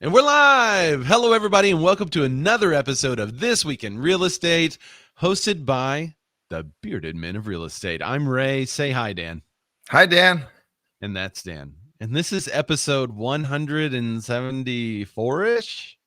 And we're live. Hello, everybody, and welcome to another episode of This Week in Real Estate, hosted by the Bearded Men of Real Estate. I'm Ray. Say hi, Dan. Hi, Dan. And that's Dan. And this is episode 174-ish.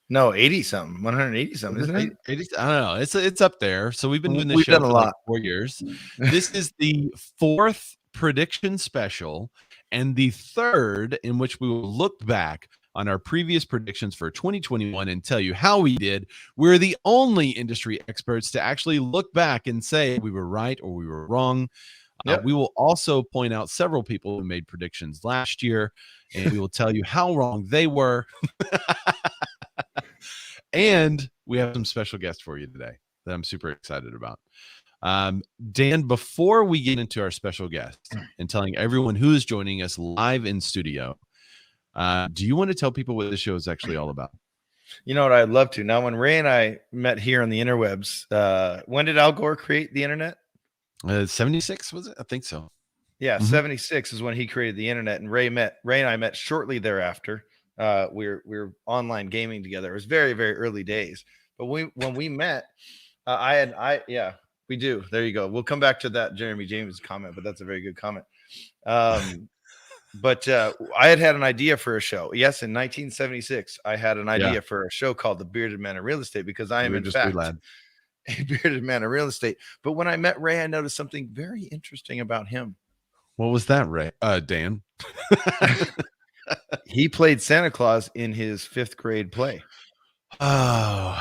No, 80 something, 180 something, isn't it? 80, I don't know. It's up there. So we've been doing this We've show done a for lot. like 4 years. This is the fourth prediction special and the third in which we will look back on our previous predictions for 2021 and tell you how we did. We're the only industry experts to actually look back and say we were right or we were wrong. Yep. We will also point out several people who made predictions last year, and we will tell you how wrong they were. And we have some special guests for you today that I'm super excited about. Dan, before we get into our special guest and telling everyone who is joining us live in studio, do you want to tell people what this show is actually all about? You know what? I'd love to. Now, when Ray and I met here on the interwebs, when did Al Gore create the internet? 76, was it? I think so. Yeah, 76 is when he created the internet, and Ray and I met shortly thereafter. We were online gaming together. It was very, very early days. But when we met, we do. There you go. We'll come back to that Jeremy James comment, but that's a very good comment. But I had an idea for a show. Yes, in 1976, I had an idea for a show called The Bearded Man of Real Estate because I am, in fact, a bearded man of real estate. But when I met Ray, I noticed something very interesting about him. What was that, Ray? Dan? He played Santa Claus in his 5th grade play. Oh,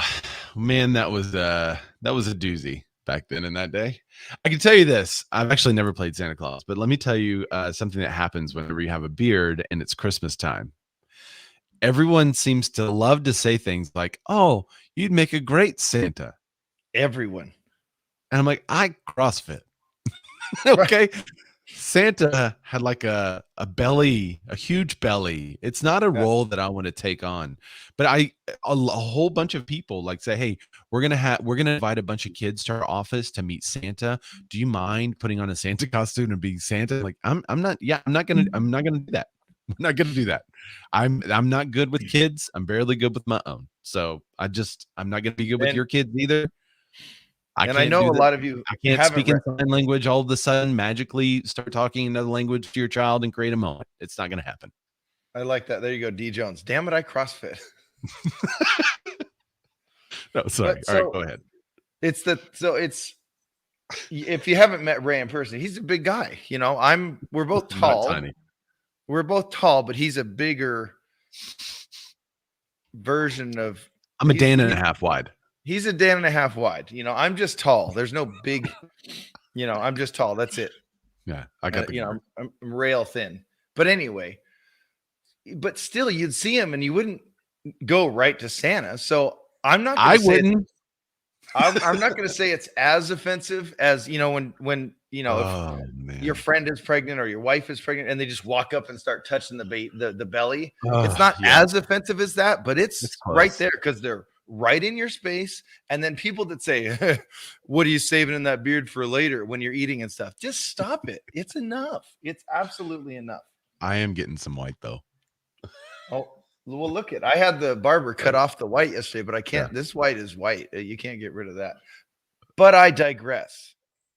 man, that was a doozy back then in that day. I can tell you this. I've actually never played Santa Claus, but let me tell you something that happens whenever you have a beard and it's Christmas time. Everyone seems to love to say things like, oh, you'd make a great Santa. Everyone. And I'm like, I CrossFit. Okay. Right. Santa had like a belly, a huge belly. It's not a role that I want to take on, but a whole bunch of people like say, hey, we're going to invite a bunch of kids to our office to meet Santa. Do you mind putting on a Santa costume and being Santa? Like, I'm not going to do that. I'm not going to do that. I'm not good with kids. I'm barely good with my own. So I'm not going to be good with your kids either. I know a lot of you. I can't speak in sign language. All of a sudden, magically start talking another language to your child and create a moment. It's not going to happen. I like that. There you go, D. Jones. Damn it, I CrossFit. No, sorry. All right, go ahead. It's if you haven't met Ray in person, he's a big guy. You know, we're both tall. Not tiny. We're both tall, but he's a bigger version of. I'm a Dan and a half wide. He's a Dan and a half wide. You know, I'm just tall. There's no big, I'm just tall. That's it. Yeah. I got I'm rail thin. But anyway, but still you'd see him and you wouldn't go right to Santa. So I'm not going to say wouldn't. I'm not going to say it's as offensive as, when if your friend is pregnant or your wife is pregnant and they just walk up and start touching the belly. It's not as offensive as that, but it's right there because they're right in your space. And then people that say, what are you saving in that beard for later when you're eating and stuff? Just stop it. It's enough. It's absolutely enough. I am getting some white though. Oh, well, look I had the barber cut off the white yesterday, but I can't. This white is white. You can't get rid of that. But I digress.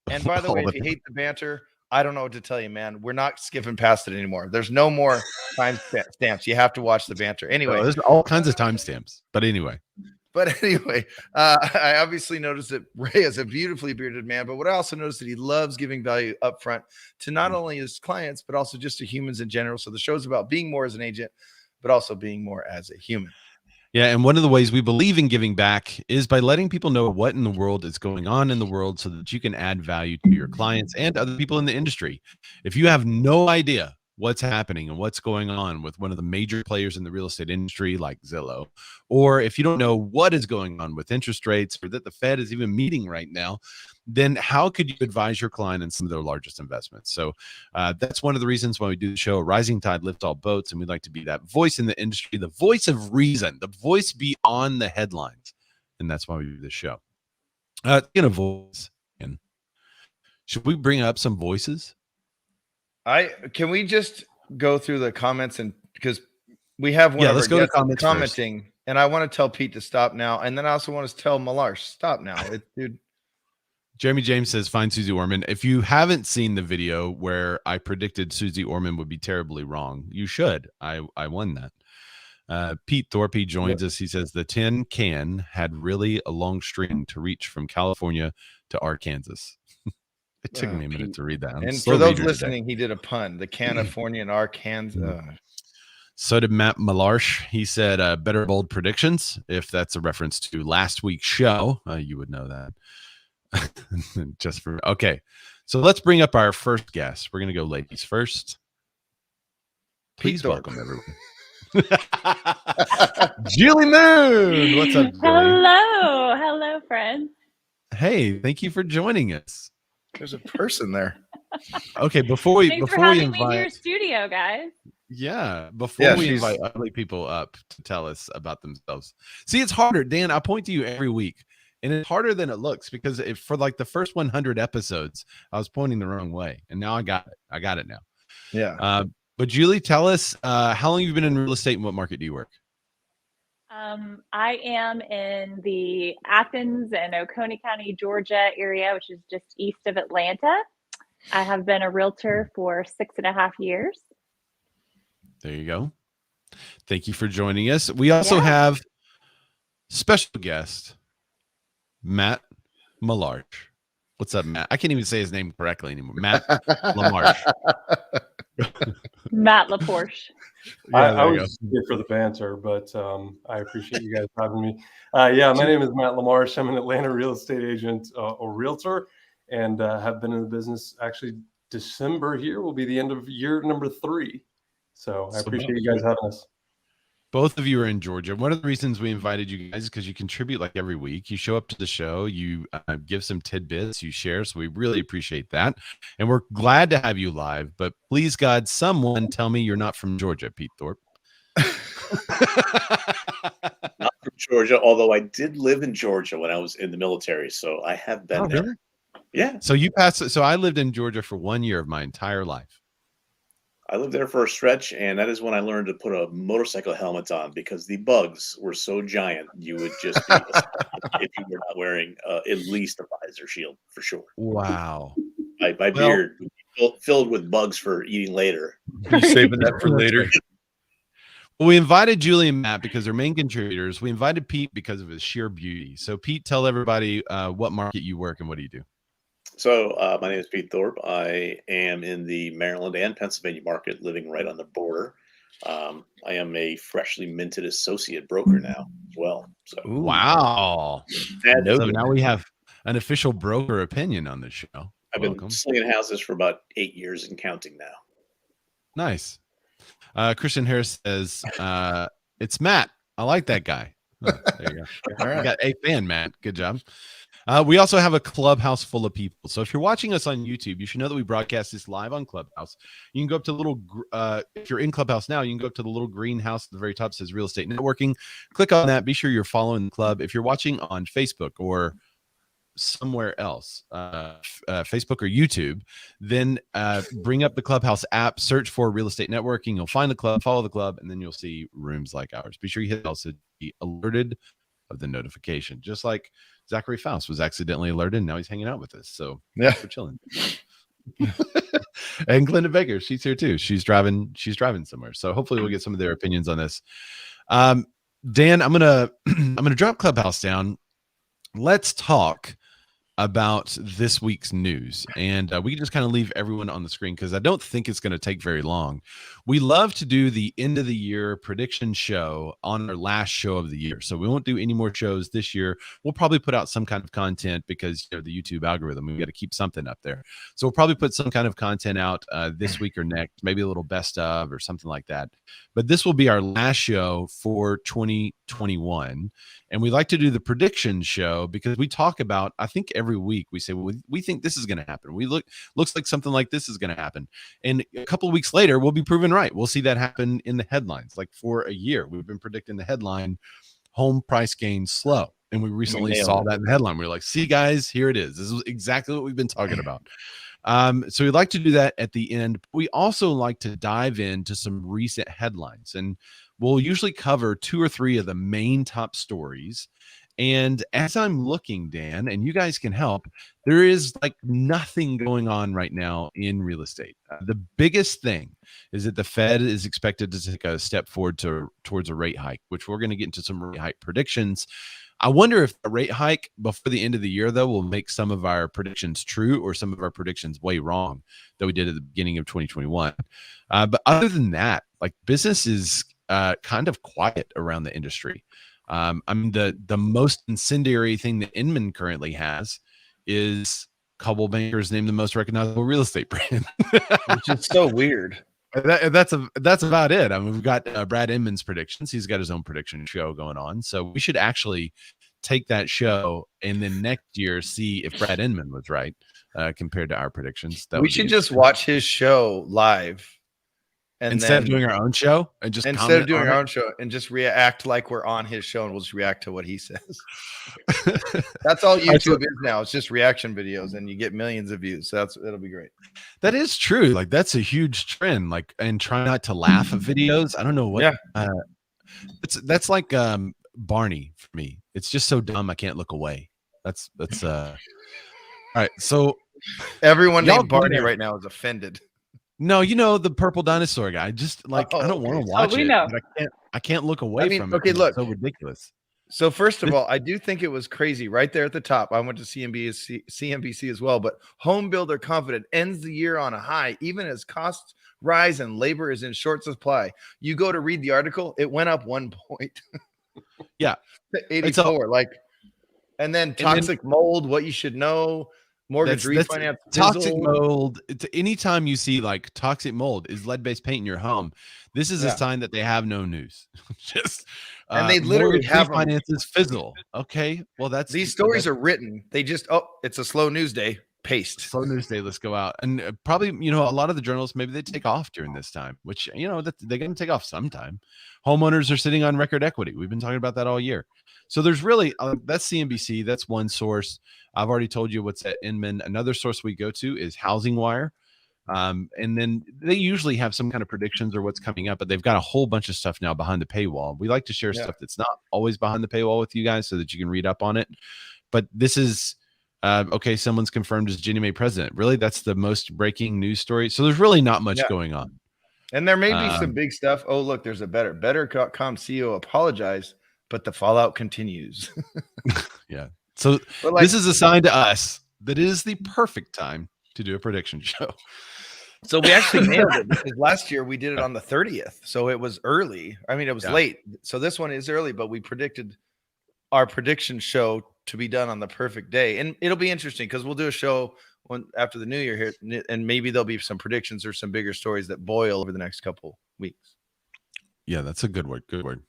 And by the way, if you hate the banter, I don't know what to tell you, man. We're not skipping past it anymore. There's no more time stamps. You have to watch the banter. Anyway, there's all kinds of timestamps. But anyway, I obviously noticed that Ray is a beautifully bearded man, but what I also noticed that he loves giving value up front to not only his clients, but also just to humans in general. So the show's about being more as an agent, but also being more as a human. Yeah, and one of the ways we believe in giving back is by letting people know what in the world is going on in the world so that you can add value to your clients and other people in the industry. If you have no idea what's happening and what's going on with one of the major players in the real estate industry like Zillow, or if you don't know what is going on with interest rates or that the Fed is even meeting right now, then how could you advise your client in some of their largest investments? So that's one of the reasons why we do the show. Rising tide lifts all boats, and we'd like to be that voice in the industry, the voice of reason, the voice beyond the headlines, and that's why we do this show. In a voice, and should we bring up some voices? Can we just go through the comments, and because We have one of let's our go to guests comments commenting, first. And I want to tell Pete to stop now. And then I also want to tell Malarsh, stop now. Dude. Jeremy James says, find Susie Orman. If you haven't seen the video where I predicted Susie Orman would be terribly wrong, you should. I won that. Pete Thorpe joins us. He says the tin can had really a long string to reach from California to Arkansas. It took me a minute to read that. And for those listening, he did a pun. The California and Arkansas. So did Matt Malarsh. He said better bold predictions. If that's a reference to last week's show, you would know that. Just for okay. So let's bring up our first guest. We're gonna go ladies first. Please welcome everyone. Julie Moon. What's up, Julie? Hello, friends. Hey, thank you for joining us. There's a person there. Okay, before we invite me to your studio, guys. Yeah, before we invite ugly people up to tell us about themselves. See, it's harder, Dan. I point to you every week, and it's harder than it looks because for like the first 100 episodes, I was pointing the wrong way, and now I got it. I got it now. Yeah. But Julie, tell us how long you've been in real estate and what market do you work? I am in the Athens and Oconee County, Georgia area, which is just east of Atlanta. I have been a realtor for 6.5 years. There you go. Thank you for joining us. We also have special guest, Matt Malarsh. What's up, Matt? I can't even say his name correctly anymore. Matt Lamarche. Matt LaPorsche. I was here for the banter, but I appreciate you guys having me. My name is Matt Lamarche. I'm an Atlanta real estate agent or realtor, and have been in the business. Actually, December here will be the end of year number 3. So I appreciate you guys having us. Both of you are in Georgia. One of the reasons we invited you guys is because you contribute like every week. You show up to the show, you give some tidbits, you share. So we really appreciate that. And we're glad to have you live. But please, God, someone tell me you're not from Georgia, Pete Thorpe. Not from Georgia, although I did live in Georgia when I was in the military. So I have been there. Really? Yeah. So you passed. So I lived in Georgia for 1 year of my entire life. I lived there for a stretch, and that is when I learned to put a motorcycle helmet on because the bugs were so giant you would just be if you were not wearing at least a visor shield for sure. Wow. My beard would be filled with bugs for eating later. Are you saving that for later? Well, we invited Julie and Matt because they're main contributors. We invited Pete because of his sheer beauty. So Pete, tell everybody what market you work and what do you do? So my name is Pete Thorpe. I am in the Maryland and Pennsylvania market, living right on the border. I am a freshly minted associate broker now as well. So wow. So now we have an official broker opinion on this show. I've been slinging houses for about 8 years and counting now. Nice. Christian Harris says, it's Matt. I like that guy. Oh, there you go. All right. I got a fan, Matt. Good job. We also have a Clubhouse full of people. So if you're watching us on YouTube, you should know that we broadcast this live on Clubhouse. You can go up to the little, if you're in Clubhouse now, you can go up to the little green house at the very top that says Real Estate Networking. Click on that. Be sure you're following the club. If you're watching on Facebook or somewhere else, Facebook or YouTube, then bring up the Clubhouse app, search for Real Estate Networking. You'll find the club, follow the club, and then you'll see rooms like ours. Be sure you hit also be alerted of the notification, just like Zachary Faust was accidentally alerted, and now he's hanging out with us. So yeah, we're chilling. And Glenda Baker, she's here too. She's driving somewhere. So hopefully we'll get some of their opinions on this. Dan, I'm gonna drop Clubhouse down. Let's talk about this week's news, and we can just kind of leave everyone on the screen because I don't think it's going to take very long. We love to do the end of the year prediction show on our last show of the year, so we won't do any more shows this year. We'll probably put out some kind of content because the YouTube algorithm, we got to keep something up there. So we'll probably put some kind of content out this week or next, maybe a little best of or something like that. But this will be our last show for 2021. And we like to do the prediction show because we talk about, I think every week we say, well, we think this is going to happen. Looks like something like this is going to happen. And a couple of weeks later, we'll be proven right. We'll see that happen in the headlines. Like for a year, we've been predicting the headline, home price gains slow. And we recently saw that in the headline. We were like, see guys, here it is. This is exactly what we've been talking about. So we like to do that at the end. We also like to dive into some recent headlines. And we'll usually cover 2 or 3 of the main top stories. And as I'm looking, Dan, and you guys can help, there is like nothing going on right now in real estate. The biggest thing is that the Fed is expected to take a step forward towards a rate hike, which we're going to get into some rate hike predictions. I wonder if a rate hike before the end of the year, though, will make some of our predictions true or some of our predictions way wrong that we did at the beginning of 2021. But other than that, like business is kind of quiet around the industry. I mean, the most incendiary thing that Inman currently has is Coldwell Bankers named the most recognizable real estate brand, which is so weird. That's about it. I mean, we've got Brad Inman's predictions. He's got his own prediction show going on, so we should actually take that show and then next year see if Brad Inman was right compared to our predictions. We should just watch his show live. And instead of doing our own show and just instead of doing our own show and just react like we're on his show, and we'll just react to what he says. That's all YouTube is now. It's just reaction videos, and you get millions of views. So it'll be great. That is true. Like that's a huge trend. Like, and try not to laugh at videos. I don't know what. Yeah. That's like Barney for me. It's just so dumb I can't look away. That's all right. So everyone named Barney right now is offended. No, you know, the purple dinosaur guy. Just like I don't want to watch it. But I can't look away from it. Okay, look, it's so ridiculous. So first of all, I do think it was crazy right there at the top. I went to CNBC as well, but Home Builder Confident ends the year on a high, even as costs rise and labor is in short supply. You go to read the article, it went up 1 point. Yeah, 84. And then toxic mold, what you should know. Mortgage refinance, toxic mold. Anytime you see like toxic mold is lead-based paint in your home, this is a sign that they have no news. Just and they literally have finances fizzle. Okay, well these stories are written. They just it's a slow news day. Paste slow news day. Let's go out and probably a lot of the journalists maybe they take off during this time, which that they're going to take off sometime. Homeowners are sitting on record equity. We've been talking about that all year. So there's really that's CNBC. That's one source. I've already told you what's at Inman. Another source we go to is Housing Wire. And then they usually have some kind of predictions or what's coming up, but they've got a whole bunch of stuff now behind the paywall. We like to share stuff that's not always behind the paywall with you guys so that you can read up on it. But this is okay. Someone's confirmed as Ginnie Mae president. Really, that's the most breaking news story. So there's really not much going on. And there may be some big stuff. Oh, look, there's a Better.com CEO apologized, but the fallout continues. Yeah. So this is a sign to us that it is the perfect time to do a prediction show. So we actually nailed it because last year we did it on the 30th. So it was early. I mean, it was late. So this one is early, but we predicted our prediction show to be done on the perfect day. And it'll be interesting because we'll do a show after the new year here, and maybe there'll be some predictions or some bigger stories that boil over the next couple weeks. Yeah, that's a good word. Good word.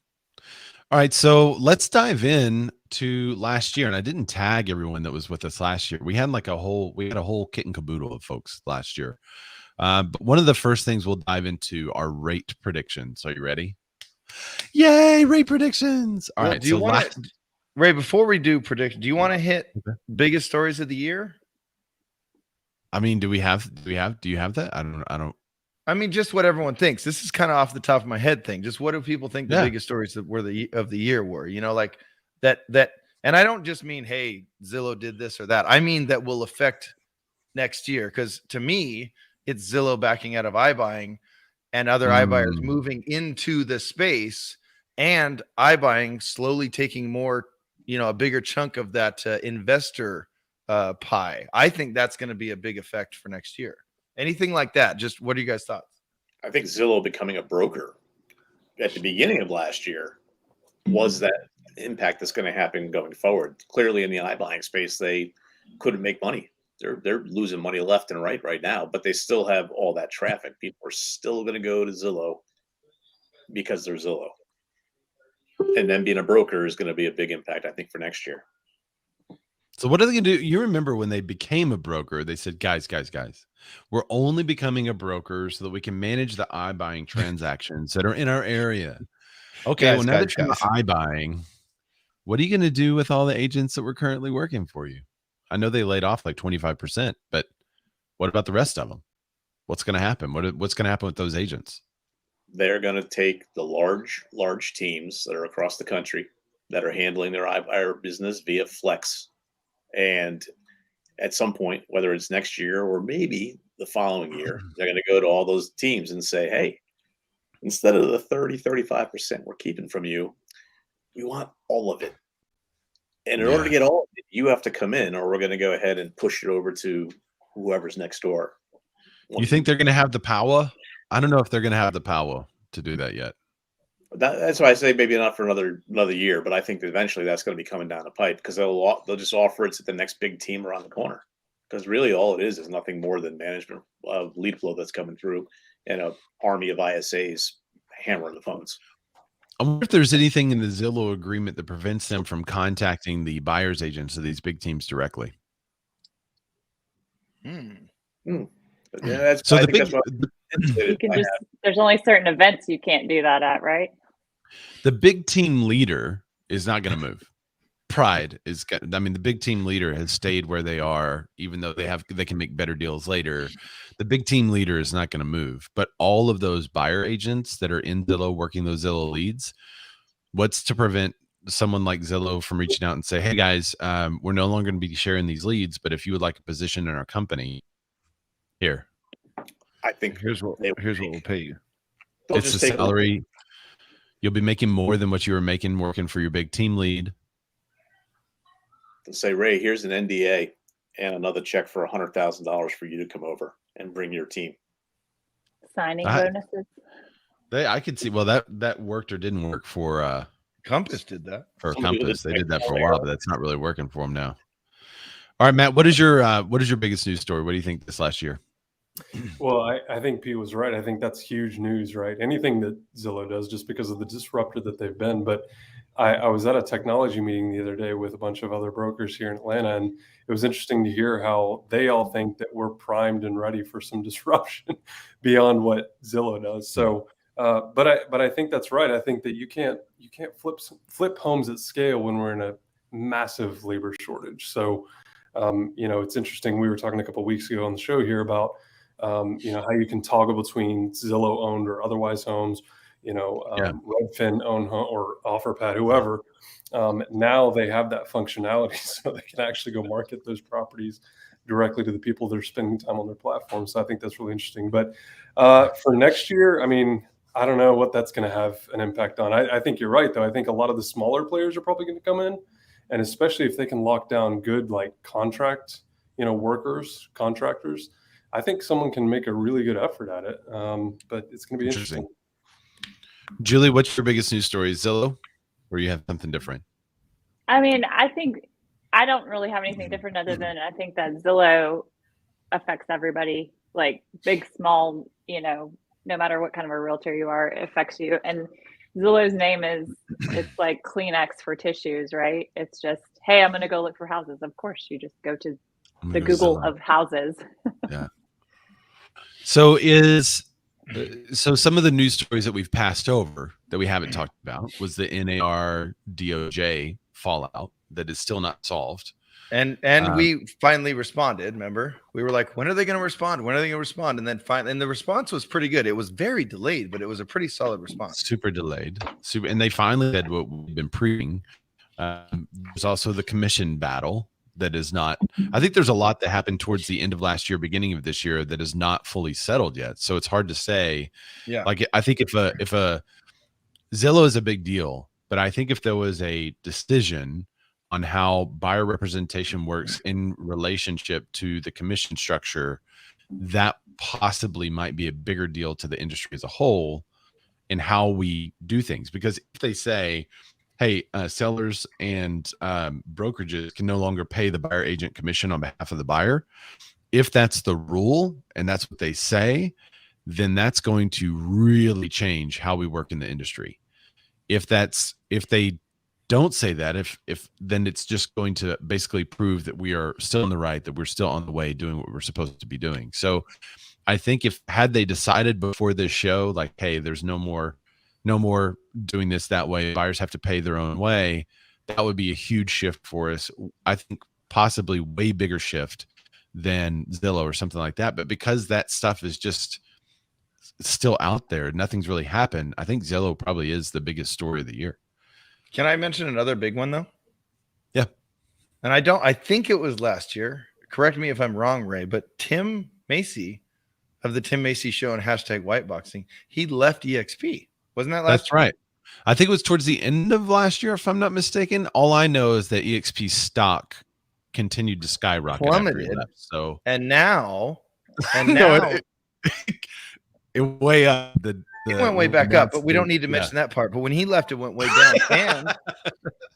All right, so let's dive in to last year, and I didn't tag everyone that was with us last year. We had a whole kit and caboodle of folks last year. But one of the first things we'll dive into are rate predictions. Are you ready? Yay, rate predictions! All right. Do you want to, Ray? Before we do prediction, do you want to hit biggest stories of the year? I mean, do you have that? I don't. I mean, just what everyone thinks. This is kind of off the top of my head thing. Just what do people think the biggest stories that were of the year were? Like that. And I don't just mean, hey, Zillow did this or that. I mean that will affect next year. Because to me, it's Zillow backing out of iBuying and other iBuyers moving into the space, and iBuying slowly taking more, a bigger chunk of that investor pie. I think that's going to be a big effect for next year. Anything like that? Just what are you guys' thoughts? I think Zillow becoming a broker at the beginning of last year was that impact that's going to happen going forward. Clearly in the iBuying space, they couldn't make money. They're losing money left and right now, but they still have all that traffic. People are still going to go to Zillow because they're Zillow. And then being a broker is going to be a big impact, I think, for next year. So what are they going to do? You remember when they became a broker, they said, guys, we're only becoming a broker so that we can manage the iBuying transactions that are in our area. Okay, now that you're iBuying, what are you going to do with all the agents that were currently working for you? I know they laid off like 25%, but what about the rest of them? What's going to happen? What's going to happen with those agents? they're going to take the large teams that are across the country that are handling their iBuyer business via Flex. And at some point, whether it's next year or maybe the following year, they're going to go to all those teams and say, hey, instead of the 35% we're keeping from you, we want all of it. And in order to get all of it, you have to come in, or we're going to go ahead and push it over to whoever's next door. You think they're going to have the power? I don't know if they're going to have the power to do that yet. That's why I say maybe not for another year, but I think that eventually that's going to be coming down the pipe, because they'll just offer it to the next big team around the corner. Because really all it is nothing more than management of lead flow that's coming through and an army of ISAs hammering the phones. I wonder if there's anything in the Zillow agreement that prevents them from contacting the buyer's agents of these big teams directly. Yeah, that's, so I the think big, that's you can just, there's only certain events you can't do that at, right? The big team leader is not going to move. Pride is, I mean, the big team leader has stayed where they are, even though they can make better deals later. The big team leader is not going to move, but all of those buyer agents that are in Zillow working those Zillow leads, what's to prevent someone like Zillow from reaching out and say, hey guys, we're no longer going to be sharing these leads, but if you would like a position in our company, here. I think here's what we'll pay you. It's a salary. You'll be making more than what you were making working for your big team lead. They'll say, Ray, here's an NDA and another check for $100,000 for you to come over and bring your team. Signing bonuses. I could see. Well, that worked or didn't work for Compass. Did that for Compass? They did that for a while, but that's not really working for them now. All right, Matt. What is your biggest news story? What do you think this last year? Well, I think Pete was right. I think that's huge news, right? Anything that Zillow does, just because of the disruptor that they've been. But I was at a technology meeting the other day with a bunch of other brokers here in Atlanta, and it was interesting to hear how they all think that we're primed and ready for some disruption beyond what Zillow does. So, but I think that's right. I think that you can't flip homes at scale when we're in a massive labor shortage. So, it's interesting. We were talking a couple of weeks ago on the show here about how you can toggle between Zillow owned or otherwise homes. Redfin own or OfferPad, whoever. Now they have that functionality, so they can actually go market those properties directly to the people that are spending time on their platform. So I think that's really interesting. But for next year, I mean, I don't know what that's going to have an impact on. I think you're right, though. I think a lot of the smaller players are probably going to come in, and especially if they can lock down good contractors. I think someone can make a really good effort at it. But it's going to be interesting. Julie, what's your biggest news story? Zillow, or you have something different? I mean, I think I don't really have anything different other than I think that Zillow affects everybody, like big, small, no matter what kind of a realtor you are, it affects you. And Zillow's name it's like Kleenex for tissues, right? It's just, hey, I'm going to go look for houses. Of course, you just go to the Google of houses. Yeah. So some of the news stories that we've passed over that we haven't talked about was the NAR DOJ fallout that is still not solved. And we finally responded. Remember, we were like, when are they going to respond? When are they going to respond? And then and the response was pretty good. It was very delayed, but it was a pretty solid response. Super delayed. And they finally did what we've been preaching. There's also the commission battle. That is not, I think there's a lot that happened towards the end of last year, beginning of this year that is not fully settled yet. So it's hard to say. Yeah. Like, I think if a Zillow is a big deal, but I think if there was a decision on how buyer representation works in relationship to the commission structure, that possibly might be a bigger deal to the industry as a whole in how we do things. Because if they say, hey, sellers and brokerages can no longer pay the buyer agent commission on behalf of the buyer. If that's the rule and that's what they say, then that's going to really change how we work in the industry. If they don't say that, if then it's just going to basically prove that we are still in the right, that we're still on the way doing what we're supposed to be doing. So I think had they decided before this show, like, hey, there's no more doing this that way, buyers have to pay their own way, that would be a huge shift for us. I think possibly way bigger shift than Zillow or something like that. But because that stuff is just still out there. Nothing's really happened. I think Zillow probably is the biggest story of the year. Can I mention another big one though? Yeah. And I think it was last year. Correct me if I'm wrong, Ray, but Tim Macy of the Tim Macy Show and #Whiteboxing, he left EXP. Wasn't that last year? Right. I think it was towards the end of last year, if I'm not mistaken. All I know is that EXP stock continued to skyrocket. Plummeted. So and now no, it way up. It went way back up, but we don't need to mention that part. But when he left, it went way down. And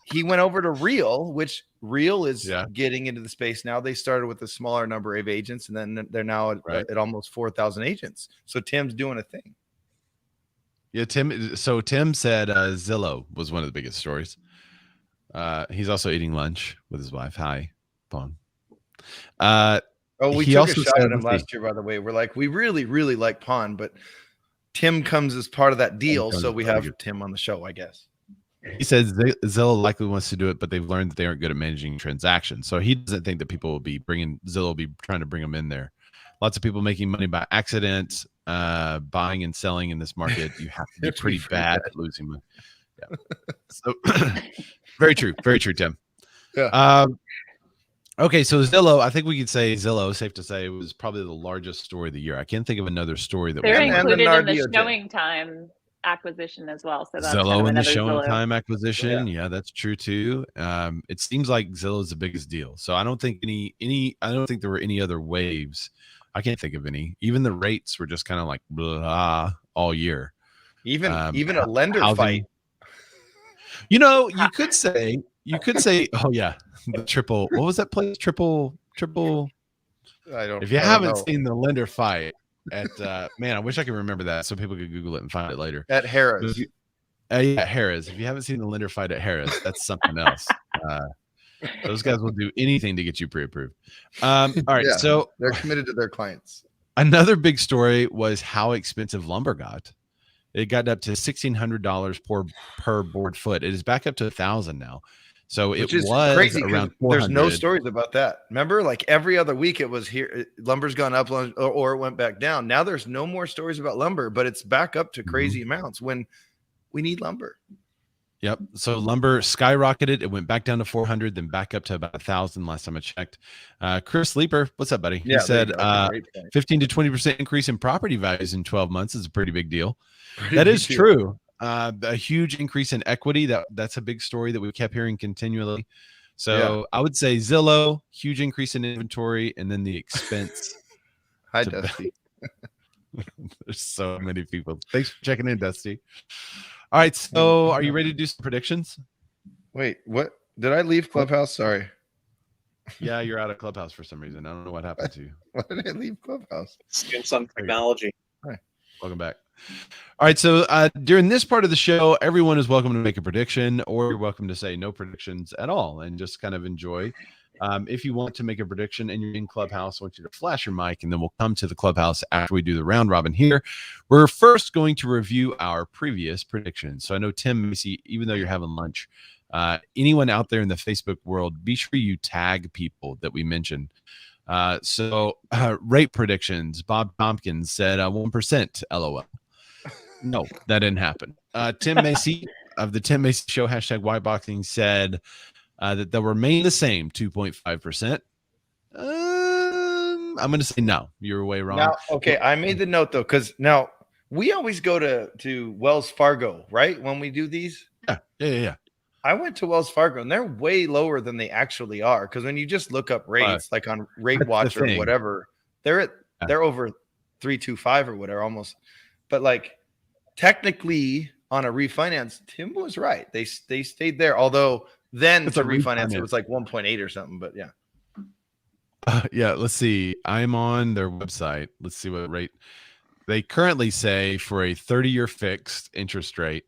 he went over to Real, which Real is getting into the space now. They started with a smaller number of agents, and then they're now at almost 4,000 agents. So Tim's doing a thing. Yeah, Tim. So Tim said Zillow was one of the biggest stories. He's also eating lunch with his wife. Hi, Pong. We took a shot at him last year, by the way. We're like, we really, really like Pond, but Tim comes as part of that deal, so we have Tim on the show, I guess. He says Zillow likely wants to do it, but they've learned that they aren't good at managing transactions. So he doesn't think that people will be Zillow will be trying to bring them in there. Lots of people making money by accident, buying and selling in this market. You have to be pretty bad at losing money. Yeah. So very true, Tim. Yeah. Okay, so Zillow, I think we could say Zillow, safe to say, was probably the largest story of the year. I can't think of another story that they're included in the Showing Time acquisition as well. So that's Zillow in the Showing Time acquisition. Yeah, that's true too. It seems like Zillow is the biggest deal. So I don't think I don't think there were any other waves. I can't think of any. Even the rates were just kind of like blah all year. Even a lender fight. You could say, oh yeah, the triple. What was that place? Triple. If you haven't seen the lender fight at, man, I wish I could remember that so people could Google it and find it later. At Harrah's. Harrah's. If you haven't seen the lender fight at Harrah's, that's something else. Those guys will do anything to get you pre-approved. All right, so they're committed to their clients. Another big story was how expensive lumber got. It got up to $1,600 per board foot. It is back up to $1,000 now. So it was crazy around 400. There's no stories about that. Remember, like every other week it was here. Lumber's gone up or it went back down. Now there's no more stories about lumber, but it's back up to crazy amounts when we need lumber. Yep. So lumber skyrocketed. It went back down to 400, then back up to about 1,000 last time I checked. Chris Leeper, what's up, buddy? He said 15 to 20% increase in property values in 12 months is a pretty big deal. That is true. A huge increase in equity. That's a big story that we kept hearing continually. So I would say Zillow, huge increase in inventory, and then the expense. Hi, Dusty. There's so many people. Thanks for checking in, Dusty. All right, so are you ready to do some predictions? Wait, what? Did I leave Clubhouse? Sorry. Yeah, you're out of Clubhouse for some reason. I don't know what happened to you. Why did I leave Clubhouse? Some technology. Hi. Welcome back. All right, so during this part of the show, everyone is welcome to make a prediction, or you're welcome to say no predictions at all and just kind of enjoy. If you want to make a prediction and you're in Clubhouse, I want you to flash your mic, and then we'll come to the Clubhouse after we do the round robin here. We're first going to review our previous predictions. So I know, Tim Macy, even though you're having lunch, anyone out there in the Facebook world, be sure you tag people that we mentioned. So rate predictions. Bob Tompkins said 1%, LOL. No, that didn't happen. Tim Macy of the Tim Macy Show, #Whiteboxing, said that they'll remain the same, 2.5%. I'm going to say no. You're way wrong. Now, okay, I made the note, though, because now we always go to Wells Fargo, right, when we do these? Yeah. I went to Wells Fargo, and they're way lower than they actually are, because when you just look up rates, like on Rate Watch or whatever, they're over 3.25 or whatever almost. But like technically on a refinance, Tim was right. They stayed there, although then to refinance it was like 1.8 or something. But yeah. Yeah, let's see. I'm on their website. Let's see what rate they currently say for a 30-year fixed interest rate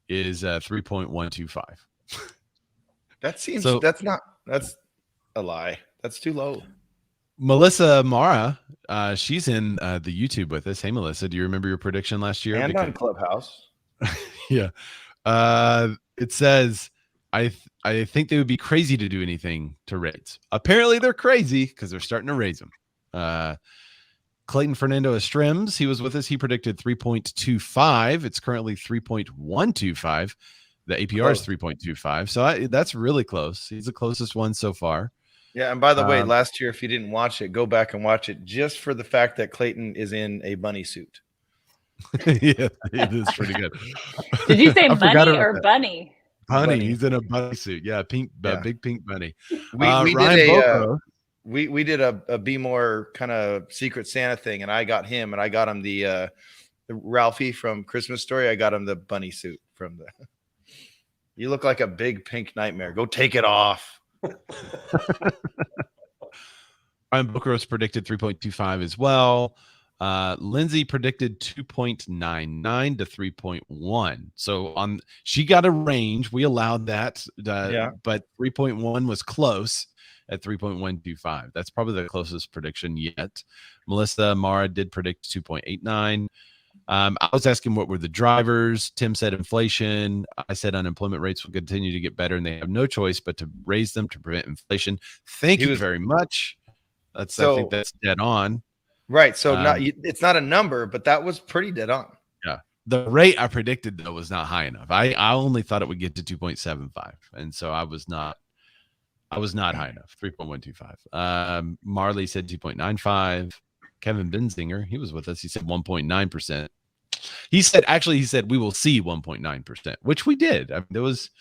is 3.125. That seems that's a lie. That's too low. Melissa Mara, she's in the YouTube with us. Hey, Melissa, do you remember your prediction last year? And on Clubhouse. Yeah. It says, I think they would be crazy to do anything to rates. Apparently they're crazy because they're starting to raise them. Clayton Fernando Estrems, he was with us. He predicted 3.25. It's currently 3.125. The APR is 3.25. So that's really close. He's the closest one so far. Yeah. And by the way, last year, if you didn't watch it, go back and watch it just for the fact that Clayton is in a bunny suit. Yeah, it is pretty good. Did you say bunny or bunny? Bunny. He's in a bunny suit. Yeah, big pink bunny. We did a Be More kind of Secret Santa thing, and I got him the Ralphie from Christmas Story. I got him the bunny suit from the. You look like a big pink nightmare. Go take it off. Ryan Bokros predicted 3.25 as well. Lindsay predicted 2.99 to 3.1. So she got a range. We allowed that. But 3.1 was close at 3.125. That's probably the closest prediction yet. Melissa Mara did predict 2.89. I was asking what were the drivers. Tim said inflation. I said unemployment rates will continue to get better, and they have no choice but to raise them to prevent inflation. Thank you very much. I think that's dead on. Right. So it's not a number, but that was pretty dead on. Yeah. The rate I predicted, though, was not high enough. I only thought it would get to 2.75. And so I was not high enough. 3.125. Marley said 2.95. Kevin Benzinger, he was with us. He said 1.9%. He said we will see 1.9%, which we did. I mean, there was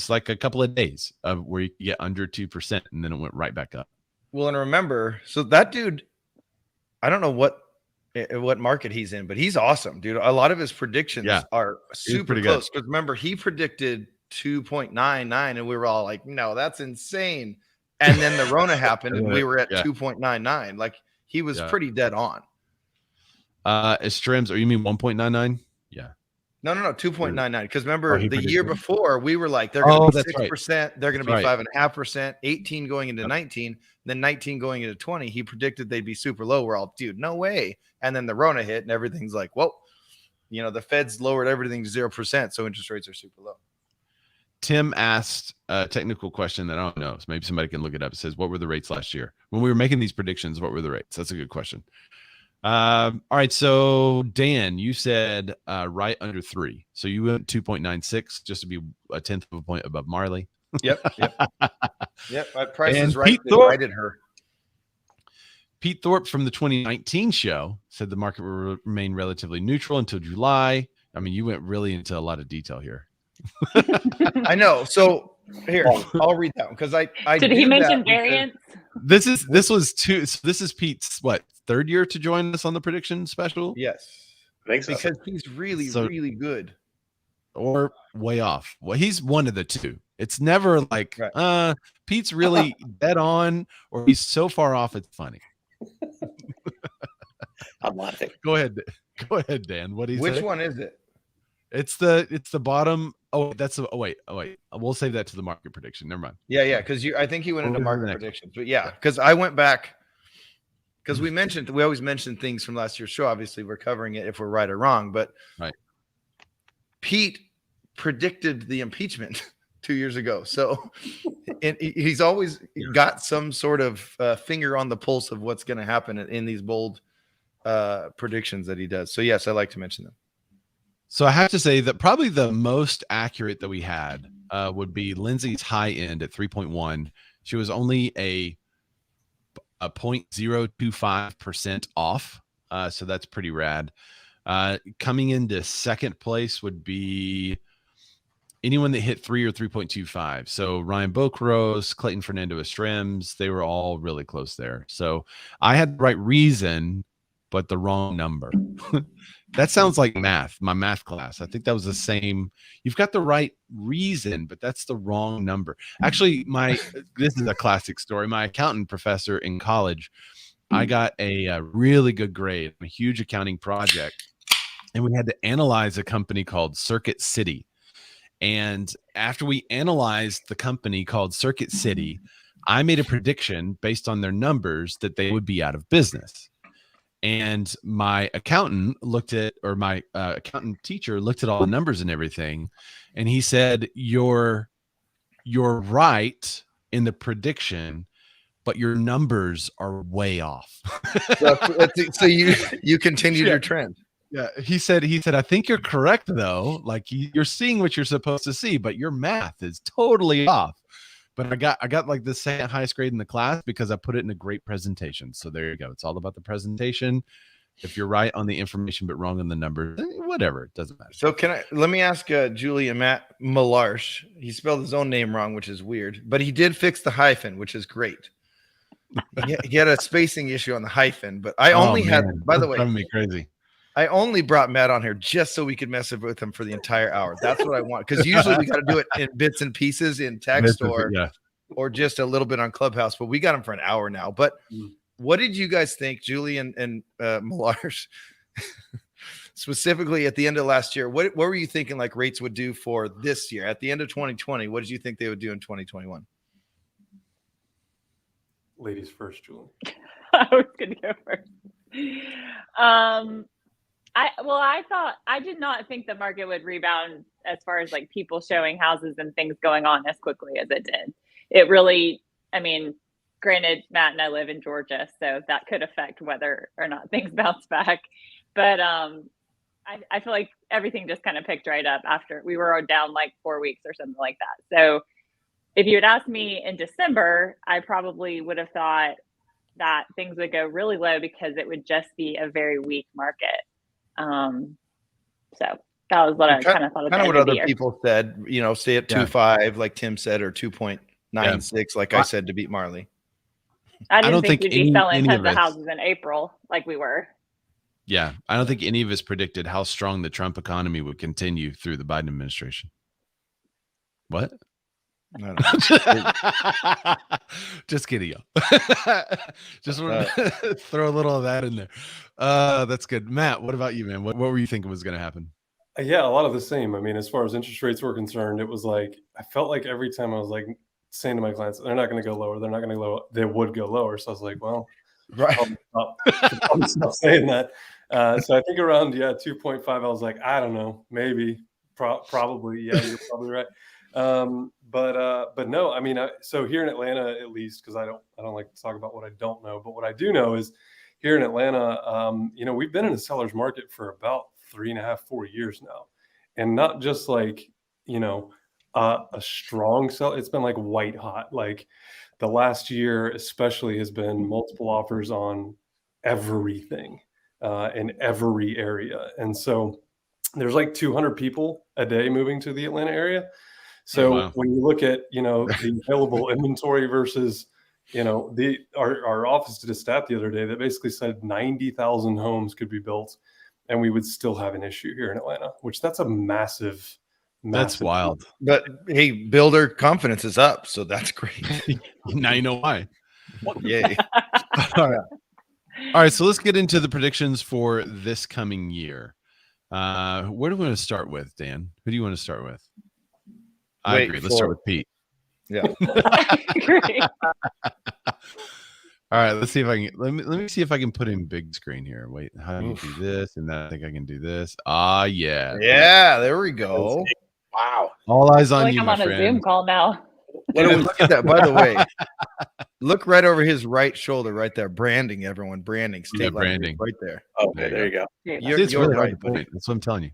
like a couple of days where you could get under 2%, and then it went right back up. Well, and remember, so that dude, I don't know what market he's in, but he's awesome, dude. A lot of his predictions are super close. Because remember, he predicted 2.99, and we were all like, no, that's insane. And then the Rona happened, and we were at 2.99. Like, he was pretty dead on. Estrems, or you mean 1.99? Yeah. No, 2.99. Because remember, the year before, we were like, they're going to be 6%. Right. They're going to be 5.5%, 18 going into 19, then 19 going into 20. He predicted they'd be super low. We're all, dude, no way. And then the Rona hit, and everything's like, whoa. The Fed's lowered everything to 0%, so interest rates are super low. Tim asked a technical question that I don't know. So maybe somebody can look it up. It says, what were the rates last year? When we were making these predictions, what were the rates? That's a good question. All right. So Dan, you said right under 3. So you went 2.96 just to be a tenth of a point above Marley. Yep. My price is right. I did her. Pete Thorpe from the 2019 show said the market will remain relatively neutral until July. I mean, you went really into a lot of detail here. I know. So here, I'll read that one because I did he mention variance? This is Pete's third year to join us on the prediction special? Yes. Thanks. Because he's really good. Or way off. Well, he's one of the two. It's never like Pete's really dead on or he's so far off it's funny. I'm laughing. Go ahead, Dan. What do you say? Which one is it? It's the bottom. Oh, wait. We'll save that to the market prediction. Never mind. Yeah. Because I think you went into market predictions, but because I went back because we always mention things from last year's show. Obviously, we're covering it if we're right or wrong, but Pete predicted the impeachment 2 years ago, so he's always got some sort of finger on the pulse of what's going to happen in these bold predictions that he does. So yes, I like to mention them. So I have to say that probably the most accurate that we had would be Lindsay's high end at 3.1. She was only a 0.025% off. So that's pretty rad. Coming into second place would be anyone that hit 3 or 3.25. So Ryan Bokros, Clayton Fernando Estrems, they were all really close there. So I had the right reason, but the wrong number. That sounds like my math class. I think that was the same. You've got the right reason, but that's the wrong number. Actually, this is a classic story. My accountant professor in college, I got a really good grade, a huge accounting project, and we had to analyze a company called Circuit City. And after we analyzed the company called Circuit City, I made a prediction based on their numbers that they would be out of business. And my accountant accountant teacher looked at all the numbers and everything. And he said, you're right in the prediction, but your numbers are way off. So you continued your trend. Yeah, he said, I think you're correct though. Like you're seeing what you're supposed to see, but your math is totally off. But I got like the second highest grade in the class because I put it in a great presentation. So there you go. It's all about the presentation. If you're right on the information but wrong on the numbers, whatever, it doesn't matter. So let me ask Julie and Matt Malarsh. He spelled his own name wrong, which is weird, but he did fix the hyphen, which is great. He had a spacing issue on the hyphen, but I only had, by the way, driving me crazy. I only brought Matt on here just so we could mess with him for the entire hour. That's what I want. Because usually we got to do it in bits and pieces in text or just a little bit on Clubhouse, but we got him for an hour now. But what did you guys think, Julie and Malarsh, specifically at the end of last year? What were you thinking like rates would do for this year? At the end of 2020, what did you think they would do in 2021? Ladies first, Julie. I was going to go first. I did not think the market would rebound as far as like people showing houses and things going on as quickly as it did. It really, I mean, granted, Matt and I live in Georgia, so that could affect whether or not things bounce back. But I feel like everything just kind of picked right up after we were down like 4 weeks or something like that. So if you had asked me in December, I probably would have thought that things would go really low because it would just be a very weak market. So that was what I kind of thought. Kind of what other people said, stay at 2.5, like Tim said, or 2.96, like I said, to beat Marley. I don't think we'd be selling tons of houses in April like we were. Yeah, I don't think any of us predicted how strong the Trump economy would continue through the Biden administration. What? Just kidding, y'all. Just want to throw a little of that in there. That's good. Matt, what about you, man? What were you thinking was going to happen? Yeah, a lot of the same. I mean, as far as interest rates were concerned, it was like I felt like every time I was like saying to my clients, they're not going to go lower. They're not going to go lower. They would go lower. So I was like, well, right. I'll stop saying that. So I think around 2.5, I was like, I don't know, maybe, probably. Yeah, you're probably right. But no, I mean, so here in Atlanta, at least, because I don't like to talk about what I don't know, but what I do know is here in Atlanta, we've been in a seller's market for about 3.5, 4 years now, and not just like, a strong sell. It's been like white hot. Like the last year, especially, has been multiple offers on everything, in every area. And so there's like 200 people a day moving to the Atlanta area. So when you look at, the available inventory versus, our office did a stat the other day that basically said 90,000 homes could be built and we would still have an issue here in Atlanta, which that's a massive. That's wild. But hey, builder confidence is up. So that's great. Now you know why. Yay. All right. So let's get into the predictions for this coming year. Where do we want to start with, Dan? Who do you want to start with? I agree. Let's start with Pete. Yeah. All right. Let's see if I can. Let me see if I can put in big screen here. Wait, how do you do this? And then I think I can do this. Yeah. Yeah. There we go. Wow. All eyes on you. I'm on a Zoom call now. Look at that. By the way, look right over his right shoulder, right there. Branding, everyone. Branding. Branding. Right there. Okay, there you go. It's really right. That's what I'm telling you.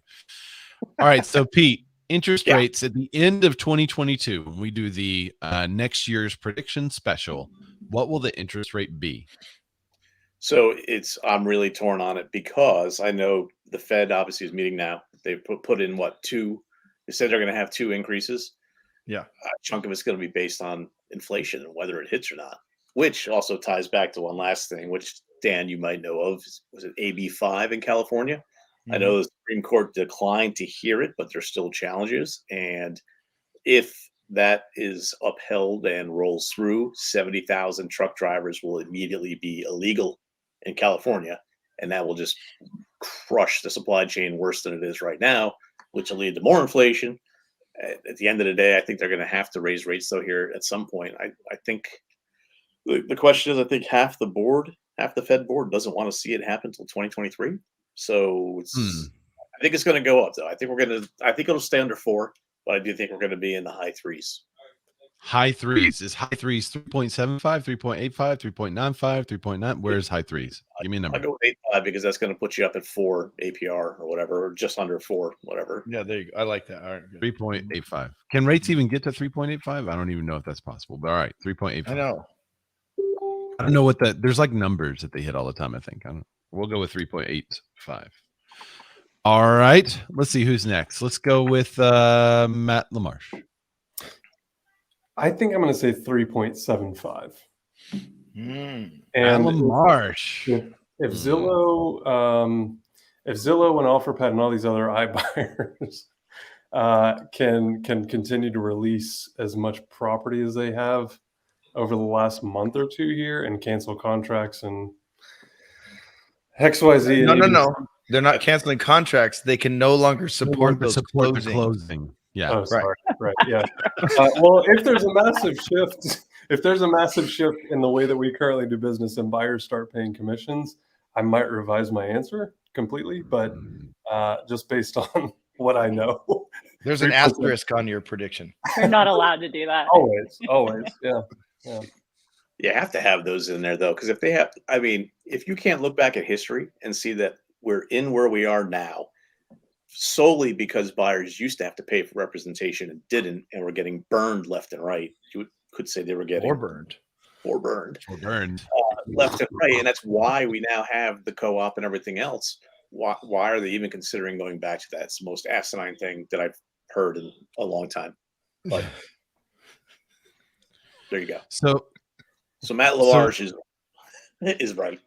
All right. So, Pete, interest rates at the end of 2022, when we do the next year's prediction special, what will the interest rate be? So I'm really torn on it because I know the Fed obviously is meeting now. They put in two. They said they're going to have 2 increases. Yeah. A chunk of it's going to be based on inflation and whether it hits or not, which also ties back to one last thing, which Dan, you might know of. Was it AB 5 in California? Mm-hmm. I know the Supreme Court declined to hear it, but there's still challenges. And if that is upheld and rolls through, 70,000 truck drivers will immediately be illegal in California. And that will just crush the supply chain worse than it is right now, which will lead to more inflation. At the end of the day, I think they're going to have to raise rates, though, here at some point. I think the question is, I think half the Fed board doesn't want to see it happen until 2023. So I think it's going to go up, though. I think it'll stay under 4, but I do think we're going to be in the high 3s. High threes. Is high threes 3.75, 3.85, 3.95, 3.9? Where's high threes? Give me a number. I'll go with 8.5 because that's going to put you up at 4 APR or whatever, or just under 4, whatever. Yeah, there you go. I like that. All right. 3.85. Can rates even get to 3.85? I don't even know if that's possible. But all right, 3.85. I know. I don't know what that. There's like numbers that they hit all the time. I think. I don't. We'll go with 3.85. All right. Let's see who's next. Let's go with Matt LaMarche. I think I'm going to say 3.75. And And LaMarche. if Zillow, and OfferPad and all these other iBuyers can continue to release as much property as they have over the last month or two here and cancel contracts and XYZ. No. They're not canceling contracts. They can no longer support those the closing. Yeah. Oh, sorry. Right. Yeah. Well, if there's a massive shift in the way that we currently do business and buyers start paying commissions, I might revise my answer completely. But just based on what I know, there's an asterisk on your prediction. You're not allowed to do that. Always. Yeah. You have to have those in there though, because if they have, I mean, if you can't look back at history and see that we're in where we are now solely because buyers used to have to pay for representation and didn't, and were getting burned left and right, you could say they were getting burned left and right, and that's why we now have the co-op and everything else. Why are they even considering going back to that? It's the most asinine thing that I've heard in a long time. But there you go. So Matt LaMarche is right.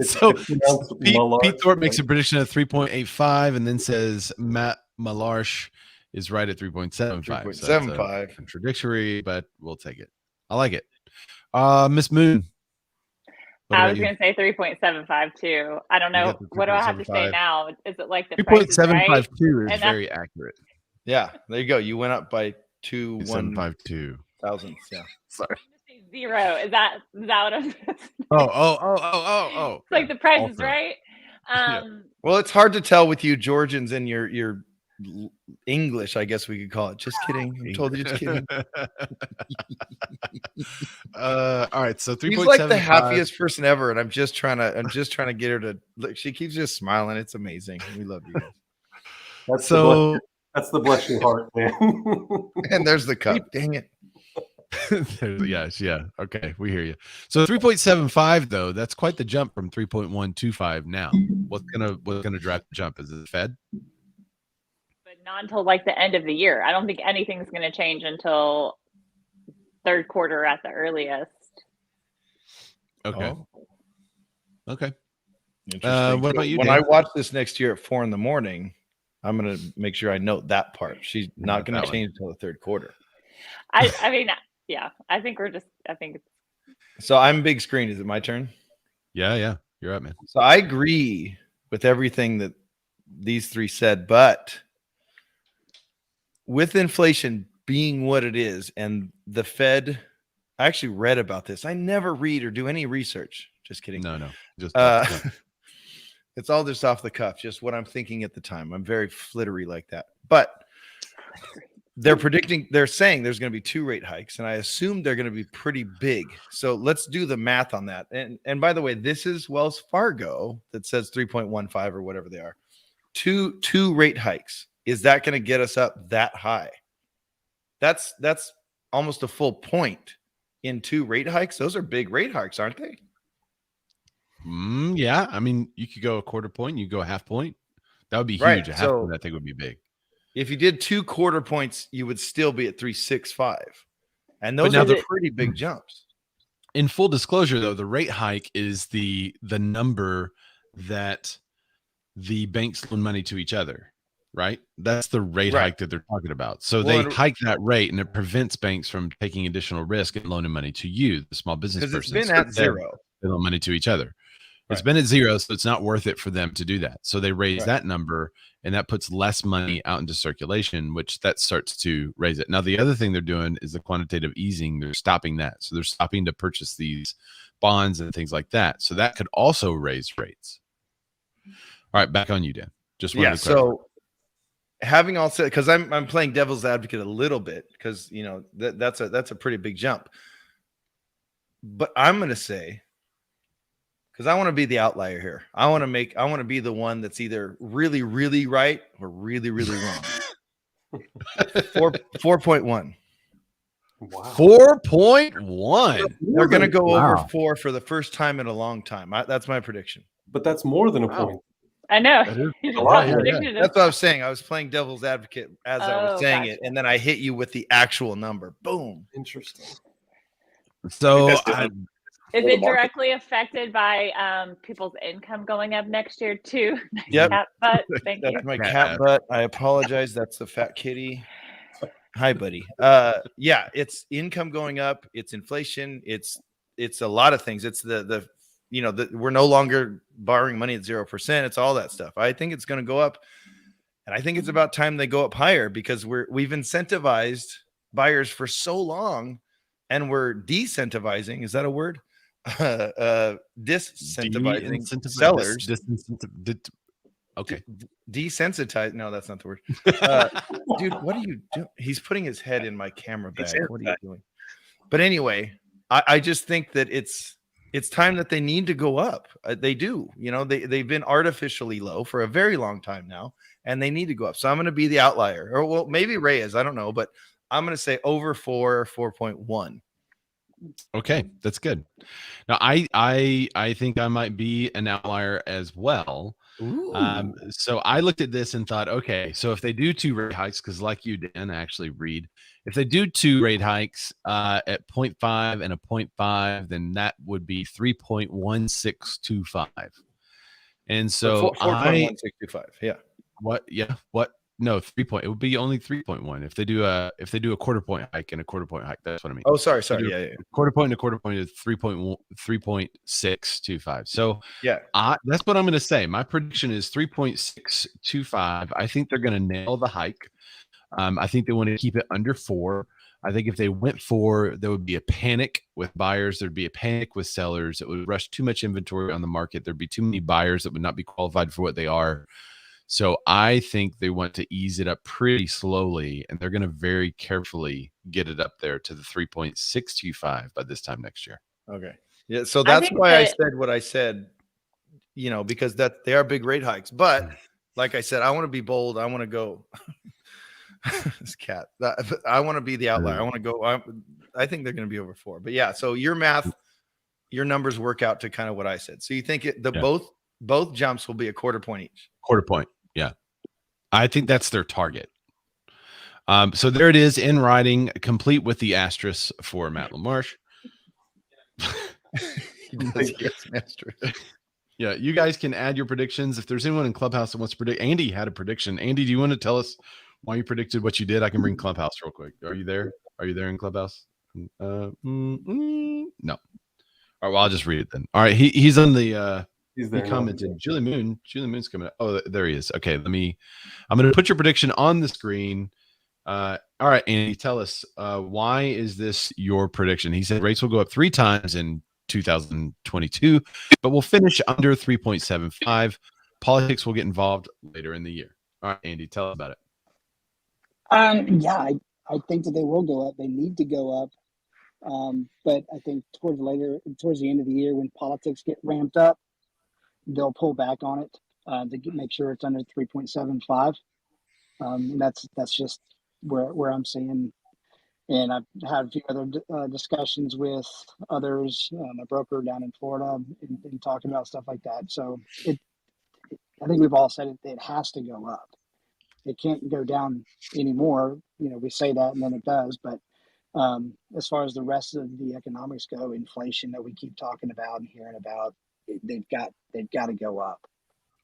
So Pete Thorpe makes a prediction of 3.85 and then says Matt LaMarche is right at 3.75. 3.75. Contradictory, but we'll take it. I like it. Miss Moon. I was going to say 3.75 too. I don't know. What do I have to say now? Is it like the 3.752 is very accurate. Yeah, there you go. You went up by 2.152 thousandths. Yeah. Sorry. 0. Is that what I'm Oh. It's like the price is right. Well, it's hard to tell with you Georgians and your English, I guess we could call it. Just kidding. I'm totally just kidding. All right, so 3.75. She's like the happiest person ever, and I'm just trying to get her to look. She keeps just smiling. It's amazing. We love you guys. That's the bless your heart, man. And there's the cup. Dang it. Yes, yeah. Okay, we hear you. So 3.75 though, that's quite the jump from 3.125 now. What's gonna drive the jump? Is it the Fed? But not until like the end of the year. I don't think anything's gonna change until third quarter at the earliest. Okay. Okay. What about you? When I watch this next year at 4 a.m, I'm gonna make sure I note that part. She's not gonna change until the third quarter. I mean, yeah, I think it's so I'm big screen. Is it my turn? Yeah. You're up, man. So I agree with everything that these three said, but with inflation being what it is and the Fed, I actually read about this. I never read or do any research. Just kidding. No. Just it's all just off the cuff, just what I'm thinking at the time. I'm very flittery like that. But they're saying there's going to be 2 rate hikes, and I assume they're going to be pretty big. So let's do the math on that. And by the way, this is Wells Fargo that says 3.15 or whatever they are. Two rate hikes. Is that going to get us up that high? That's almost a full point in 2 rate hikes. Those are big rate hikes, aren't they? Yeah. I mean, you could go a quarter point, you go a half point. That would be huge. Right. A half point, I think, would be big. If you did 2 quarter points, you would still be at 3.65. And those are the pretty big jumps. In full disclosure, though, the rate hike is the number that the banks loan money to each other, right? That's the rate hike that they're talking about. So they hike that rate, and it prevents banks from taking additional risk and loaning money to you, the small business person. Because it's been at 0. They loan money to each other. It's been at 0, so it's not worth it for them to do that. So they raise that number, and that puts less money out into circulation, which that starts to raise it. Now, the other thing they're doing is the quantitative easing. They're stopping that. So they're stopping to purchase these bonds and things like that. So that could also raise rates. All right, back on you, Dan. Just so having all said, because I'm playing devil's advocate a little bit, because that's a pretty big jump. But I'm gonna say, because I want to be the outlier here. I want to be the one that's either really, really right or really, really wrong. 4.1. Wow. 4.1. They're going to go over 4 for the first time in a long time. That's my prediction. But that's more than a point. I know. A lot, yeah. That's what I was saying. I was playing devil's advocate as I was saying it, and then I hit you with the actual number. Boom. Interesting. So is it directly affected by people's income going up next year too? Yep. Cat butt. Thank you. That's my cat butt. I apologize. That's the fat kitty. Hi, buddy. Yeah, it's income going up. It's inflation. It's a lot of things. It's the we're no longer borrowing money at 0%. It's all that stuff. I think it's going to go up, and I think it's about time they go up higher, because we've incentivized buyers for so long, and we're decentivizing. Is that a word? Disincentivizing sellers. Okay. Desensitize. No, that's not the word. Dude, what are you doing? He's putting his head in my camera bag. What are you doing? But anyway, I just think that it's time that they need to go up. They do. They've been artificially low for a very long time now, and they need to go up. So I'm going to be the outlier, or well, maybe Ray is. I don't know, but I'm going to say over 4.1. Okay, that's good. Now I think I might be an outlier as well. So I looked at this and thought, okay, so if they do 2 rate hikes, because like you, Dan, actually read, if they do 2 rate hikes at 0.5 and a 0.5, then that would be 3.1625. And so 4.1625. Yeah. What? Yeah. What? No, 3 point. It would be only 3.1 if they do a quarter point hike and a quarter point hike. That's what I mean. Oh, sorry. Yeah. Quarter point and a quarter point is 3.625. So yeah, that's what I'm going to say. My prediction is 3.625. I think they're going to nail the hike. I think they want to keep it under 4. I think if they went 4, there would be a panic with buyers. There'd be a panic with sellers. It would rush too much inventory on the market. There'd be too many buyers that would not be qualified for what they are. So I think they want to ease it up pretty slowly, and they're going to very carefully get it up there to the 3.625 by this time next year. Okay. Yeah. So that's why I said what I said, because that they are big rate hikes. But like I said, I want to be bold. I want to go this cat. I want to be the outlier. I want to go. I think they're going to be over 4. But yeah, so your numbers work out to kind of what I said. So you think both jumps will be a quarter point each. Quarter point. Yeah. I think that's their target. So there it is in writing, complete with the asterisk for Matt LaMarche. Yeah. You guys can add your predictions. If there's anyone in Clubhouse that wants to predict, Andy had a prediction. Andy, do you want to tell us why you predicted what you did? I can bring Clubhouse real quick. Are you there? Are you there in Clubhouse? No. All right. Well, I'll just read it then. All right. He's on the, He's there. He commented, Julie Moon's coming up. Oh, there he is. Okay, I'm going to put your prediction on the screen. All right, Andy, tell us, why is this your prediction? He said rates will go up 3 times in 2022, but we'll finish under 3.75. Politics will get involved later in the year. All right, Andy, tell us about it. Yeah, I think that they will go up. They need to go up. But I think towards the end of the year, when politics get ramped up, they'll pull back on it to make sure it's under 3.75. That's just where I'm seeing. And I've had a few other discussions with others, a broker down in Florida, and talking about stuff like that. So I think we've all said it has to go up. It can't go down anymore. We say that and then it does. But as far as the rest of the economics go, inflation that we keep talking about and hearing about, they've got to go up.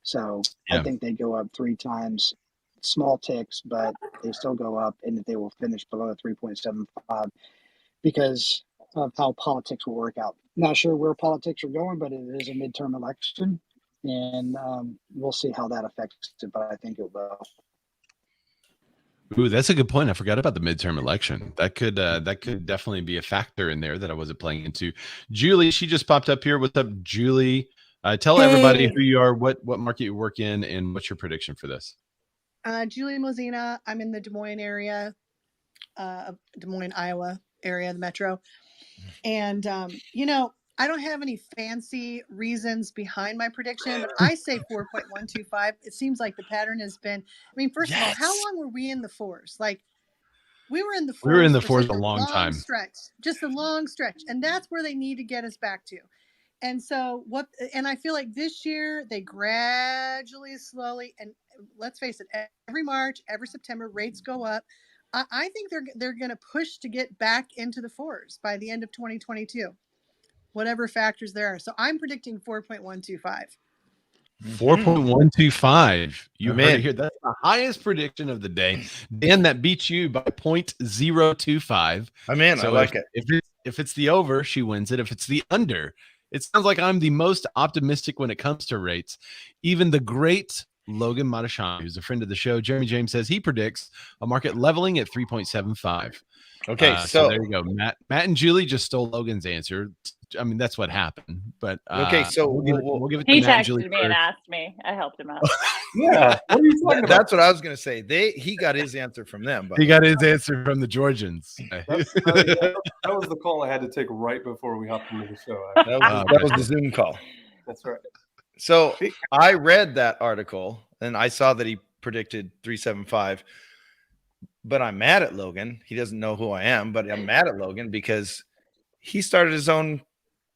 So yeah. I think they go up 3 times, small ticks, but they still go up, and they will finish below 3.75 because of how politics will work out. Not sure where politics are going, but it is a midterm election, and we'll see how that affects it, but I think it will. Ooh, that's a good point. I forgot about the midterm election. That could definitely be a factor in there that I wasn't playing into. Julie, she just popped up here. What's up, Julie? Tell everybody who you are, what market you work in, and what's your prediction for this. Julie Mozina. I'm in the Des Moines area, Des Moines, Iowa area, the metro. And, I don't have any fancy reasons behind my prediction, but I say 4.125. It seems like the pattern has been, first of all, how long were we in the fours? Like, we were in the fours a long time. Just a long stretch. And that's where they need to get us back to. And so I feel like this year they gradually, slowly, and let's face it, every March, every September, rates go up. I think they're going to push to get back into the fours by the end of 2022, whatever factors there are. So I'm predicting 4.125. 4.125. You heard it here. That's the highest prediction of the day. Dan, that beats you by 0.025. I'm in. So I like it. If it's the over, she wins it. If it's the under, it sounds like I'm the most optimistic when it comes to rates. Even the great Logan Matashami, who's a friend of the show, Jeremy James, says he predicts a market leveling at 3.75. Okay, so there you go. Matt and Julie just stole Logan's answer. That's what happened. But okay, so we'll give it he to Matt and texted Julie me and asked me. I helped him out. Yeah, what are you talking about? That's what I was going to say. He got his answer from them. But he got his answer from the Georgians. That was the call I had to take right before we hopped into the show. That was the Zoom call. That's right. So I read that article and I saw that he predicted 375. But I'm mad at Logan. He doesn't know who I am, but I'm mad at Logan because he started his own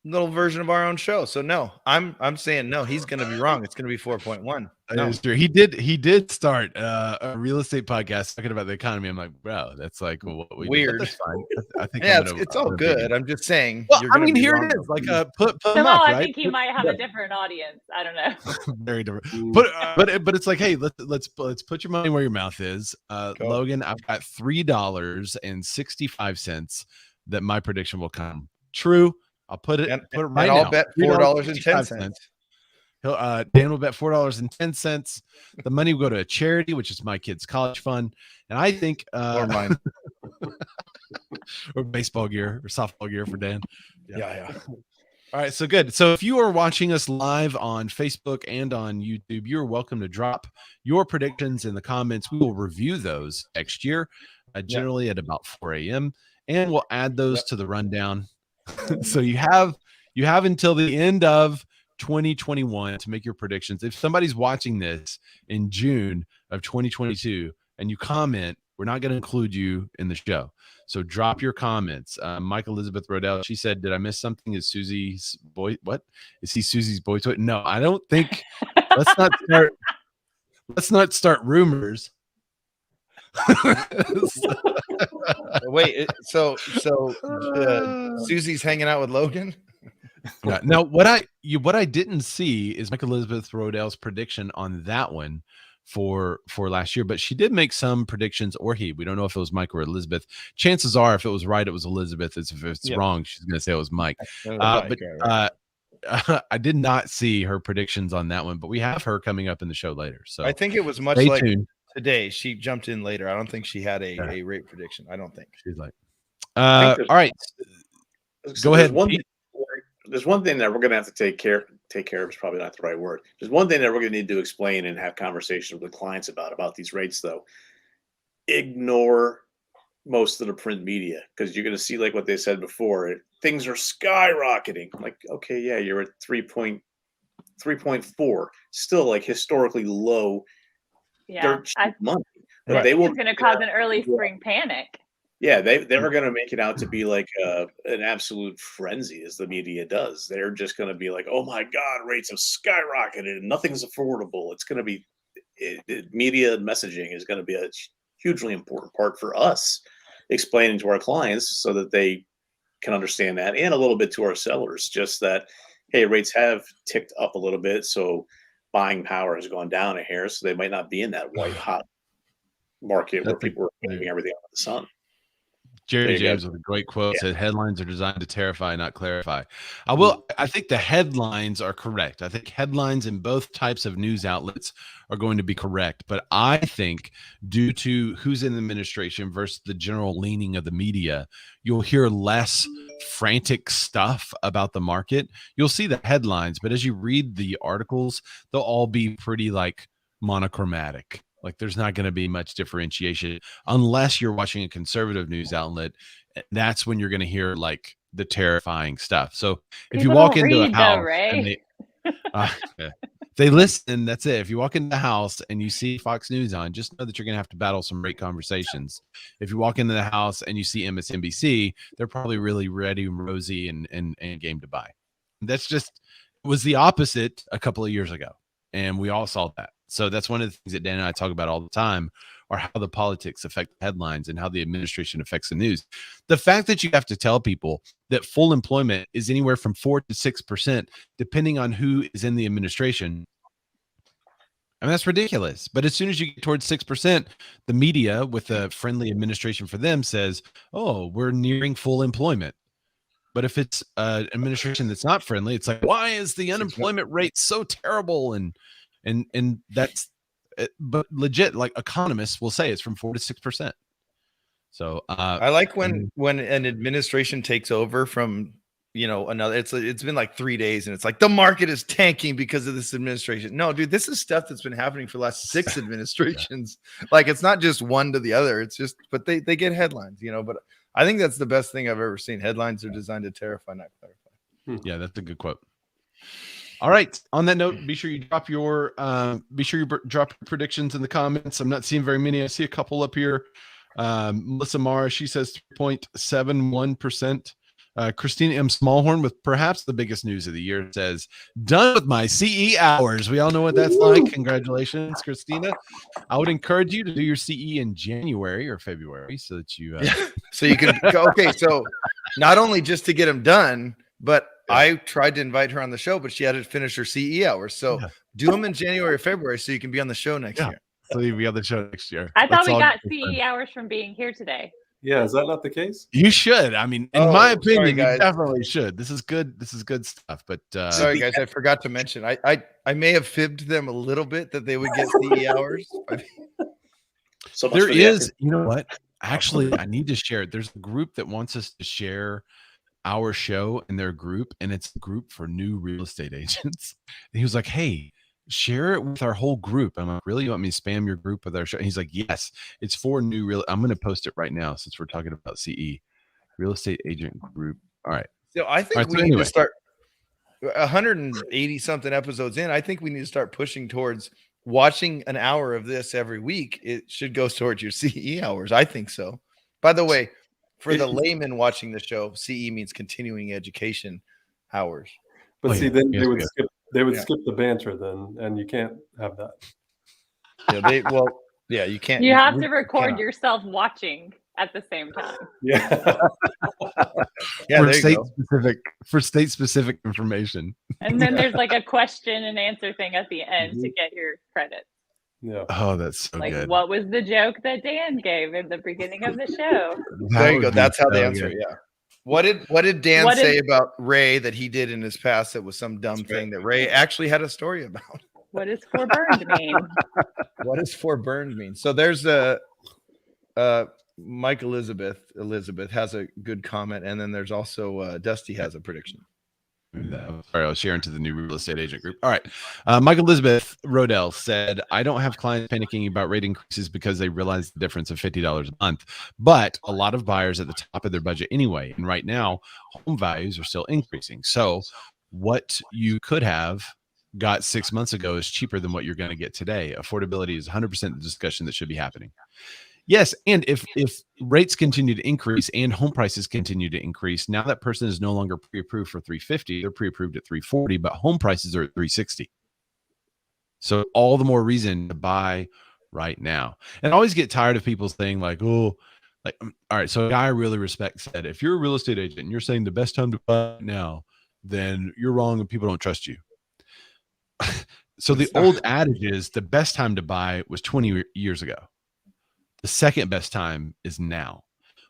little version of our own show. So no, I'm saying no, he's going to be wrong. It's going to be 4.1. That is true. He did start a real estate podcast talking about the economy. I'm like, bro, that's like what we weird. Do. That's fine. I think it's all good. I'm just saying. Well, here it is. Like put them up, I right? think he might have a different audience. I don't know. Very different. But it's like, hey, let's put your money where your mouth is. Cool. Logan, I've got $3.65 that my prediction will come true. I'll put it right and now. I'll bet $4.10. Dan will bet $4.10. The money will go to a charity, which is my kids' college fund, and I think or mine, or baseball gear or softball gear for Dan. Yeah. All right, so good. So if you are watching us live on Facebook and on YouTube, you're welcome to drop your predictions in the comments. We will review those next year, generally at about 4 a.m., and we'll add those to the rundown. So you have until the end of 2021 to make your predictions. If somebody's watching this in June of 2022 and you comment, we're not going to include you in the show. So drop your comments. Mike Elizabeth Rodell, she said, did I miss something? Is Susie's boy? What is he? Susie's boy toy? No, I don't think. Let's not start rumors. Wait, so Susie's hanging out with Logan? Yeah. Now, what I didn't see is Mike Elizabeth Rodell's prediction on that one for last year, but she did make some predictions, or we don't know if it was Mike or Elizabeth. Chances are, if it was right, it was Elizabeth. If it's wrong, she's going to say it was Mike. I did not see her predictions on that one, but we have her coming up in the show later. So I think it was much like today. She jumped in later. I don't think she had a rate prediction. I don't think she's like. All right, go ahead. There's one thing that we're going to have to take care of is probably not the right word. There's one thing that we're going to need to explain and have conversations with clients about these rates, though. Ignore most of the print media, because you're going to see, like what they said before, things are skyrocketing. Like, okay, yeah, you're at 3.4, still like historically low. Yeah, money. But they will. It's going to cause an early spring panic. Yeah, they're going to make it out to be like an absolute frenzy, as the media does. They're just going to be like, oh my God, rates have skyrocketed and nothing's affordable. It's going to be media messaging is going to be a hugely important part for us, explaining to our clients so that they can understand that, and a little bit to our sellers, just that, hey, rates have ticked up a little bit, so buying power has gone down a hair, so they might not be in that white hot market where people are moving everything out of the sun. Jerry James with a great quote said, headlines are designed to terrify, not clarify. I think the headlines are correct. I think headlines in both types of news outlets are going to be correct. But I think due to who's in the administration versus the general leaning of the media, you'll hear less frantic stuff about the market. You'll see the headlines, but as you read the articles, they'll all be pretty like monochromatic. Like there's not going to be much differentiation unless you're watching a conservative news outlet. That's when you're going to hear like the terrifying stuff. So if you walk into a house and they listen, that's it. If you walk into the house and you see Fox News on, just know that you're going to have to battle some great conversations. If you walk into the house and you see MSNBC, they're probably really ready, rosy, and game to buy. That's just was the opposite a couple of years ago, and we all saw that. So that's one of the things that Dan and I talk about all the time, are how the politics affect the headlines and how the administration affects the news. The fact that you have to tell people that full employment is anywhere from 4 to 6%, depending on who is in the administration. I mean, that's ridiculous. But as soon as you get towards 6%, the media with a friendly administration for them says, oh, we're nearing full employment. But if it's an administration that's not friendly, it's like, why is the unemployment rate so terrible? And that's, but legit, like economists will say it's from 4 to 6%. So I like when an administration takes over from, another, it's been like 3 days and it's like the market is tanking because of this administration. No, dude, this is stuff that's been happening for the last 6 administrations. Like it's not just one to the other. It's just, but they get headlines, but I think that's the best thing I've ever seen. Headlines are designed to terrify, not clarify. Yeah, that's a good quote. All right. On that note, be sure you drop your predictions in the comments. I'm not seeing very many. I see a couple up here. Melissa Mara, she says 3.71%. Christina M. Smallhorn, with perhaps the biggest news of the year, says, done with my CE hours. We all know what that's like. Congratulations, Christina. I would encourage you to do your CE in January or February so that you so you can go. Okay, so not only just to get them done, but I tried to invite her on the show, but she had to finish her CE hours. So do them in January or February so you can be on the show next year. So you'll be on the show next year. I thought we got CE hours from being here today. Yeah, is that not the case? You should. I mean, in my opinion, you definitely should. This is good. This is good stuff. But sorry, guys, I forgot to mention. I may have fibbed them a little bit that they would get CE hours. So there is, you know what? Actually, I need to share it. There's a group that wants us to share our show in their group, and it's a group for new real estate agents. And he was like, hey, share it with our whole group. I'm like, really? You want me to spam your group with our show? And he's like, yes, it's for new real. I'm going to post it right now since we're talking about CE, real estate agent group. All right. So I think we need to start 180 something episodes in. I think we need to start pushing towards watching an hour of this every week. It should go towards your CE hours. I think so. By the way, for the layman watching the show, CE means continuing education hours. But see, then they would skip. They would skip the banter then, and you can't have that. Yeah, you can't. You have to record yourself watching at the same time. Yeah. For state specific information. And then there's like a question and answer thing at the end to get your credit. Yeah. Oh, that's so like, good. What was the joke that Dan gave in the beginning of the show? There you go. That's how they answer. Yeah. What did Dan say about Ray that he did in his past that was some dumb thing that Ray actually had a story about? What does forburned mean? What does forburned mean? So there's Mike Elizabeth has a good comment, and then there's also Dusty has a prediction. Sorry, I was sharing to the new real estate agent group. All right. Mike Elizabeth Rodell said, I don't have clients panicking about rate increases because they realize the difference of $50 a month, but a lot of buyers at the top of their budget anyway. And right now, home values are still increasing. So what you could have got 6 months ago is cheaper than what you're going to get today. Affordability is 100% the discussion that should be happening. Yes, and if rates continue to increase and home prices continue to increase, now that person is no longer pre-approved for 350, they're pre-approved at 340, but home prices are at 360. So all the more reason to buy right now. And I always get tired of people saying like, oh, like, all right, so a guy I really respect said, if you're a real estate agent and you're saying the best time to buy now, then you're wrong and people don't trust you. So the old adage is the best time to buy was 20 years ago. The second best time is now.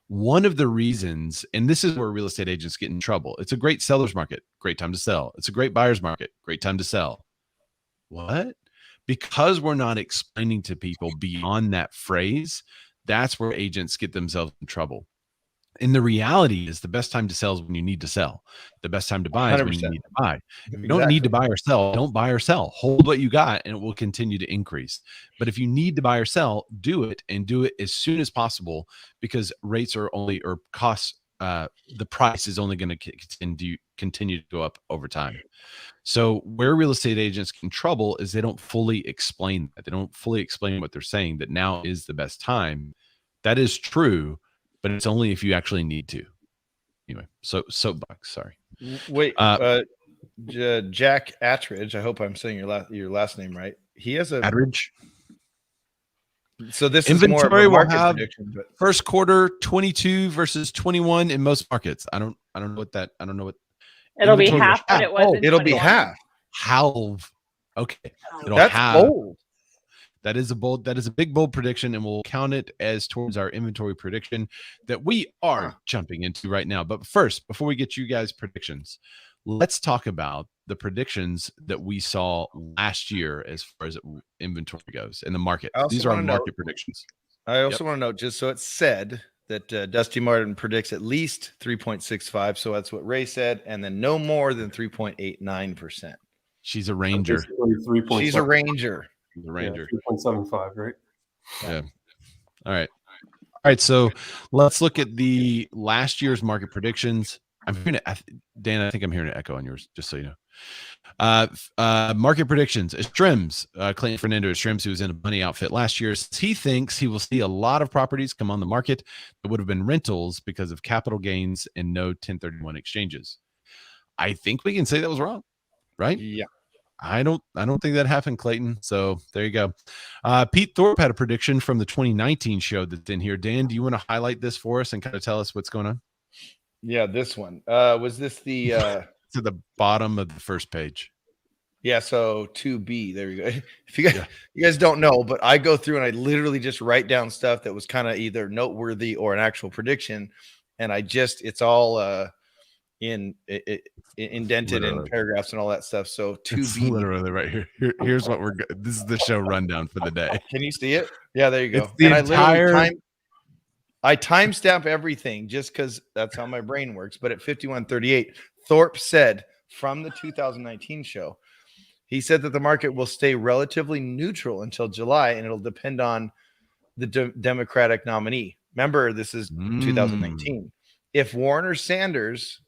One of the reasons, and this is where real estate agents get in trouble. It's a great seller's market, great time to sell. It's a great buyer's market, great time to sell. What? Because we're not explaining to people beyond that phrase, that's where agents get themselves in trouble. And the reality is the best time to sell is when you need to sell. The best time to buy is when you 100%. need to buy. If you don't need to buy or sell, don't buy or sell. Hold what you got and it will continue to increase. But if you need to buy or sell, do it, and do it as soon as possible, because rates are only, or costs, the price is only going to continue to go up over time. So where real estate agents get in trouble is they don't fully explain that. They don't fully explain what they're saying, that now is the best time. That is true, but it's only if you actually need to. Anyway, so soapbox. Sorry. Wait, Jack Attridge. I hope I'm saying your last name right. He has a Attridge. So this inventory is more of a will market have prediction, but first quarter 22 versus 21 in most markets. I don't know what. It'll be inventory half will what it was. have. in it'll be 21. half. Halve. Okay. It'll That's have. bold. That is a big bold prediction, and we'll count it as towards our inventory prediction that we are jumping into right now. But first, before we get you guys predictions, let's talk about the predictions that we saw last year as far as inventory goes in the market. These are our market predictions. I also want to note, just so it's said, that Dusty Martin predicts at least 3.65. So that's what Ray said, and then no more than 3.89%. She's a ranger. She's a ranger. The Ranger. 3.75, right? Yeah. All right. So let's look at the last year's market predictions. I'm hearing it, Dan. I think I'm hearing an echo on yours, just so you know. Market predictions. Strims, Clayton Fernando Strims, who was in a bunny outfit last year, he thinks he will see a lot of properties come on the market that would have been rentals because of capital gains and no 1031 exchanges. I think we can say that was wrong, right? Yeah. I don't think that happened, Clayton. So there you go. Pete Thorpe had a prediction from the 2019 show that's in here. Dan, do you want to highlight this for us and kind of tell us what's going on? Yeah, this one. Was this the to the bottom of the first page? Yeah, so 2B. There you go. If you guys don't know, but I go through and I literally just write down stuff that was kind of either noteworthy or an actual prediction, and it's all indented in paragraphs and all that stuff. So 2B, it's literally right here. Here's what this is the show rundown for the day. Can you see it? Yeah, there you go. It's the entire. I timestamp everything just because that's how my brain works. But at 51:38, Thorpe said from the 2019 show, he said that the market will stay relatively neutral until July, and it'll depend on the Democratic nominee. Remember, this is 2019. If Warren or Sanders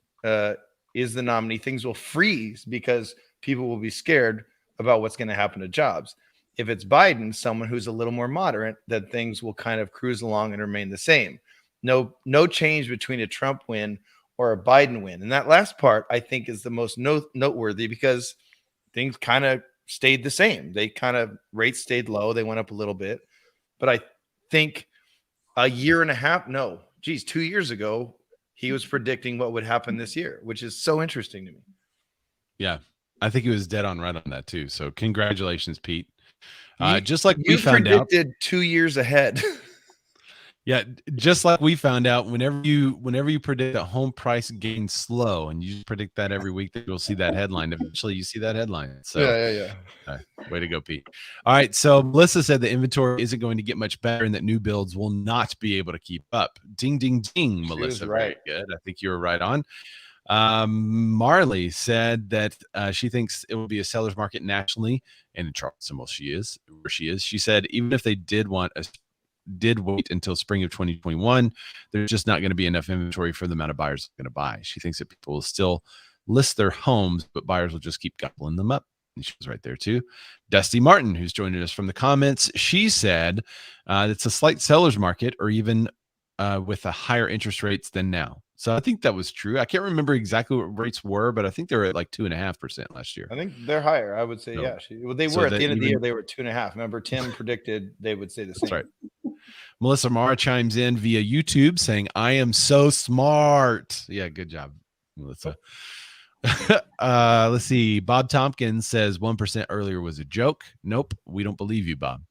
is the nominee, things will freeze because people will be scared about what's going to happen to jobs. If it's Biden, someone who's a little more moderate, then things will kind of cruise along and remain the same. No change between a Trump win or a Biden win. And that last part, I think, is the most noteworthy because things kind of stayed the same. Rates stayed low. They went up a little bit. But I think 2 years ago, he was predicting what would happen this year, which is so interesting to me. Yeah, I think he was dead on right on that too. So congratulations, Pete. Just like we found out, 2 years ahead. Yeah, just like we found out, whenever you predict that home price gains slow, and you predict that every week, that you'll see that headline. Eventually, you see that headline. So yeah. Way to go, Pete. All right, so Melissa said the inventory isn't going to get much better, and that new builds will not be able to keep up. Ding, ding, ding, Melissa. Right. Very good. I think you were right on. Marley said that she thinks it will be a seller's market nationally, and in Charleston, where she is. She said even if they did wait until spring of 2021, there's just not going to be enough inventory for the amount of buyers going to buy. She thinks that people will still list their homes, but buyers will just keep gobbling them up. And she was right there too. Dusty Martin, who's joining us from the comments, she said it's a slight seller's market, or even with a higher interest rates than now. So I think that was true. I can't remember exactly what rates were, but I think they were at like 2.5% last year. I think they're higher. I would say, yeah. They were at the end of the year. They were at 2.5. Remember, Tim predicted they would say the same. That's right. Melissa Mara chimes in via YouTube saying, "I am so smart." Yeah, good job, Melissa. Let's see. Bob Tompkins says 1% earlier was a joke. Nope, we don't believe you, Bob.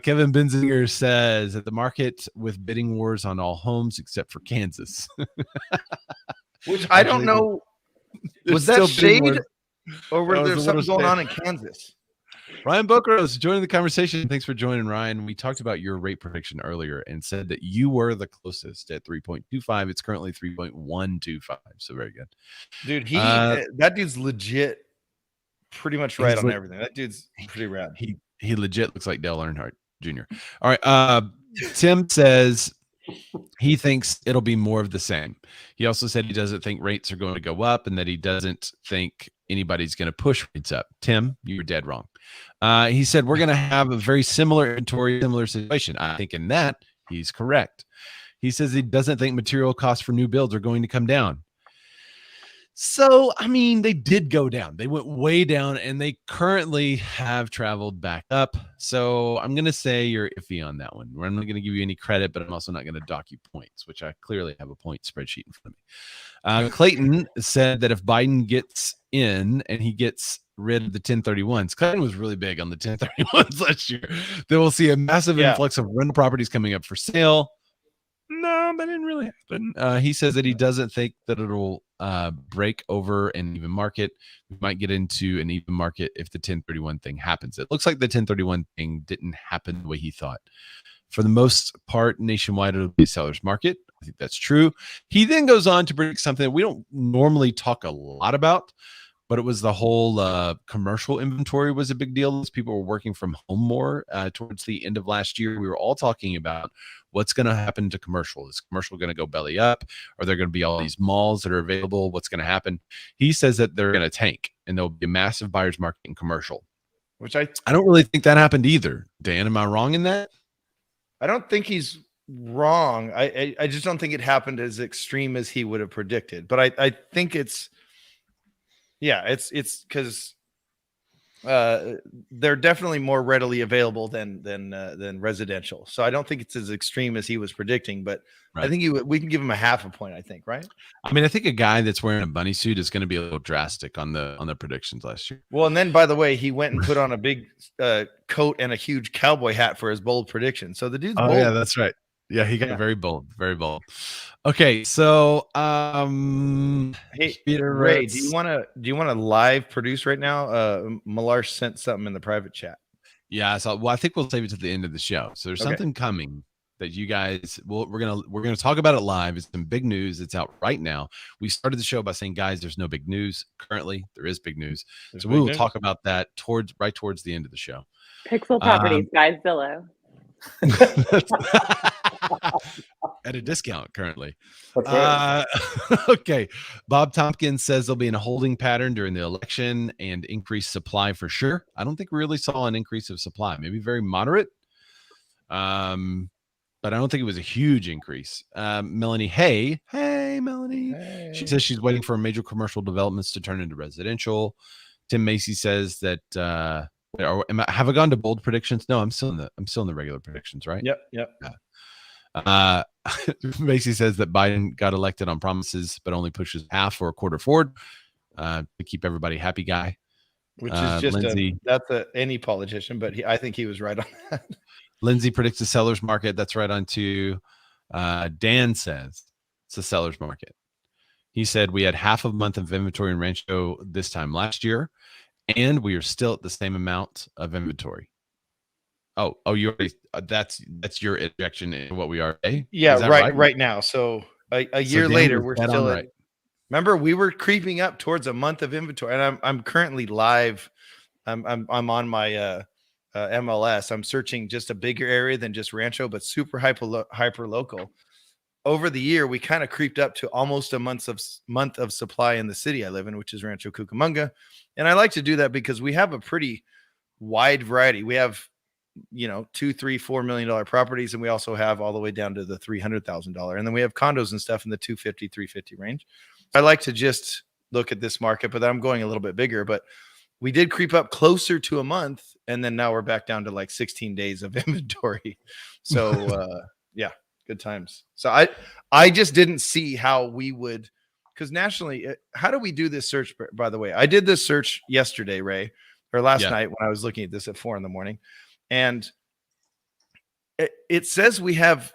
Kevin Benzinger says that the market with bidding wars on all homes except for Kansas. Which I don't know. Was that shade, or was there something going on in Kansas? Ryan Bokros joining the conversation. Thanks for joining, Ryan. We talked about your rate prediction earlier and said that you were the closest at 3.25. It's currently 3.125. So very good. Dude, that dude's legit pretty much right on everything. That dude's pretty rad. He legit looks like Dale Earnhardt Jr. All right. Tim says he thinks it'll be more of the same. He also said he doesn't think rates are going to go up and that he doesn't think anybody's going to push rates up. Tim, you were dead wrong. He said we're going to have a very similar inventory, similar situation. I think in that he's correct. He says he doesn't think material costs for new builds are going to come down. So, I mean, they did go down. They went way down, and they currently have traveled back up. So I'm going to say you're iffy on that one. I'm not going to give you any credit, but I'm also not going to dock you points, which I clearly have a point spreadsheet in front of me. Clayton said that if Biden gets in and he gets rid of the 1031s, Clayton was really big on the 1031s last year, then we'll see a massive influx of rental properties coming up for sale. No, that didn't really happen. He says that he doesn't think that it'll break over an even market. We might get into an even market if the 1031 thing happens. It looks like the 1031 thing didn't happen the way he thought. For the most part, nationwide, it'll be a seller's market. I think that's true. He then goes on to predict something that we don't normally talk a lot about, but it was the whole commercial inventory was a big deal. As people were working from home more towards the end of last year. We were all talking about what's going to happen to commercial. Is commercial going to go belly up? Are there going to be all these malls that are available? What's going to happen? He says that they're going to tank and there'll be a massive buyer's market in commercial, which I don't really think that happened either. Dan, am I wrong in that? I don't think he's wrong. I just don't think it happened as extreme as he would have predicted. But I think it's because they're definitely more readily available than residential. So I don't think it's as extreme as he was predicting, but right. I think we can give him a half a point, I think, right? I mean, I think a guy that's wearing a bunny suit is going to be a little drastic on the predictions last year. Well, and then by the way, he went and put on a big coat and a huge cowboy hat for his bold prediction. So the dude's bold. Yeah, that's right. Yeah, he got very bold, very bold. Okay, so hey Peter Ray, do you want to live produce right now? Millar sent something in the private chat. Yeah, so I think we'll save it to the end of the show. So there's something coming that you guys we're gonna talk about it live. It's some big news. It's out right now. We started the show by saying, guys, there's no big news currently. There is big news, so we will talk about that towards the end of the show. Pixel Properties, guys, Zillow. At a discount currently. Right. Okay. Bob Tompkins says there'll be a holding pattern during the election and increased supply for sure. I don't think we really saw an increase of supply, maybe very moderate. But I don't think it was a huge increase. Melanie, hey Melanie. Hey. She says she's waiting for major commercial developments to turn into residential. Tim Macy says that have I gone to bold predictions? No, I'm still in the regular predictions, right? Yep. Yeah. Macy says that Biden got elected on promises, but only pushes half or a quarter forward to keep everybody happy. Guy, which is just any politician, but I think he was right on that. Lindsay predicts a seller's market. That's right on to. Dan says it's a seller's market. He said we had half a month of inventory in Rancho this time last year. And we are still at the same amount of inventory. Oh, you already that's your injection in what we are. Yeah, right now. So a year later, we're still at. Remember, we were creeping up towards a month of inventory, and I'm currently live. I'm on my MLS. I'm searching just a bigger area than just Rancho, but super hyper local. Over the year, we kind of creeped up to almost a month of supply in the city I live in, which is Rancho Cucamonga. And I like to do that because we have a pretty wide variety. We have, $2, $3, $4 million properties, and we also have all the way down to the $300,000. And then we have condos and stuff in the $250,000, $350,000 range. I like to just look at this market, but I'm going a little bit bigger. But we did creep up closer to a month, and then now we're back down to like 16 days of inventory. So, yeah. Good times. So I just didn't see how we would, because nationally, how do we do this search? By the way, I did this search yesterday, Ray, or last night when I was looking at this at 4 a.m, and it says we have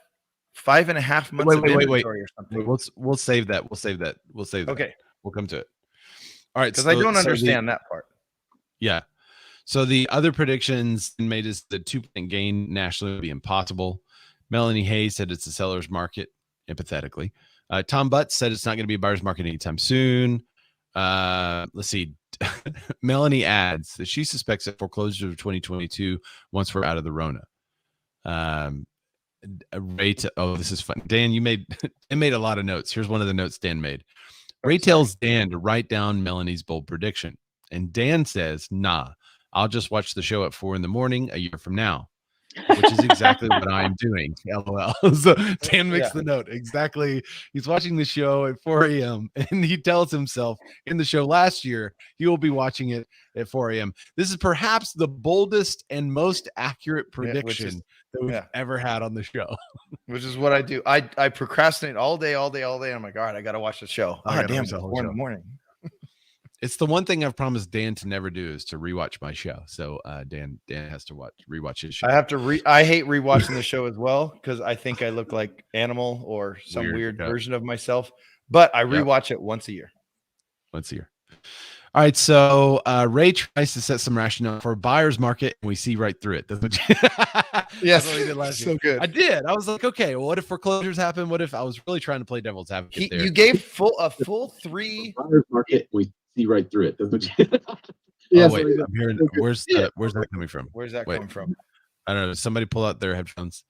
5.5 months of inventory or something. We'll save that. Okay, we'll come to it. All right, because I don't understand that part. Yeah. So the other predictions made is the 2% gain nationally would be impossible. Melanie Hayes said it's a seller's market, empathetically. Tom Butts said it's not going to be a buyer's market anytime soon. Let's see. Melanie adds that she suspects that foreclosures of 2022 once we're out of the Rona. This is fun. Dan, you made a lot of notes. Here's one of the notes Dan made. Ray tells Dan to write down Melanie's bold prediction. And Dan says, nah, I'll just watch the show at 4 a.m. a year from now, which is exactly what I'm doing. LOL. So Dan makes the note. Exactly. He's watching the show at 4 a.m. and he tells himself in the show last year, he will be watching it at 4 a.m. This is perhaps the boldest and most accurate prediction that we've ever had on the show. Which is what I do. I procrastinate all day. I'm like, all right, I got to watch the show. Damn, 4 in the morning. It's the one thing I've promised Dan to never do is to rewatch my show. So Dan has to rewatch his show. I have to I hate rewatching the show as well because I think I look like Animal or some weird version of myself. But I rewatch it once a year. Once a year. All right. So Ray tries to set some rationale for a buyer's market, and we see right through it. Yes, what we did last so year. good. I did. I was like, okay, well, what if foreclosures happen? What if I was really trying to play devil's advocate there? You gave a full 3 buyer's market. We see right through it. Oh, wait, I'm hearing. Where's that coming from? Where's that coming from? I don't know. Somebody pull out their headphones.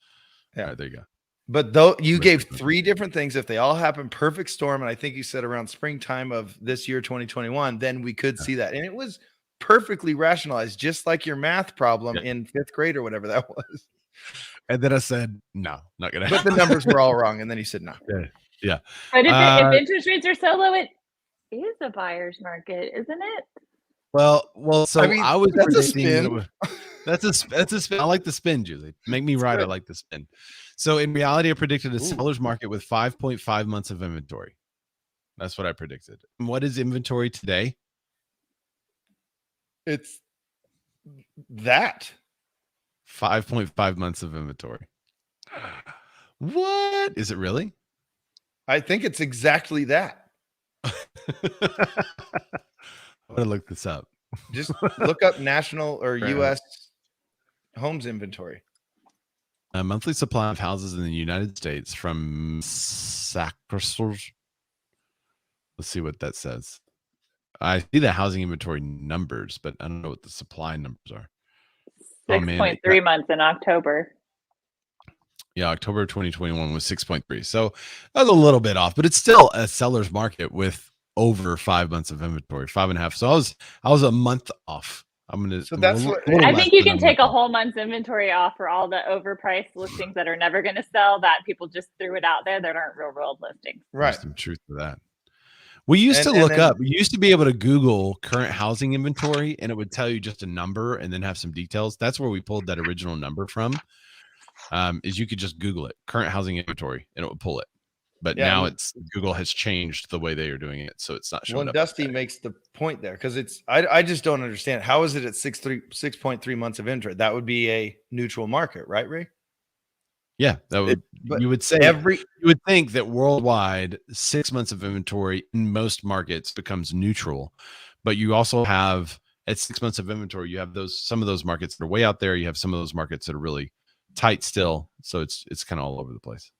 Yeah, all right, there you go. But though you gave 3 different things, if they all happen perfect storm, and I think you said around springtime of this year, 2021, then we could see that. And it was perfectly rationalized, just like your math problem in 5th grade or whatever that was. And then I said, no, not gonna happen. But the numbers were all wrong. And then he said, no. Yeah. But if interest rates are so low, it is a buyer's market, isn't it? Well, so I was that's a spin. That's a spin. I like the spin, Julie. Make me right. I like the spin. So in reality, I predicted a seller's market with 5.5 months of inventory. That's what I predicted. And what is inventory today? It's that 5.5 months of inventory. What is it really? I think it's exactly that. I'm gonna look this up. Just look up national or U.S. homes inventory. A monthly supply of houses in the United States from Sacrosors. Let's see what that says. I see the housing inventory numbers, but I don't know what the supply numbers are. 6.3 months in October. Yeah, October 2021 was 6.3. So that was a little bit off, but it's still a seller's market with over 5 months of inventory, 5.5. So I was a month off. I think you can take a whole month's inventory off for all the overpriced listings that are never going to sell, that people just threw it out there that aren't real world listings. Right. There's some truth to that. We used to look up, we used to be able to Google current housing inventory and it would tell you just a number and then have some details. That's where we pulled that original number from. Is you could just Google it, current housing inventory, and it would pull it. But now Google has changed the way they are doing it, so it's not showing up. Dusty makes the point there because I just don't understand. How is it at 6.3 months of inventory? That would be a neutral market, right, Ray? Yeah, that would you would say you would think that worldwide 6 months of inventory in most markets becomes neutral, but you also have at 6 months of inventory, you have some of those markets that are way out there. You have some of those markets that are really tight still, so it's kind of all over the place.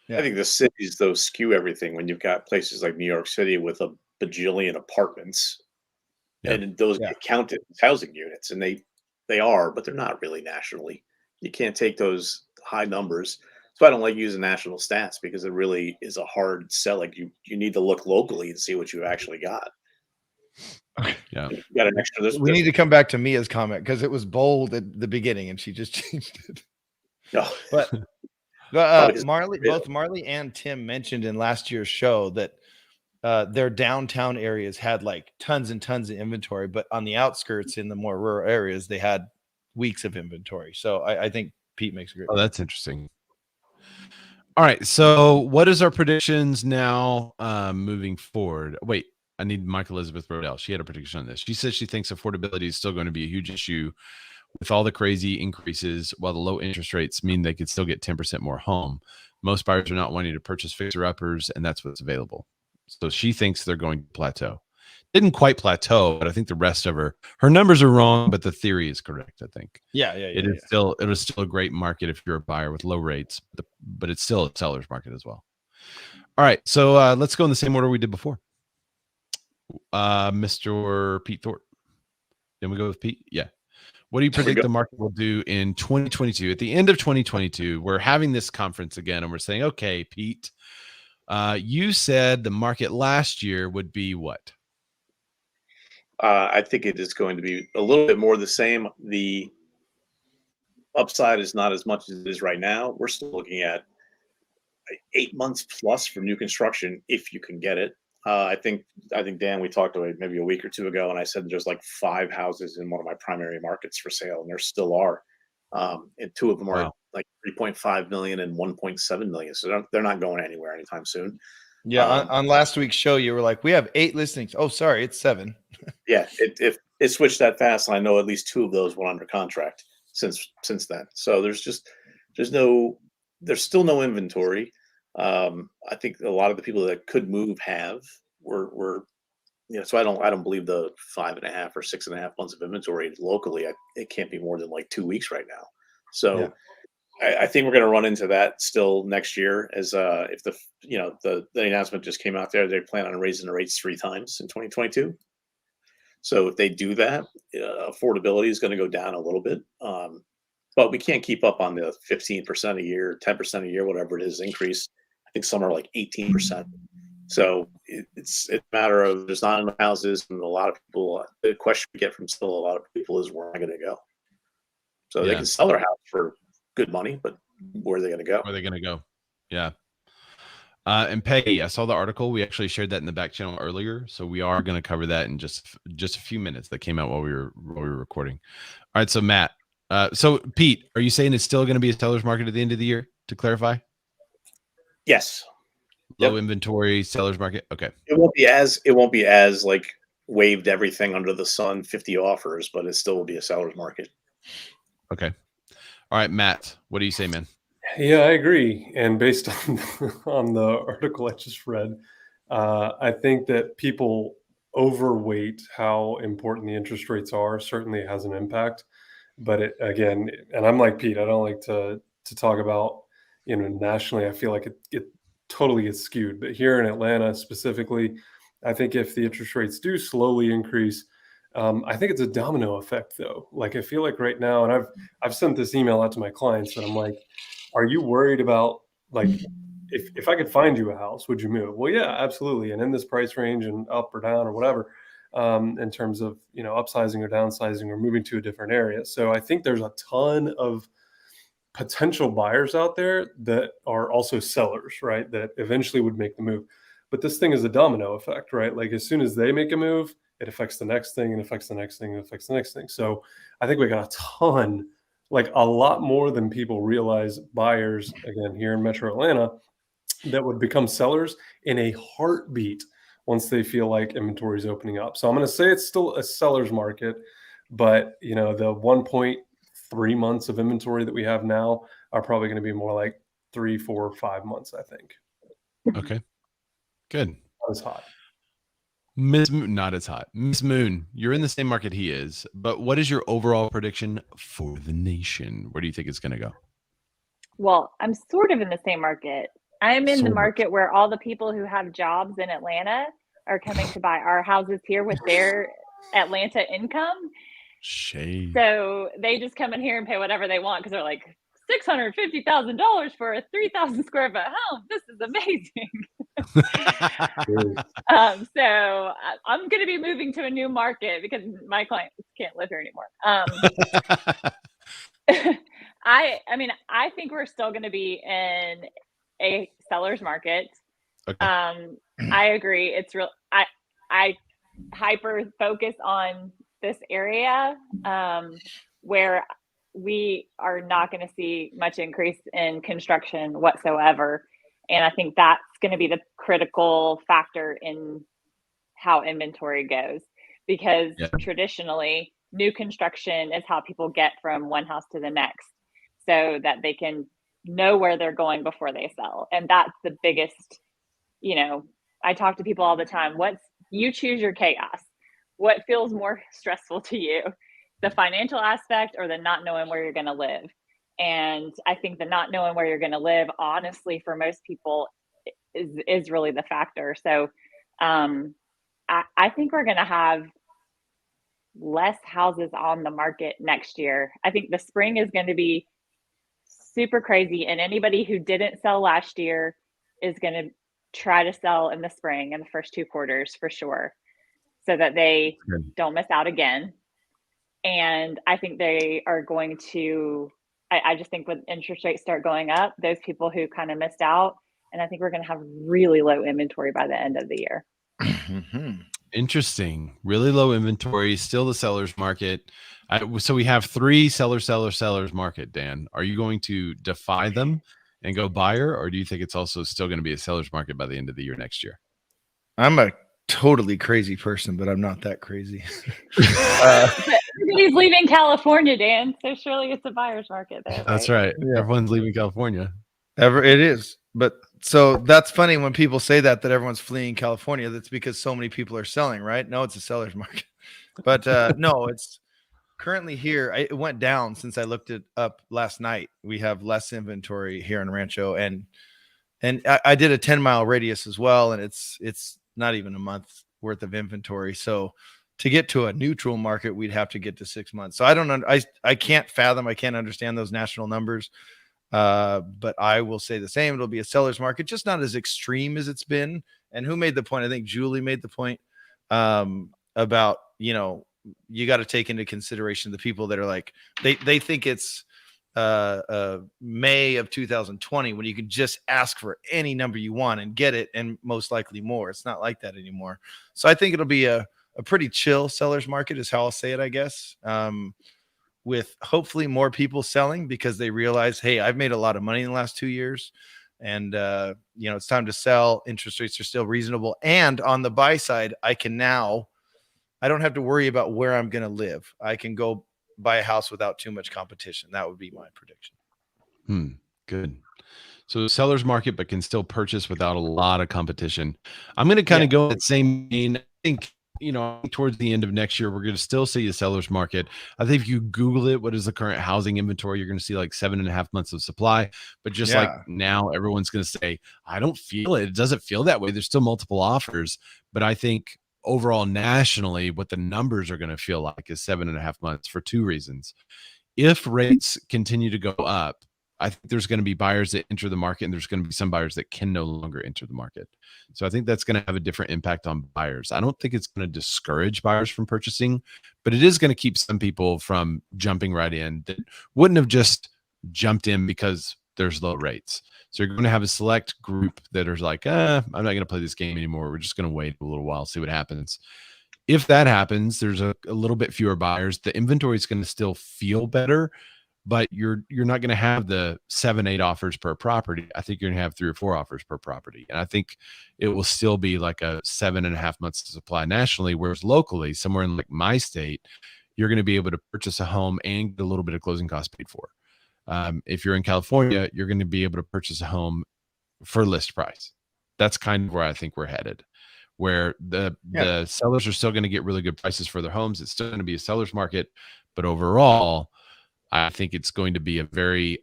Yeah. I think the cities, though, skew everything when you've got places like New York City with a bajillion apartments, and those get counted as housing units, and they are, but they're not really nationally. You can't take those high numbers. So I don't like using national stats because it really is a hard sell. Like you need to look locally and see what you actually got. Yeah, you got an extra. We need to come back to Mia's comment because it was bold at the beginning and she just changed it. No, but both Marley and Tim mentioned in last year's show that their downtown areas had like tons and tons of inventory, but on the outskirts in the more rural areas, they had weeks of inventory. So I think Pete makes a great point. That's interesting. All right. So what is our predictions now moving forward? Wait, I need Mike Elizabeth Brodell. She had a prediction on this. She says she thinks affordability is still going to be a huge issue with all the crazy increases, while the low interest rates mean they could still get 10% more home. Most buyers are not wanting to purchase fixer-uppers, and that's what's available. So she thinks they're going to plateau. didn't quite plateau, but I think the rest of her numbers are wrong, but the theory is correct. I think. It is still a great market if you're a buyer with low rates, but it's still a seller's market as well. All right, so let's go in the same order we did before. Mr. Pete Thorpe. Then we go with Pete. Yeah. What do you predict the market will do in 2022? At the end of 2022, we're having this conference again, and we're saying, okay, Pete, you said the market last year would be what? I think it is going to be a little bit more the same. The upside is not as much as it is right now. We're still looking at 8 months plus for new construction if you can get it. I think Dan, we talked about it maybe a week or two ago, and I said there's like 5 houses in one of my primary markets for sale, and there still are. And 2 of them are like 3.5 million and 1.7 million. So they're not going anywhere anytime soon. Yeah. On last week's show, you were like, we have 8 listings. Oh, sorry, it's 7. Yeah. If it switched that fast, and I know at least 2 of those went under contract since then. So there's still no inventory. I think a lot of the people that could move were so I don't believe the 5.5 or 6.5 months of inventory locally. It can't be more than like 2 weeks right now. So I think we're going to run into that still next year, as if the announcement just came out there, they plan on raising the rates 3 times in 2022. So if they do that, affordability is going to go down a little bit. But we can't keep up on the 15% a year, 10% a year, whatever it is increase. I think some are like 18%. So it's a matter of there's not enough houses, and a lot of people. The question we get from still a lot of people is, where am I going to go? So they can sell their house for good money, but where are they going to go? Where are they going to go? Yeah. And Peggy, I saw the article. We actually shared that in the back channel earlier, so we are going to cover that in just a few minutes. That came out while we were recording. All right, so Matt. So Pete, are you saying it's still going to be a seller's market at the end of the year? To clarify. Yes. Low inventory, seller's market. Okay. It won't be as like waived everything under the sun, 50 offers, but it still will be a seller's market. Okay. All right, Matt, what do you say, man? Yeah, I agree. And based on the article I just read, I think that people overweight how important the interest rates are. Certainly it has an impact. But again, and I'm like Pete, I don't like to talk about, nationally. I feel like it totally gets skewed. But here in Atlanta specifically, I think if the interest rates do slowly increase, I think it's a domino effect, though. Like, I feel like right now, and I've sent this email out to my clients, and I'm like, are you worried about, like, if I could find you a house, would you move? Well, yeah, absolutely. And in this price range and up or down or whatever, in terms of, upsizing or downsizing or moving to a different area. So I think there's a ton of potential buyers out there that are also sellers, right? That eventually would make the move. But this thing is a domino effect, right? Like, as soon as they make a move, it affects the next thing and affects the next thing and affects the next thing. So I think we got a ton, like a lot more than people realize, buyers, again, here in Metro Atlanta, that would become sellers in a heartbeat once they feel like inventory is opening up. So I'm going to say it's still a seller's market, but the 1.3 months of inventory that we have now are probably going to be more like 3, 4, 5 months, I think. Okay, good. Not as hot. Not as hot. Miss Moon, you're in the same market he is, but what is your overall prediction for the nation? Where do you think it's going to go? Well, I'm sort of in the same market. I'm in the market where all the people who have jobs in Atlanta are coming to buy our houses here with their Atlanta income. Shade. So they just come in here and pay whatever they want, because they're like, $650,000 for a 3,000 square foot home. This is amazing. So I'm going to be moving to a new market because my clients can't live here anymore. I think we're still going to be in a seller's market. Okay. I agree. It's real. I hyper focus on this area where we are not going to see much increase in construction whatsoever. And I think that's going to be the critical factor in how inventory goes, because traditionally new construction is how people get from one house to the next, so that they can know where they're going before they sell. And that's the biggest, I talk to people all the time. you choose your chaos. What feels more stressful to you, the financial aspect or the not knowing where you're going to live? And I think the not knowing where you're going to live, honestly, for most people is really the factor. So I think we're going to have less houses on the market next year. I think the spring is going to be super crazy, and anybody who didn't sell last year is going to try to sell in the spring in the first 2 quarters for sure, so that they don't miss out again. And I think they are going to, I just think when interest rates start going up, those people who kind of missed out, and I think we're going to have really low inventory by the end of the year. Interesting. Really low inventory, still the seller's market. So we have 3 sellers market, Dan. Are you going to defy them and go buyer, or do you think it's also still going to be a seller's market by the end of the year next year? I'm a totally crazy person, but I'm not that crazy. Everybody's leaving California, Dan, so surely it's a buyer's market there. That's right. Yeah. Everyone's leaving California. It is. But so that's funny when people say that everyone's fleeing California. That's because so many people are selling, right? No, it's a seller's market. But no, it's currently here. It went down since I looked it up last night. We have less inventory here in Rancho, and I did a 10-mile radius as well, and it's not even a month worth of inventory. So to get to a neutral market, we'd have to get to 6 months. So I can't fathom, I can't understand those national numbers. But I will say the same. It'll be a seller's market, just not as extreme as it's been. And who made the point? I think Julie made the point about, you got to take into consideration the people that are like, they think it's May of 2020 when you can just ask for any number you want and get it, and most likely more. It's not like that anymore. So I think it'll be a pretty chill seller's market is how I'll say it, I guess. With hopefully more people selling because they realize, hey, I've made a lot of money in the last 2 years, and it's time to sell. Interest rates are still reasonable, and on the buy side, I don't have to worry about where I'm going to live. I can go buy a house without too much competition. That would be my prediction. Good. So seller's market, but can still purchase without a lot of competition. I'm going to kind of go that same vein. I think towards the end of next year, we're going to still see a seller's market. I think if you Google it, what is the current housing inventory, you're going to see like 7.5 months of supply. But just like now, everyone's going to say, I don't feel it. It doesn't feel that way. There's still multiple offers. But I think overall, nationally, what the numbers are going to feel like is 7.5 months for 2 reasons. If rates continue to go up, I think there's going to be buyers that enter the market, and there's going to be some buyers that can no longer enter the market. So I think that's going to have a different impact on buyers. I don't think it's going to discourage buyers from purchasing, but it is going to keep some people from jumping right in that wouldn't have just jumped in because there's low rates. So you're going to have a select group that are like, I'm not going to play this game anymore. We're just going to wait a little while, see what happens. If that happens, there's a little bit fewer buyers. The inventory is going to still feel better, but you're not going to have the 7-8 offers per property. I think you're going to have 3 or 4 offers per property. And I think it will still be like a 7.5 months of supply nationally, whereas locally, somewhere in like my state, you're going to be able to purchase a home and get a little bit of closing costs paid for. If you're in California, you're going to be able to purchase a home for list price. That's kind of where I think we're headed, where the sellers are still going to get really good prices for their homes. It's still going to be a seller's market, but overall, I think it's going to be a very,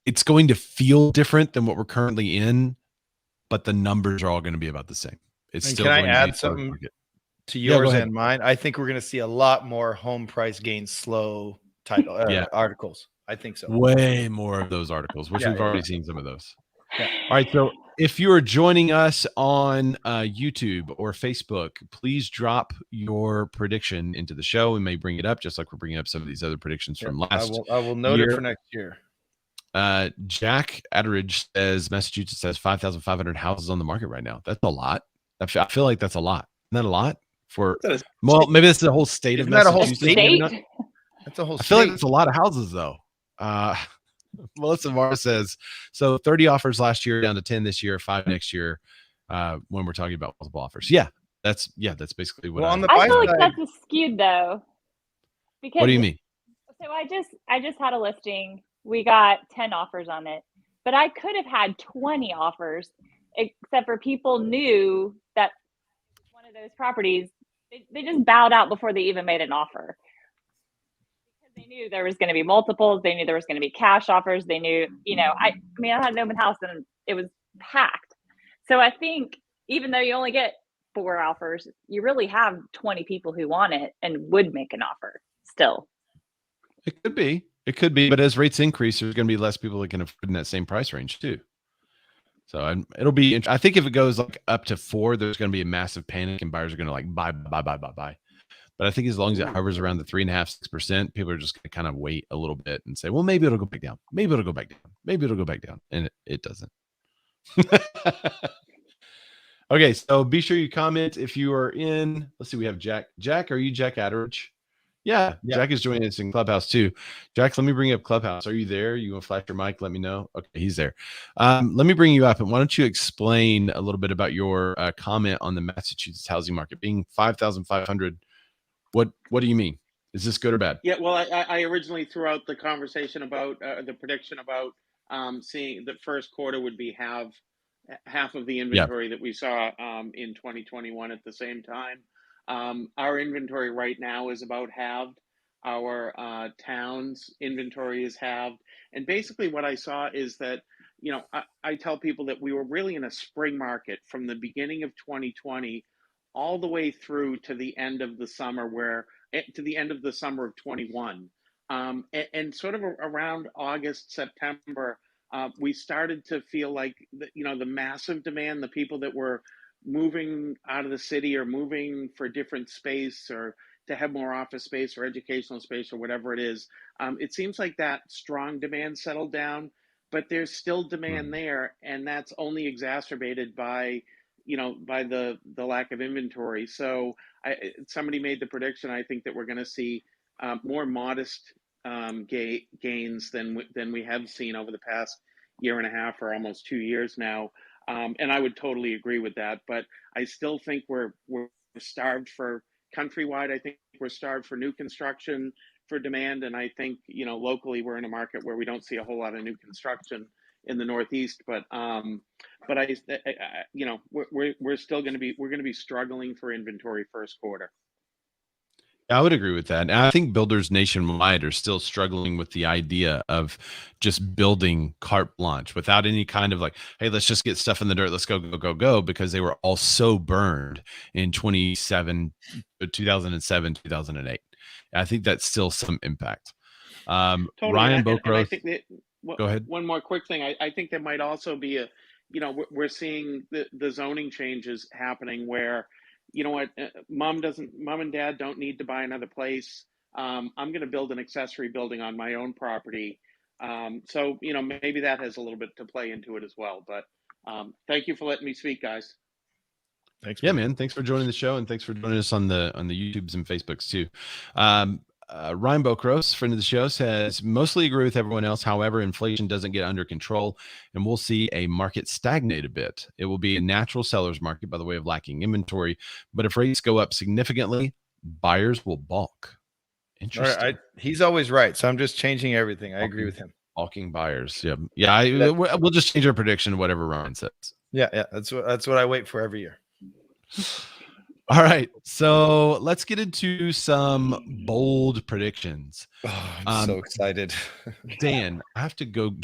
it's going to feel different than what we're currently in, but the numbers are all going to be about the same. It's still. Can I add something to yours and mine? I think we're going to see a lot more home price gains slow title articles. I think so. Way more of those articles, which we've already seen some of those. Yeah. All right. So if you are joining us on YouTube or Facebook, please drop your prediction into the show. We may bring it up just like we're bringing up some of these other predictions from last I will note it for next year. Jack Atteridge says Massachusetts has 5,500 houses on the market right now. That's a lot. I feel like that's a lot. Isn't that a lot? Well, maybe that's the whole state of Massachusetts. That a whole state? That's a whole I feel like it's a lot of houses, though. Melissa Mara says, so 30 offers last year down to 10 this year, 5 next year, when we're talking about multiple offers. That's basically what I feel like that's skewed, though. Because what do you mean? So I just had a listing. We got 10 offers on it, but I could have had 20 offers, except for people knew that of those properties, they just bowed out before they even made an offer. Because they knew there was going to be multiples. They knew there was going to be cash offers. They knew, I had an open house and it was packed. So I think even though you only get 4 offers, you really have 20 people who want it and would make an offer still. It could be, but as rates increase, there's going to be less people that can afford in that same price range too. So it'll be, I think if it goes like up to 4, there's going to be a massive panic and buyers are going to like buy. But I think as long as it hovers around the 3.5%, 6%, people are just going to kind of wait a little bit and say, well, maybe it'll go back down. Maybe it'll go back down. Maybe it'll go back down. And it doesn't. Okay. So be sure you comment if you are in, let's see, we have Jack. Jack, are you Jack Atteridge? Yeah, Jack is joining us in Clubhouse too. Jack, let me bring you up Clubhouse. Are you there? You want to flash your mic? Let me know. Okay, he's there. Let me bring you up, and why don't you explain a little bit about your comment on the Massachusetts housing market being 5,500? What do you mean? Is this good or bad? Yeah, well, I originally threw out the conversation about the prediction about seeing the first quarter would be half of the inventory that we saw in 2021 at the same time. Our inventory right now is about halved. Our town's inventory is halved. And basically what I saw is that, I tell people that we were really in a spring market from the beginning of 2020 all the way through to the end of the summer of 21. And sort of around August, September, we started to feel like, the massive demand, the people that were moving out of the city or moving for different space or to have more office space or educational space or whatever it is. It seems like that strong demand settled down, but there's still demand there. And that's only exacerbated by the lack of inventory. So somebody made the prediction, I think, that we're going to see more modest gains than we have seen over the past year and a half or almost 2 years now. And I would totally agree with that, but I still think we're starved for countrywide. I think we're starved for new construction for demand. And I think, locally we're in a market where we don't see a whole lot of new construction in the Northeast, but we're still going to be struggling for inventory first quarter. I would agree with that. And I think builders nationwide are still struggling with the idea of just building carte blanche without any kind of like, hey, let's just get stuff in the dirt. Let's go, because they were all so burned in 2007, 2008. I think that's still some impact. Totally. Ryan Bokros. Go ahead. One more quick thing. I think there might also be we're seeing the zoning changes happening where, mom and dad don't need to buy another place. I'm going to build an accessory building on my own property. So, maybe that has a little bit to play into it as well. But thank you for letting me speak, guys. Thanks. Yeah, man. Thanks for joining the show, and thanks for joining us on the YouTubes and Facebooks too. Ryan Bokros, friend of the show, says, mostly agree with everyone else. However, inflation doesn't get under control and we'll see a market stagnate a bit. It will be a natural seller's market by the way of lacking inventory. But if rates go up significantly, buyers will balk. Interesting. He's always right. So I'm just changing everything. I agree with him. Balking buyers. Yeah. We'll just change our prediction to whatever Ryan says. Yeah. That's what I wait for every year. All right, so let's get into some bold predictions. Oh, I'm so excited. Dan, I have to go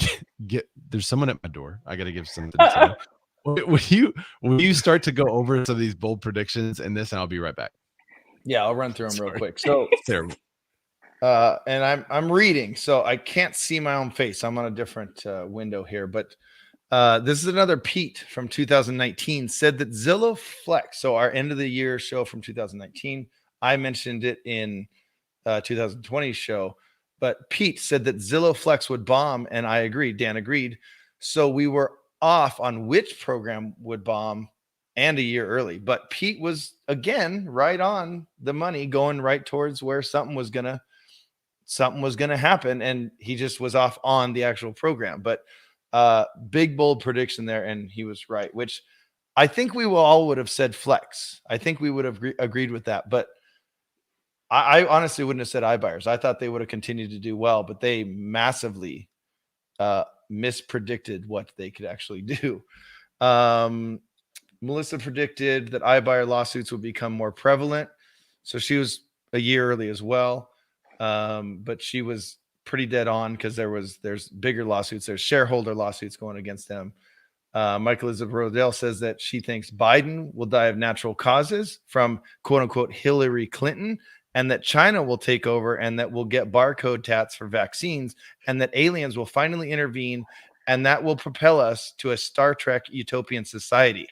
get there's someone at my door. I got to give something to someone. Will you start to go over some of these bold predictions and I'll be right back. Yeah, I'll run through them real quick. So terrible. And I'm reading, so I can't see my own face. I'm on a different window here, but this is another Pete from 2019 said that Zillow Flex, so our end of the year show from 2019, I mentioned it in 2020 show, but Pete said that Zillow Flex would bomb, and I agreed. Dan agreed. So we were off on which program would bomb and a year early, but Pete was again right on the money, going right towards where something was gonna happen, and he just was off on the actual program. But big bold prediction there, and he was right, which I think we all would have said Flex. I think we would have agreed with that, but I honestly wouldn't have said iBuyers. I thought they would have continued to do well, but they massively mispredicted what they could actually do. Melissa predicted that iBuyer lawsuits will become more prevalent. So she was a year early as well. But she was pretty dead on because there's bigger lawsuits. There's shareholder lawsuits going against them. Michael Elizabeth Rodell says that she thinks Biden will die of natural causes from quote unquote Hillary Clinton, and that China will take over, and that we'll get barcode tats for vaccines, and that aliens will finally intervene, and that will propel us to a Star Trek utopian society.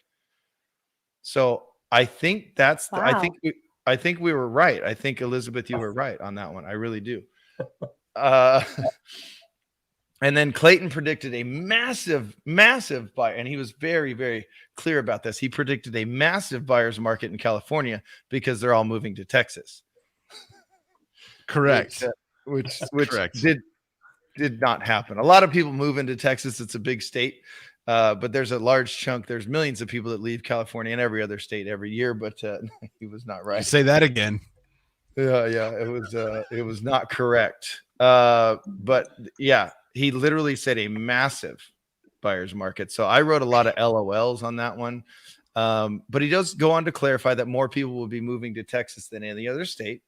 So I think that's Wow. I think we were right. I think Elizabeth, you were right on that one. I really do. And then Clayton predicted a massive buy, and he was very, very clear about this. He predicted a massive buyer's market in California because they're all moving to Texas. Correct. Which Correct. did not happen. A lot of people move into Texas. It's a big state, but there's a large chunk. There's millions of people that leave California and every other state every year. But he was not right. You say that again. Yeah, it was not correct. But yeah, he literally said a massive buyer's market. So I wrote a lot of LOLs on that one. But he does go on to clarify that more people will be moving to Texas than any other state.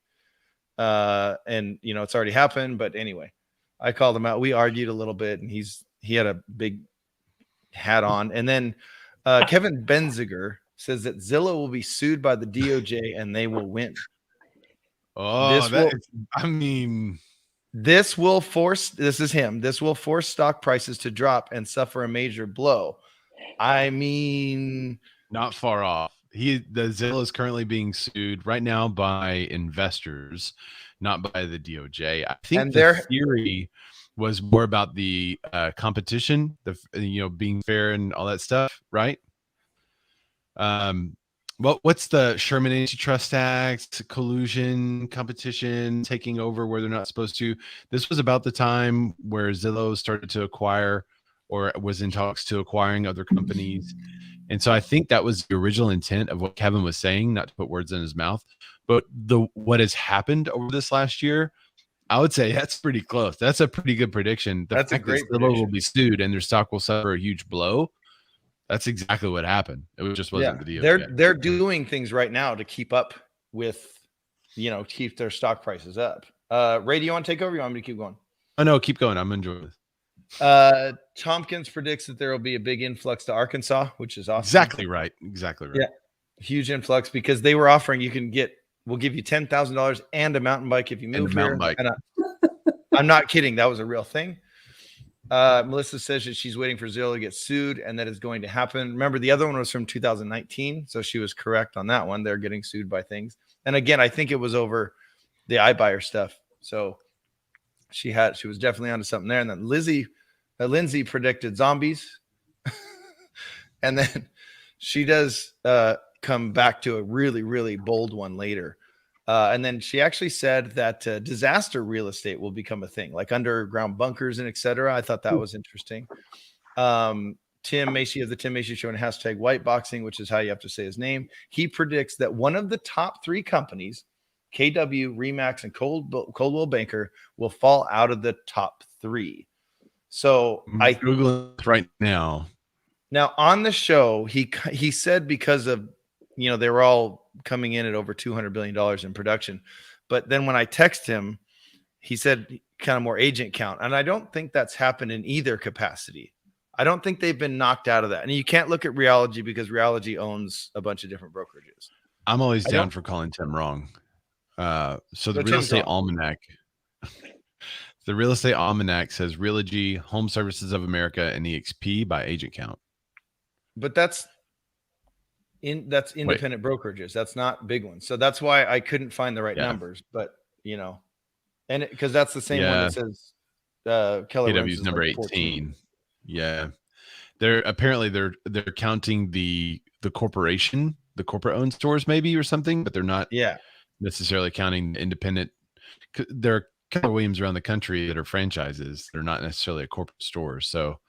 And it's already happened. But anyway, I called him out. We argued a little bit, and he had a big hat on. And then Kevin Benziger says that Zillow will be sued by the DOJ and they will win. Oh, this will force stock prices to drop and suffer a major blow. I mean, not far off. The Zillow is currently being sued right now by investors, not by the DOJ. I think the theory was more about the competition, being fair and all that stuff, right? What's the Sherman Antitrust Act, collusion, competition, taking over where they're not supposed to? This was about the time where Zillow started to acquire or was in talks to acquiring other companies. And so I think that was the original intent of what Kevin was saying, not to put words in his mouth. But what has happened over this last year, I would say that's pretty close. That's a pretty good prediction. That's a great prediction. Zillow will be sued and their stock will suffer a huge blow. That's exactly what happened. It just wasn't the deal. They're doing things right now to keep up with, keep their stock prices up. Ray, do you want to take over? You want me to keep going? Oh no, keep going. I'm enjoying this. Tompkins predicts that there will be a big influx to Arkansas, which is awesome. Exactly right. Yeah, huge influx because they were offering we'll give you $10,000 and a mountain bike if you move here. And I'm not kidding. That was a real thing. Melissa says that she's waiting for Zillow to get sued, and that is going to happen. Remember, the other one was from 2019, so she was correct on that one. They're getting sued by things. And again, I think it was over the iBuyer stuff. So she was definitely onto something there. And then Lindsay predicted zombies, and then she does come back to a really, really bold one later. And then she actually said that disaster real estate will become a thing, like underground bunkers and etc. I thought that was interesting. Tim Macy of the Tim Macy Show and hashtag whiteboxing, which is how you have to say his name. He predicts that one of the top three companies, KW, Remax, and Coldwell Banker, will fall out of the top three. So I Google it right now. Now on the show, he said because of they were all coming in at over $200 billion in production. But then when I text him, he said kind of more agent count. And I don't think that's happened in either capacity. I don't think they've been knocked out of that. And you can't look at Realogy because Realogy owns a bunch of different brokerages. I'm always down for calling Tim wrong. So the Real Estate Almanac. The Real Estate Almanac says Realogy, Home Services of America, and EXP by agent count. But that's independent brokerages. That's not big ones. So that's why I couldn't find the right numbers. But and because that's the same one that says Keller KW's number 18. Yeah, they're counting the corporation, the corporate owned stores maybe or something, but they're not necessarily counting the independent. There are Keller Williams around the country that are franchises. They're not necessarily a corporate store. So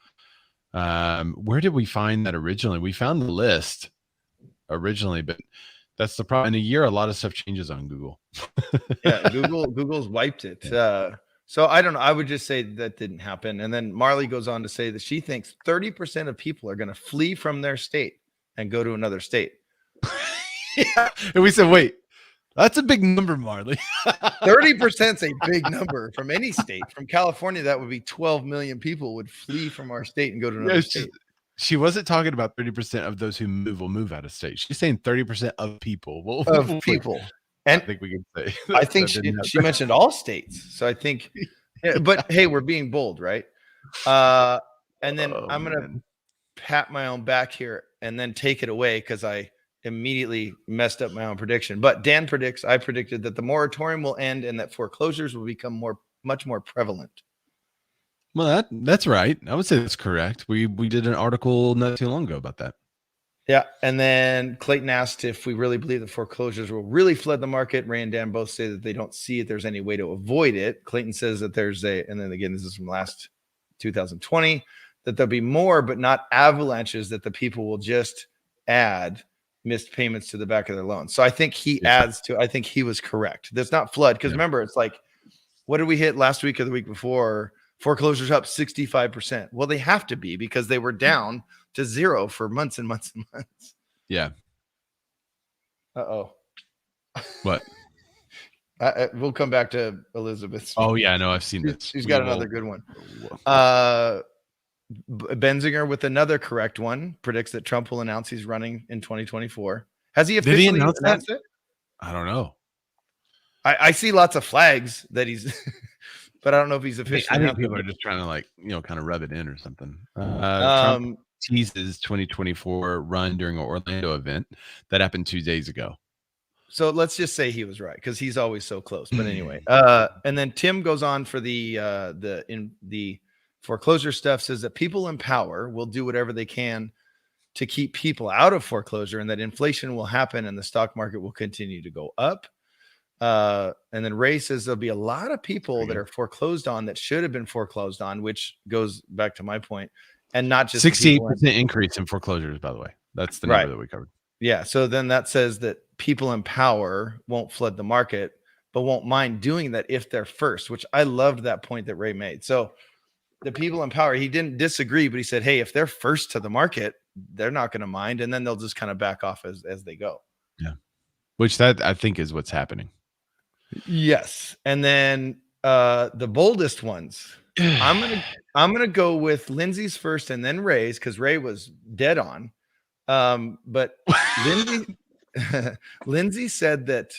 where did we find that originally? We found the list originally, but that's the problem. In a year, a lot of stuff changes on Google. Google's wiped it. So I don't know. I would just say that didn't happen. And then Marley goes on to say that she thinks 30% of people are going to flee from their state and go to another state. Yeah. And we said, wait, that's a big number, Marley. 30% is a big number from any state. From California, that would be 12 million people would flee from our state and go to another state. She wasn't talking about 30% of those who move will move out of state. She's saying 30% of people. People. And I think we can say. I think she mentioned all states. So I think, but hey, we're being bold, right? And then I'm going to pat my own back here and then take it away because I immediately messed up my own prediction. But Dan predicts, I predicted that the moratorium will end and that foreclosures will become much more prevalent. Well, that's right. I would say that's correct. We did an article not too long ago about that. Yeah. And then Clayton asked if we really believe that foreclosures will really flood the market. Ray and Dan both say that they don't see if there's any way to avoid it. Clayton says that and then again, this is from last 2020, that there'll be more, but not avalanches, that the people will just add missed payments to the back of their loan. So I think I think he was correct. That's not flood. Because remember, it's like, what did we hit last week or the week before? Foreclosures up 65%. Well, they have to be because they were down to zero for months and months and months. Yeah. Uh-oh. What? We'll come back to Elizabeth. Oh, yeah, no, I've seen this. She's got another good one. Benzinger with another correct one predicts that Trump will announce he's running in 2024. Has he officially announced it? I don't know. I see lots of flags that he's, but I don't know if he's officially. I think people are just trying to kind of rub it in or something. Trump teases 2024 run during an Orlando event that happened 2 days ago. So let's just say he was right because he's always so close. But anyway, and then Tim goes on for the foreclosure stuff, says that people in power will do whatever they can to keep people out of foreclosure, and that inflation will happen and the stock market will continue to go up. And then Ray says there'll be a lot of people that are foreclosed on that should have been foreclosed on, which goes back to my point, and not just 68% increase in foreclosures. By the way, that's the number that we covered. Yeah. So then that says that people in power won't flood the market, but won't mind doing that if they're first, which I loved that point that Ray made. So the people in power, he didn't disagree, but he said, hey, if they're first to the market, they're not going to mind. And then they'll just kind of back off as they go. Yeah. Which that I think is what's happening. Yes. And then the boldest ones, I'm gonna go with Lindsay's first and then Ray's because Ray was dead on. But Lindsay said that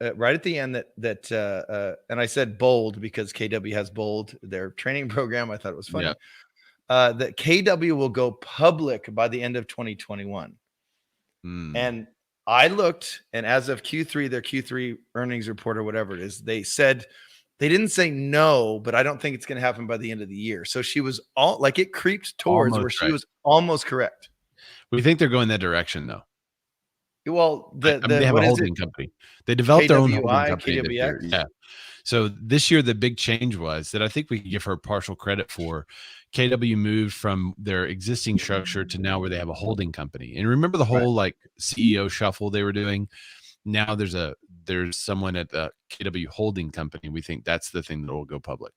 right at the end that and I said bold because KW has bold, their training program. I thought it was funny. Yeah. That KW will go public by the end of 2021. And I looked, and as of Q3, their Q3 earnings report or whatever it is, they said they didn't say no, but I don't think it's going to happen by the end of the year. So she was it creeped towards almost she was almost correct. We think they're going that direction, though. Well, they have a holding company. They developed their own holding company. Yeah. So this year, the big change was that I think we can give her partial credit for. KW moved from their existing structure to now where they have a holding company. And remember the whole CEO shuffle they were doing? Now there's someone at the KW holding company. We think that's the thing that will go public.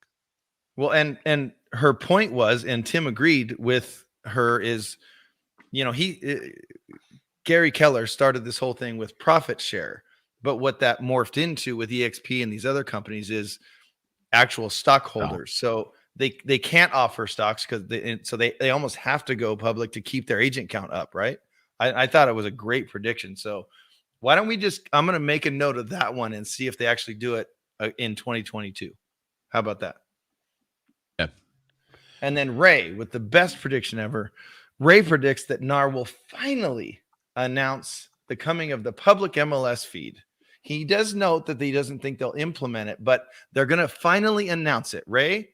Well, and her point was, and Tim agreed with her, is, Gary Keller started this whole thing with profit share, but what that morphed into with EXP and these other companies is actual stockholders. So they can't offer stocks because they almost have to go public to keep their agent count up, right? I thought it was a great prediction. So why don't we I'm going to make a note of that one and see if they actually do it in 2022. How about that? Yeah. And then Ray with the best prediction ever. Ray predicts that NAR will finally announce the coming of the public MLS feed. He does note that he doesn't think they'll implement it, but they're going to finally announce it. Ray?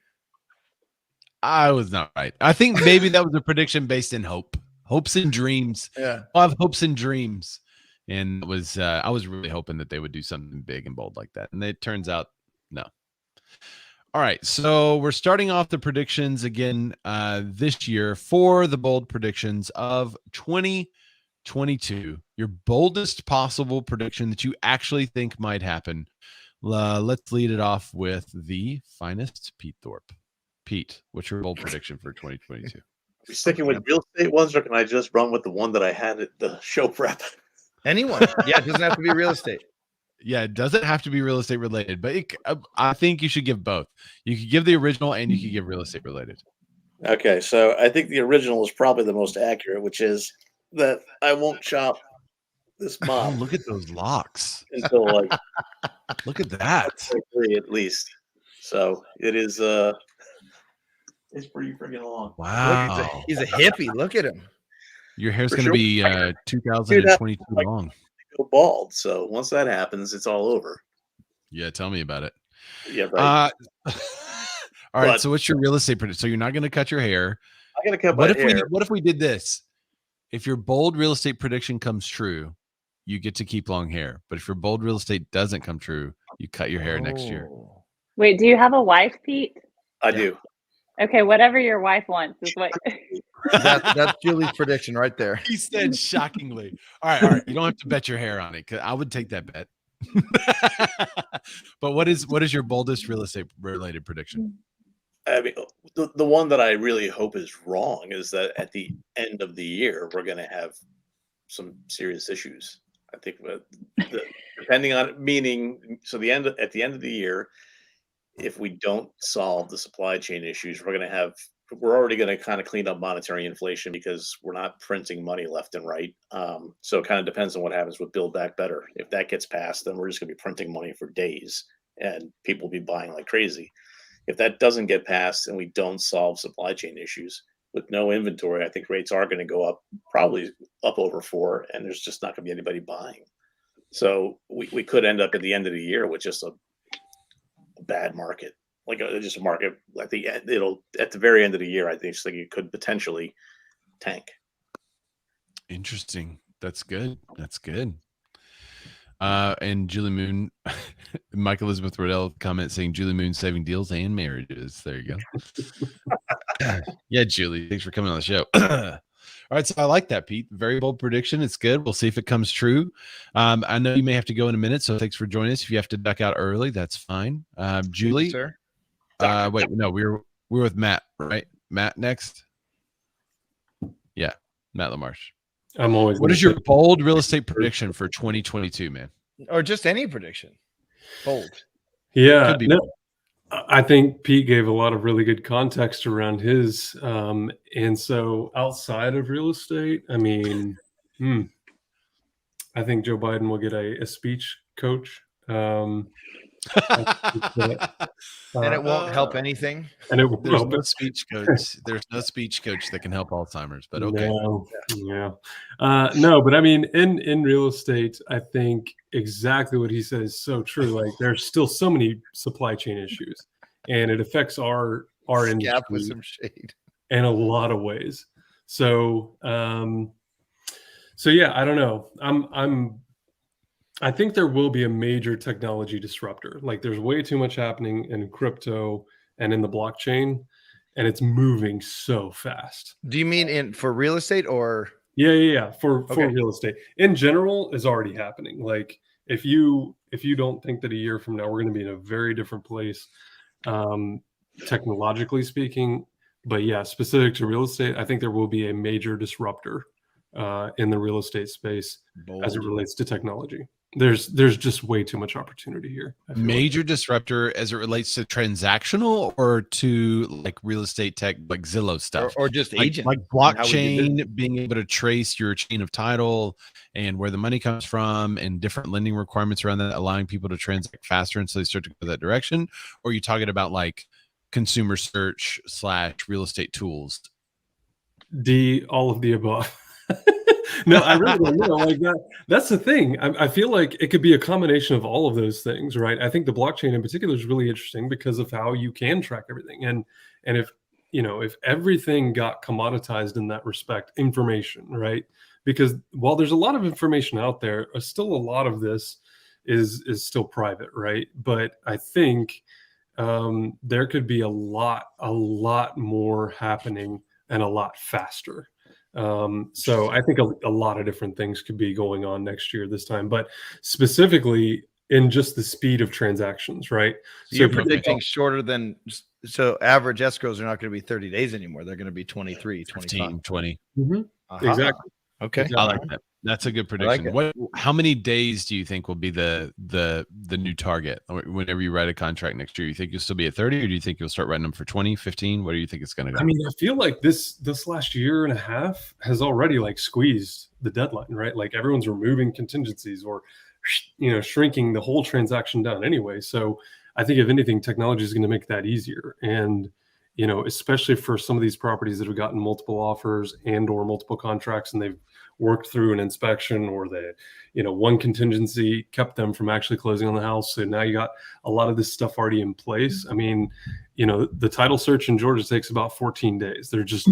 I was not right. I think maybe that was a prediction based in hopes and dreams. Yeah. I have hopes and dreams. And it was, I was really hoping that they would do something big and bold like that. And it turns out, no. All right. So we're starting off the predictions again this year for the bold predictions of 2022. Your boldest possible prediction that you actually think might happen. Let's lead it off with the finest Pete Thorpe. Pete, what's your bold prediction for 2022? we sticking with real estate ones, or can I just run with the one that I had at the show prep? Anyone? Yeah, it doesn't have to be real estate. Yeah, it doesn't have to be real estate related, but I think you should give both. You could give the original and you could give real estate related. Okay, so I think the original is probably the most accurate, which is that I won't shop this Oh, mop look at those locks. until like Look at that. 3 at least. So it is it's pretty freaking long. Wow. Look, he's a hippie. Look at him. Your hair's For going to be 2022 like- long. Go bald. So once that happens, it's all over. Yeah, tell me about it. Yeah, right. All right, But- so what's your real estate prediction? So you're not going to cut your hair. I gotta cut my What if hair. what if we did this? If your bold real estate prediction comes true, you get to keep long hair. But if your bold real estate doesn't come true, you cut your hair next year. Oh. Wait, do you have a wife, Pete? I do. Okay, whatever your wife wants is what. That's Julie's prediction right there. He said shockingly. All right. You don't have to bet your hair on it, because I would take that bet. But what is your boldest real estate related prediction? I mean, the one that I really hope is wrong is that at the end of the year, we're going to have some serious issues. I think depending on meaning, so at the end of the year, if we don't solve the supply chain issues, we're already going to kind of clean up monetary inflation because we're not printing money left and right. So it kind of depends on what happens with Build Back Better. If that gets passed, then we're just going to be printing money for days and people will be buying like crazy. If that doesn't get passed and we don't solve supply chain issues with no inventory, I think rates are going to go up, probably up over 4, and there's just not going to be anybody buying. So we could end up at the end of the year with just a bad market, like just a market at the very end of the year. I think it could potentially tank. Interesting. That's good. And Julie Moon, Mike Elizabeth Riddell comment saying Julie Moon saving deals and marriages. There you go. Yeah, Julie, thanks for coming on the show. All right, so I like that, Pete. Very bold prediction. It's good. We'll see if it comes true. I know you may have to go in a minute, so thanks for joining us. If you have to duck out early, that's fine. Julie, sir. Wait, no, we're with Matt, right? Matt next. Yeah, Matt LaMarche. I'm always. What is your bold real estate prediction for 2022, man? Or just any prediction. Bold. Yeah, Could be no, I think Pete gave a lot of really good context around his. And so outside of real estate, I mean, I think Joe Biden will get a speech coach. And it won't help anything. And it will There's no speech coach. There's no speech coach that can help Alzheimer's, but okay. No, but I mean, in real estate, I think exactly what he said is so true. Like, there's still so many supply chain issues, and it affects our industry with some shade in a lot of ways. So, so yeah, I don't know. I think there will be a major technology disruptor. Like, there's way too much happening in crypto and in the blockchain, and it's moving so fast. Do you mean for real estate or? Yeah. For real estate in general is already happening. Like, if you don't think that a year from now we're going to be in a very different place, technologically speaking, but yeah, specific to real estate, I think there will be a major disruptor in the real estate space as it relates to technology. There's just way too much opportunity here. Major disruptor as it relates to transactional or to like real estate tech, like Zillow stuff, or just agent, like blockchain, being able to trace your chain of title and where the money comes from, and different lending requirements around that, allowing people to transact faster, and so they start to go that direction. Or are you talking about like consumer search / real estate tools? All of the above. No, I really don't know. Like that's the thing. I feel like it could be a combination of all of those things, right? I think the blockchain in particular is really interesting because of how you can track everything. And if everything got commoditized in that respect, information, right? Because while there's a lot of information out there, still a lot of this is still private, right? But I think there could be a lot more happening and a lot faster. So I think a lot of different things could be going on next year this time, but specifically in just the speed of transactions, right? So you're predicting shorter than so average escrows are not going to be 30 days anymore. They're going to be 23, 15, 20. Exactly. Okay. I like that. That's a good prediction. How many days do you think will be the new target whenever you write a contract next year? You think you'll still be at 30, or do you think you'll start writing them for 20, 15? What do you think it's going to go? I mean, I feel like this last year and a half has already like squeezed the deadline, right? Like everyone's removing contingencies or, shrinking the whole transaction down anyway. So I think if anything, technology is going to make that easier. And, especially for some of these properties that have gotten multiple offers and or multiple contracts, and they've worked through an inspection, or one contingency kept them from actually closing on the house. So now you got a lot of this stuff already in place. I mean, the title search in Georgia takes about 14 days. There's just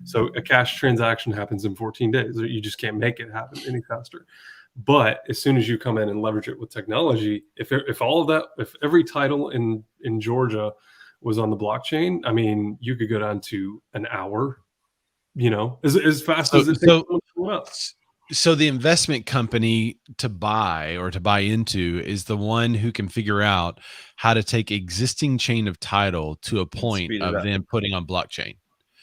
so a cash transaction happens in 14 days. You just can't make it happen any faster. But as soon as you come in and leverage it with technology, if every title in Georgia was on the blockchain, I mean, you could go down to an hour, as fast as it takes. So the investment company to buy into is the one who can figure out how to take existing chain of title to a point of them putting on blockchain.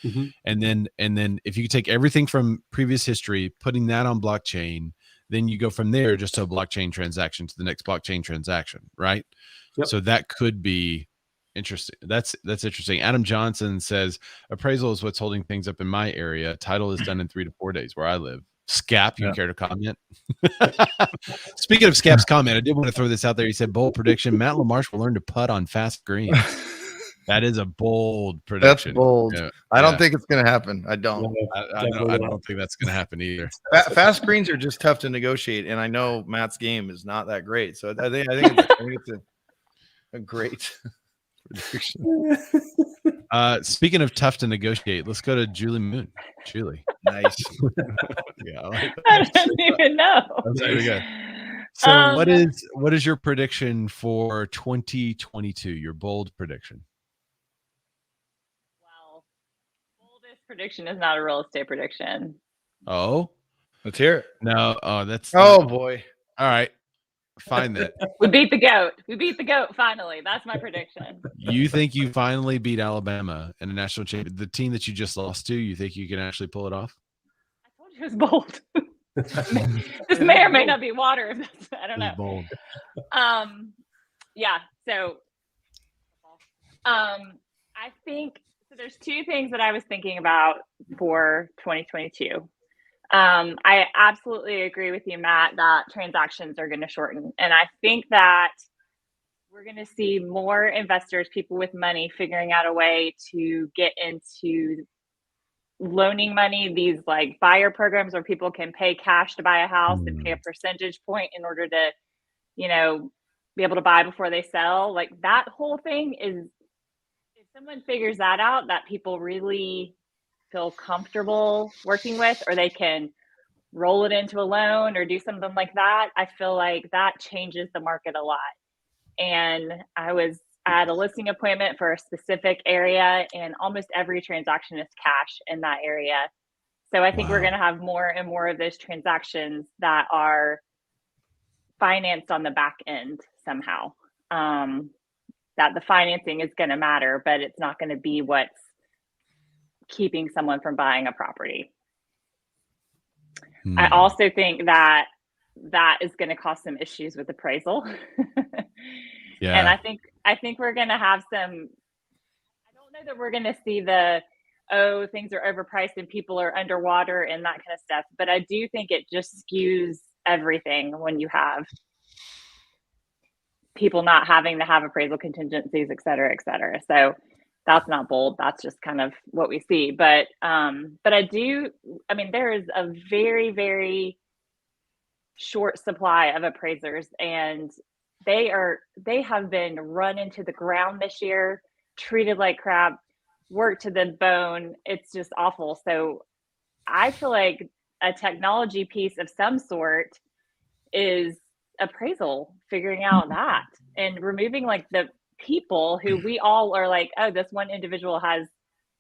Mm-hmm. And then if you take everything from previous history, putting that on blockchain, then you go from there just to a blockchain transaction to the next blockchain transaction, right? Yep. So that could be interesting. That's interesting. Adam Johnson says appraisal is what's holding things up in my area. Title is done in 3 to 4 days where I live. Scap, you care to comment? Speaking of Scap's comment, I did want to throw this out there. He said bold prediction: Matt LaMarche will learn to putt on fast greens. That is a bold prediction. That's bold. Yeah. I don't think it's going to happen. I don't. I don't think that's going to happen either. Fast greens are just tough to negotiate, and I know Matt's game is not that great. So I think it's a great prediction. Speaking of tough to negotiate, let's go to Julie Moon. Julie, nice. Yeah, I like that. I don't even know. There we go. So, what is your prediction for 2022? Your bold prediction? Well, boldest prediction is not a real estate prediction. Oh, let's hear it. No, that's. Oh boy. All right, find that. We beat the goat. We beat the goat finally. That's my prediction. You think you finally beat Alabama in a national championship? The team that you just lost to, you think you can actually pull it off? I told you it was bold. This may or may not be water. I don't know. Bold. Yeah. So, I think so. There's two things that I was thinking about for 2022. I absolutely agree with you, Matt, that transactions are going to shorten, and I think that we're going to see more investors, people with money, figuring out a way to get into loaning money, these like buyer programs where people can pay cash to buy a house and pay a percentage point in order to, be able to buy before they sell. Like that whole thing is, if someone figures that out, that people really feel comfortable working with, or they can roll it into a loan or do something like that, I feel like that changes the market a lot. And I was at a listing appointment for a specific area, and almost every transaction is cash in that area. So I think we're going to have more and more of those transactions that are financed on the back end somehow. That the financing is going to matter, but it's not going to be what's keeping someone from buying a property. I also think that is going to cause some issues with appraisal. Yeah. And I think we're going to have some, I don't know that we're going to see things are overpriced and people are underwater and that kind of stuff. But I do think it just skews everything when you have people not having to have appraisal contingencies, et cetera, et cetera. So that's not bold. That's just kind of what we see. But there is a very, very short supply of appraisers, and they have been run into the ground this year, treated like crap, worked to the bone. It's just awful. So I feel like a technology piece of some sort is appraisal, figuring out that and removing like the people who we all are like, oh, this one individual has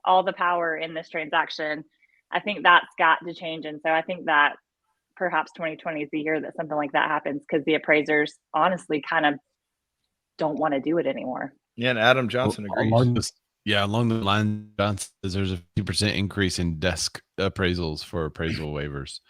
all the power in this transaction. I think that's got to change. And so I think that perhaps 2020 is the year that something like that happens, because the appraisers honestly kind of don't want to do it anymore. Yeah, and Adam Johnson agrees. Along the line, Johnson says there's a 50% increase in desk appraisals for appraisal waivers.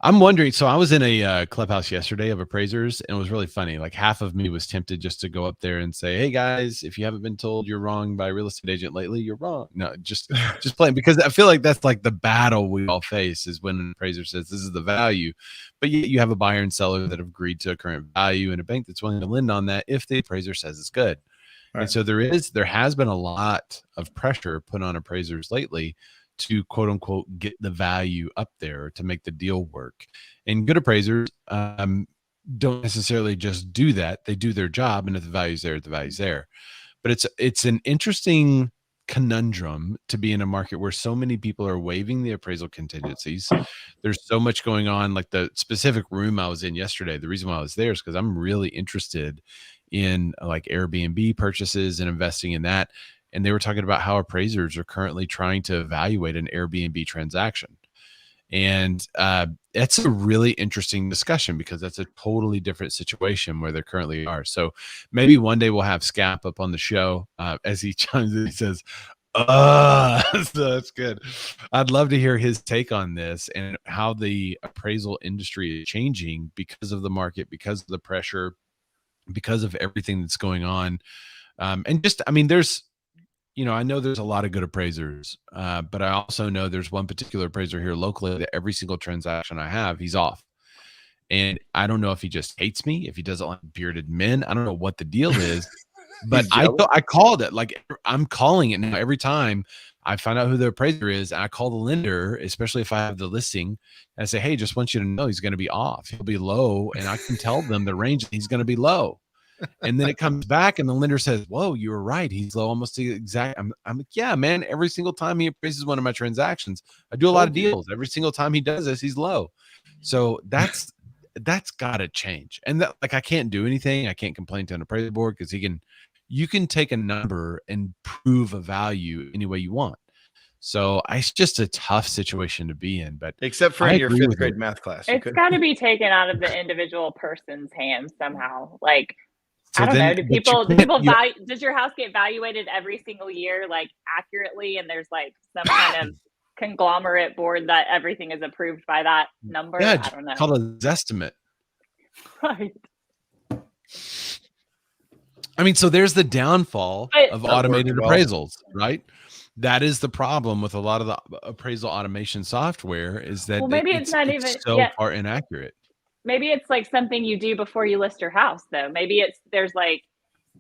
I'm wondering, so I was in a clubhouse yesterday of appraisers, and it was really funny. Like half of me was tempted just to go up there and say, hey guys, if you haven't been told you're wrong by a real estate agent lately, you're wrong. No, just playing, because I feel like that's like the battle we all face, is when an appraiser says this is the value, but yet you have a buyer and seller that have agreed to a current value and a bank that's willing to lend on that if the appraiser says it's good. Right. And so there has been a lot of pressure put on appraisers lately to quote unquote get the value up there to make the deal work. And good appraisers don't necessarily just do that. They do their job, and if the value's there, the value's there. But it's an interesting conundrum to be in a market where so many people are waiving the appraisal contingencies. There's so much going on. Like the specific room I was in yesterday, the reason why I was there is because I'm really interested in like Airbnb purchases and investing in that. And they were talking about how appraisers are currently trying to evaluate an Airbnb transaction. And it's a really interesting discussion, because that's a totally different situation where they currently are. So maybe one day we'll have Scap up on the show as he chimes in, he says, so that's good. I'd love to hear his take on this and how the appraisal industry is changing because of the market, because of the pressure, because of everything that's going on. And just, I mean, I know there's a lot of good appraisers, but I also know there's one particular appraiser here locally that every single transaction I have, he's off. And I don't know if he just hates me, if he doesn't like bearded men. I don't know what the deal is, but I called it. Like, I'm calling it now every time I find out who the appraiser is. And I call the lender, especially if I have the listing, and I say, hey, just want you to know he's going to be off. He'll be low. And I can tell them the range, he's going to be low. And then it comes back and the lender says, whoa, you were right. He's low almost the exact. I'm like, yeah, man, every single time he appraises one of my transactions, I do a lot of deals. Every single time he does this, he's low. So that's got to change. And that, like, I can't do anything. I can't complain to an appraisal board, because you can take a number and prove a value any way you want. So it's just a tough situation to be in. But except for in your fifth grade math class, it's got to be taken out of the individual person's hands somehow. Like, so I don't know. Does your house get evaluated every single year, like accurately? And there's like some kind of conglomerate board that everything is approved by that number? Yeah, I don't know. Called a Zestimate. Right. I mean, so there's the downfall of automated appraisals, right? That is the problem with a lot of the appraisal automation software, is that maybe it's not even so far inaccurate. Maybe it's like something you do before you list your house, though. Maybe there's like,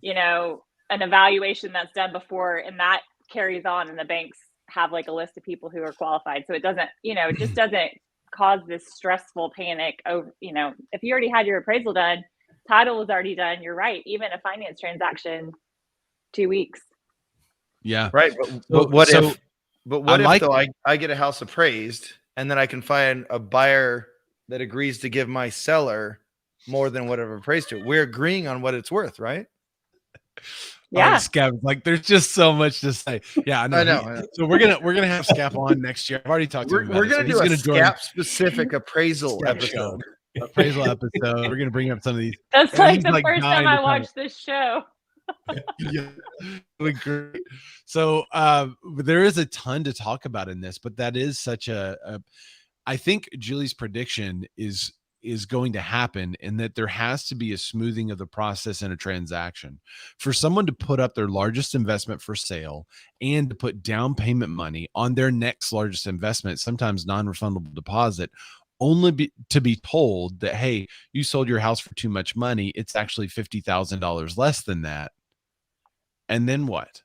an evaluation that's done before, and that carries on, and the banks have like a list of people who are qualified. So it doesn't, it just doesn't cause this stressful panic over, if you already had your appraisal done, title was already done. You're right. Even a finance transaction, 2 weeks. Yeah. Right. But what if I get a house appraised, and then I can find a buyer that agrees to give my seller more than whatever appraised to? We're agreeing on what it's worth, right? Yeah. Scap, like, there's just so much to say. Yeah, I know. So we're gonna have Scap on next year. I've already talked to him about We're gonna do a Scap specific appraisal episode. We're gonna bring up some of these. That's like the first time I watched this show. Yeah, great. So there is a ton to talk about in this, but that is such I think Julie's prediction is going to happen, in that there has to be a smoothing of the process in a transaction. For someone to put up their largest investment for sale and to put down payment money on their next largest investment, sometimes non-refundable deposit, only to be told that, hey, you sold your house for too much money, it's actually $50,000 less than that. And then what?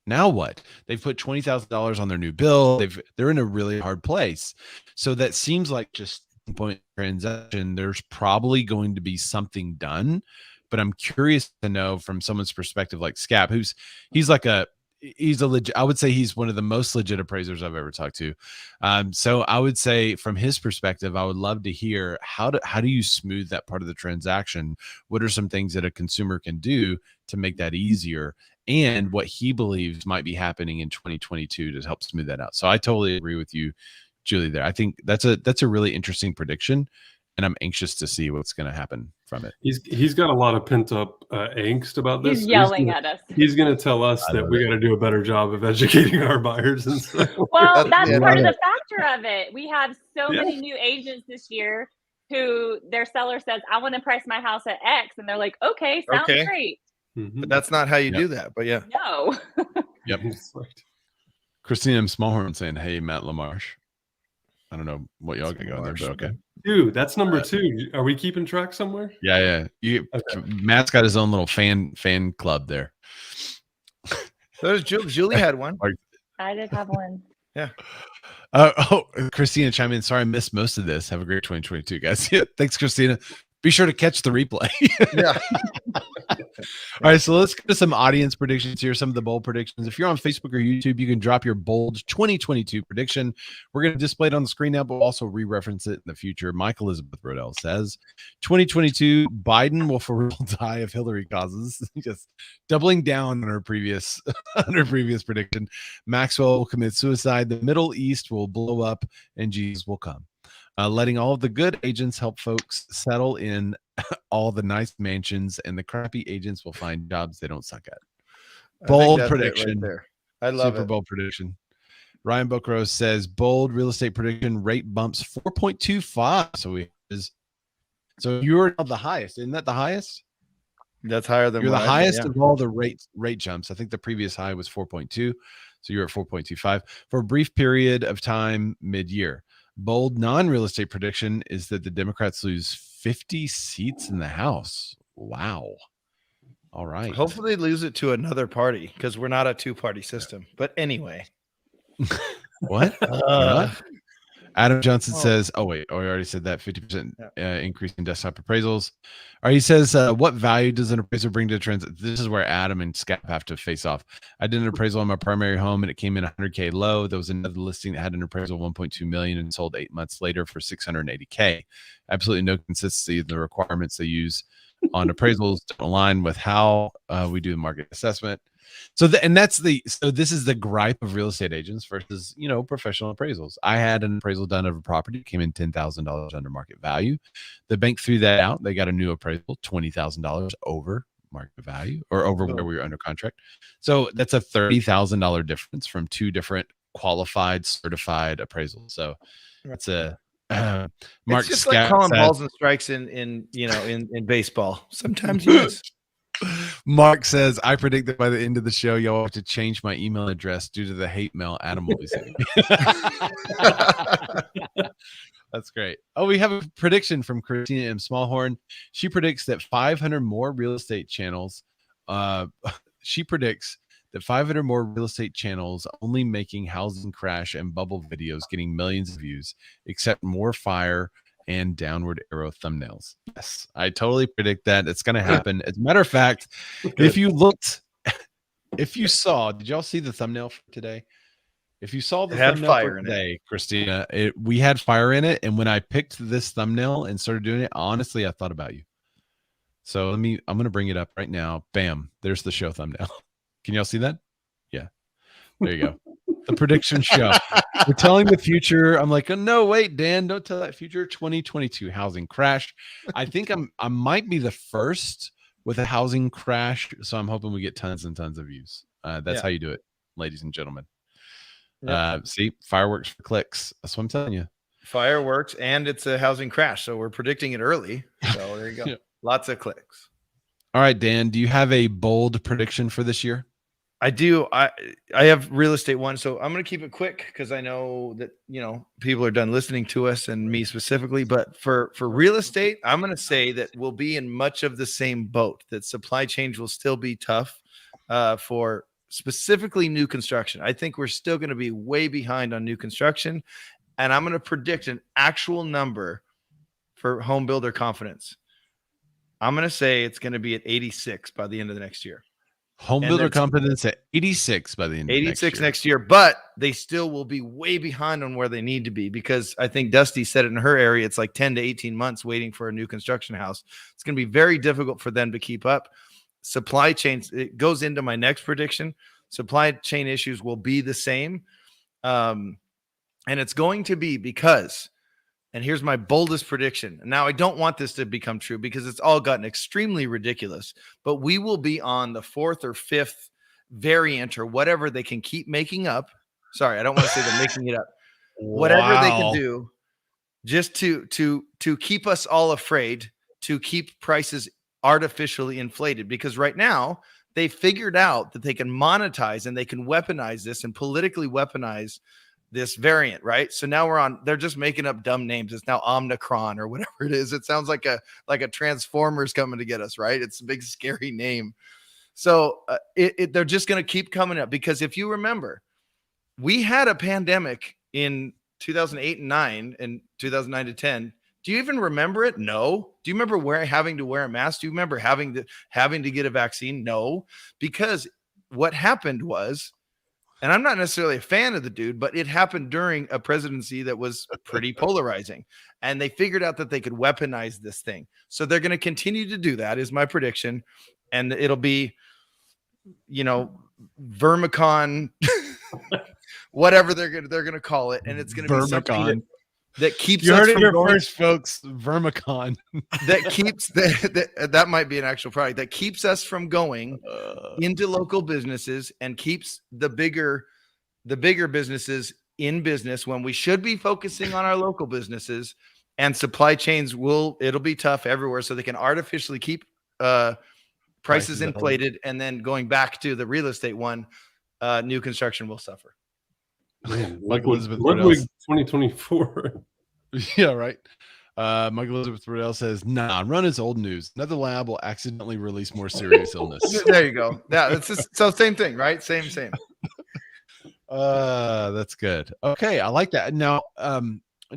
Now what? They've put $20,000 on their new bill. They're in a really hard place. So that seems like just point transaction. There's probably going to be something done, but I'm curious to know from someone's perspective, like Scap, I would say he's one of the most legit appraisers I've ever talked to. So I would say from his perspective, I would love to hear how do you smooth that part of the transaction? What are some things that a consumer can do to make that easier? And what he believes might be happening in 2022 to help smooth that out. So I totally agree with you, Julie, there. I think that's a really interesting prediction, and I'm anxious to see what's going to happen from it. He's got a lot of pent up angst about this. He's yelling at us. He's going to tell us that we got to do a better job of educating our buyers. And stuff. Well, that's part of the factor of it. We have so many new agents this year who their seller says, I want to price my house at X. And they're like, okay, sounds great. Mm-hmm. But that's not how you do that. But yeah. No. Yep. Christina M. Smallhorn saying, hey, Matt LaMarche. I don't know what y'all got going there, but okay. Dude, that's number 2. Are we keeping track somewhere? Yeah. Matt's got his own little fan club there. So Julie had one. I did have one. Yeah. Christina, chime in. Sorry, I missed most of this. Have a great 2022, guys. Yeah, thanks, Christina. Be sure to catch the replay. Yeah. All right, so let's get to some audience predictions here, some of the bold predictions. If you're on Facebook or YouTube, you can drop your bold 2022 prediction. We're going to display it on the screen now, but we'll also re-reference it in the future. Mike Elizabeth Rodell says, 2022, Biden will for real die if Hillary causes. Just doubling down on her previous prediction. Maxwell will commit suicide. The Middle East will blow up and Jesus will come. Letting all of the good agents help folks settle in all the nice mansions, and the crappy agents will find jobs they don't suck at. Bold prediction. Right there. I love Super it. bold prediction. Ryan Bookrow says bold real estate prediction rate bumps 4.25. So you're the highest. Isn't that the highest? That's higher than you're the highest of all the rate jumps. I think the previous high was 4.2. So you're at 4.25 for a brief period of time mid-year. Bold non-real estate prediction is that the Democrats lose 50 seats in the House. Wow. All right. Hopefully they lose it to another party because we're not a 2-party system. But anyway. What? Adam Johnson says, I already said that 50% increase in desktop appraisals. All right, he says, what value does an appraiser bring to the transaction? This is where Adam and Scap have to face off. I did an appraisal on my primary home and it came in $100K low. There was another listing that had an appraisal of $1.2 million and sold 8 months later for $680K. Absolutely no consistency in the requirements they use on appraisals don't align with how we do the market assessment. So this is the gripe of real estate agents versus, professional appraisals. I had an appraisal done of a property, came in $10,000 under market value. The bank threw that out. They got a new appraisal, $20,000 over market value or over where we were under contract. So that's a $30,000 difference from 2 different qualified, certified appraisals. So that's a Mark. It's just like calling balls and strikes in baseball. Sometimes you miss. Mark says, I predict that by the end of the show, y'all have to change my email address due to the hate mail Adam will be sending. That's great. Oh, we have a prediction from Christina M. Smallhorn. She predicts that 500 more real estate channels, only making housing crash and bubble videos getting millions of views, except more fire and downward arrow thumbnails. Yes, I totally predict that. It's going to happen. As a matter of fact, if you saw, did y'all see the thumbnail for today? If you saw the thumbnail for today, Christina, we had fire in it. And when I picked this thumbnail and started doing it, honestly, I thought about you. So I'm going to bring it up right now. Bam. There's the show thumbnail. Can y'all see that? Yeah. There you go. The prediction show. We're telling the future. I'm like, oh, no, wait, Dan, don't tell that future. 2022 housing crash. I think I might be the first with a housing crash. So I'm hoping we get tons and tons of views. That's how you do it, ladies and gentlemen. Yep. See, fireworks for clicks. That's what I'm telling you. Fireworks, and it's a housing crash. So we're predicting it early. So there you go. Yep. Lots of clicks. All right, Dan, do you have a bold prediction for this year? I do. I have real estate one, so I'm going to keep it quick because I know that people are done listening to us and me specifically. But for real estate, I'm going to say that we'll be in much of the same boat. That supply chain will still be tough for specifically new construction. I think we're still going to be way behind on new construction, and I'm going to predict an actual number for home builder confidence. I'm going to say it's going to be at 86 by the end of the next year. Home builder confidence at 86 by the end of 86 next year, but they still will be way behind on where they need to be because I think Dusty said it in her area. It's like 10 to 18 months waiting for a new construction house. It's going to be very difficult for them to keep up. Supply chains, it goes into my next prediction. Supply chain issues will be the same. And it's going to be because And here's my boldest prediction. Now, I don't want this to become true because it's all gotten extremely ridiculous, but we will be on the 4th or 5th variant or whatever they can keep making up. Sorry, I don't want to say they're making it up. Whatever they can do just to keep us all afraid, to keep prices artificially inflated. Because right now they figured out that they can monetize and they can weaponize this and politically weaponize this variant, right? So now they're just making up dumb names. It's now Omicron or whatever it is. It sounds like a Transformers coming to get us, right? It's a big scary name. So they're just going to keep coming up, because if you remember, we had a pandemic in 2008 and 9 and 2009 to 10. Do you even remember it? No. Do you remember having to wear a mask? Do you remember having to get a vaccine? No, because what happened was, and I'm not necessarily a fan of the dude, but it happened during a presidency that was pretty polarizing. And they figured out that they could weaponize this thing. So they're going to continue to do that, is my prediction. And it'll be, Vermicon, whatever they're gonna call it. And it's going to be something that keeps you us heard it from here going, first, folks. Vermicon. that keeps that might be an actual product that keeps us from going into local businesses and keeps the bigger businesses in business when we should be focusing on our local businesses. And supply chains it'll be tough everywhere, so they can artificially keep prices inflated. And then going back to the real estate one, new construction will suffer. Man, Michael Elizabeth Ludwig 2024. Yeah, right. Michael Elizabeth Riddell says, "Nah, run is old news. Another lab will accidentally release more serious illness." There you go. Yeah, it's just, so same thing, right? Same. That's good. Okay, I like that. Now,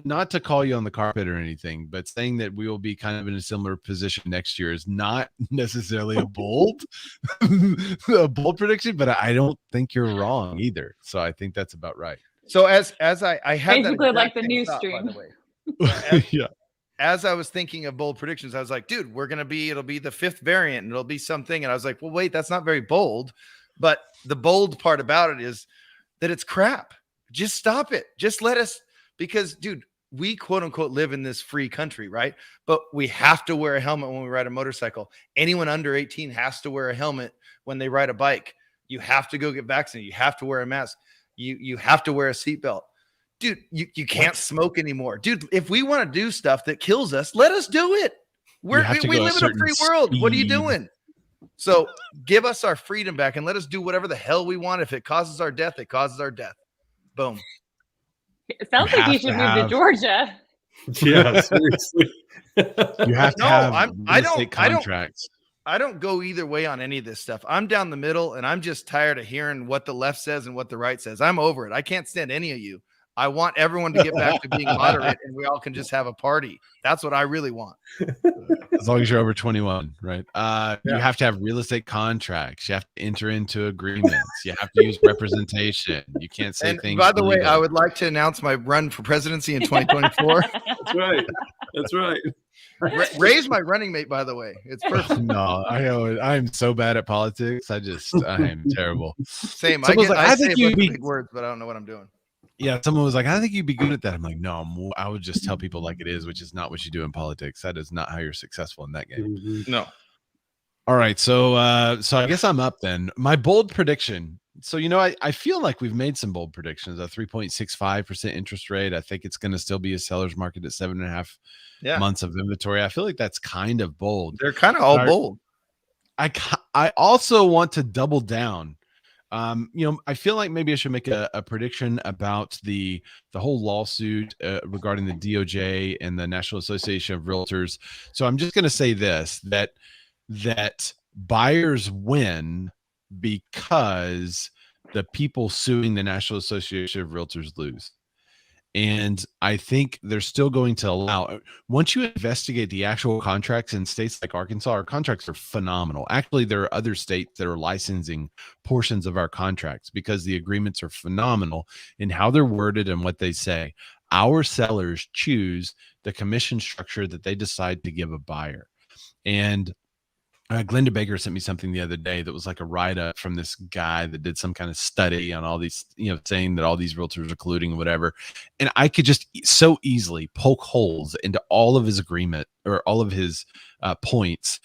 not to call you on the carpet or anything, but saying that we will be kind of in a similar position next year is not necessarily a bold prediction, but I don't think you're wrong either. So I think that's about right. So as I had basically that like the exact news thought, stream. by the way. Yeah. As I was thinking of bold predictions, I was like, dude, it'll be the 5th variant and it'll be something. And I was like, well, wait, that's not very bold. But the bold part about it is that it's crap. Just stop it. Just let us, because dude, we quote unquote live in this free country, right? But we have to wear a helmet when we ride a motorcycle. Anyone under 18 has to wear a helmet when they ride a bike. You have to go get vaccinated. You have to wear a mask. You have to wear a seatbelt. Dude, you can't smoke anymore. Dude, if we want to do stuff that kills us, let us do it. We live in a free world. What are you doing? So give us our freedom back and let us do whatever the hell we want. If it causes our death, it causes our death. Boom. It sounds like you should move to Georgia. Yeah, seriously. You have to have contracts. I don't go either way on any of this stuff. I'm down the middle, and I'm just tired of hearing what the left says and what the right says. I'm over it. I can't stand any of you. I want everyone to get back to being moderate, and we all can just have a party. That's what I really want. As long as you're over 21, right? You have to have real estate contracts. You have to enter into agreements. You have to use representation. You can't say things. By the way, I would like to announce my run for presidency in 2024. That's right. That's right. Ray's my running mate, by the way. It's perfect. No, I'm so bad at politics. I am terrible. Same. I think you big words, but I don't know what I'm doing. Yeah, someone was like, I think you'd be good at that. I'm like, no, I would just tell people like it is, which is not what you do in politics. That is not how you're successful in that game. Mm-hmm. No. All right. So I guess I'm up then. My bold prediction. So, I feel like we've made some bold predictions. A 3.65% interest rate. I think it's going to still be a seller's market at 7.5 months of inventory. I feel like that's kind of bold. They're kind of all bold. I also want to double down. I feel like maybe I should make a prediction about the whole lawsuit regarding the DOJ and the National Association of Realtors. So I'm just going to say this, that buyers win because the people suing the National Association of Realtors lose. And I think they're still going to allow, once you investigate the actual contracts in states like Arkansas, our contracts are phenomenal. Actually, there are other states that are licensing portions of our contracts because the agreements are phenomenal in how they're worded and what they say. Our sellers choose the commission structure that they decide to give a buyer. And Glenda Baker sent me something the other day that was like a write-up from this guy that did some kind of study on all these, saying that all these realtors are colluding and whatever. And I could just so easily poke holes into all of his agreement or all of his points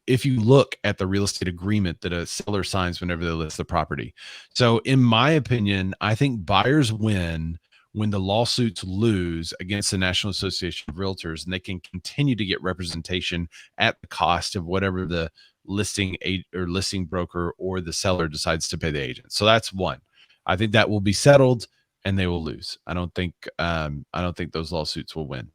if you look at the real estate agreement that a seller signs whenever they list the property. So in my opinion, I think buyers win when the lawsuits lose against the National Association of Realtors, and they can continue to get representation at the cost of whatever the listing broker or the seller decides to pay the agent. So that's one. I think that will be settled and they will lose. I don't think those lawsuits will win.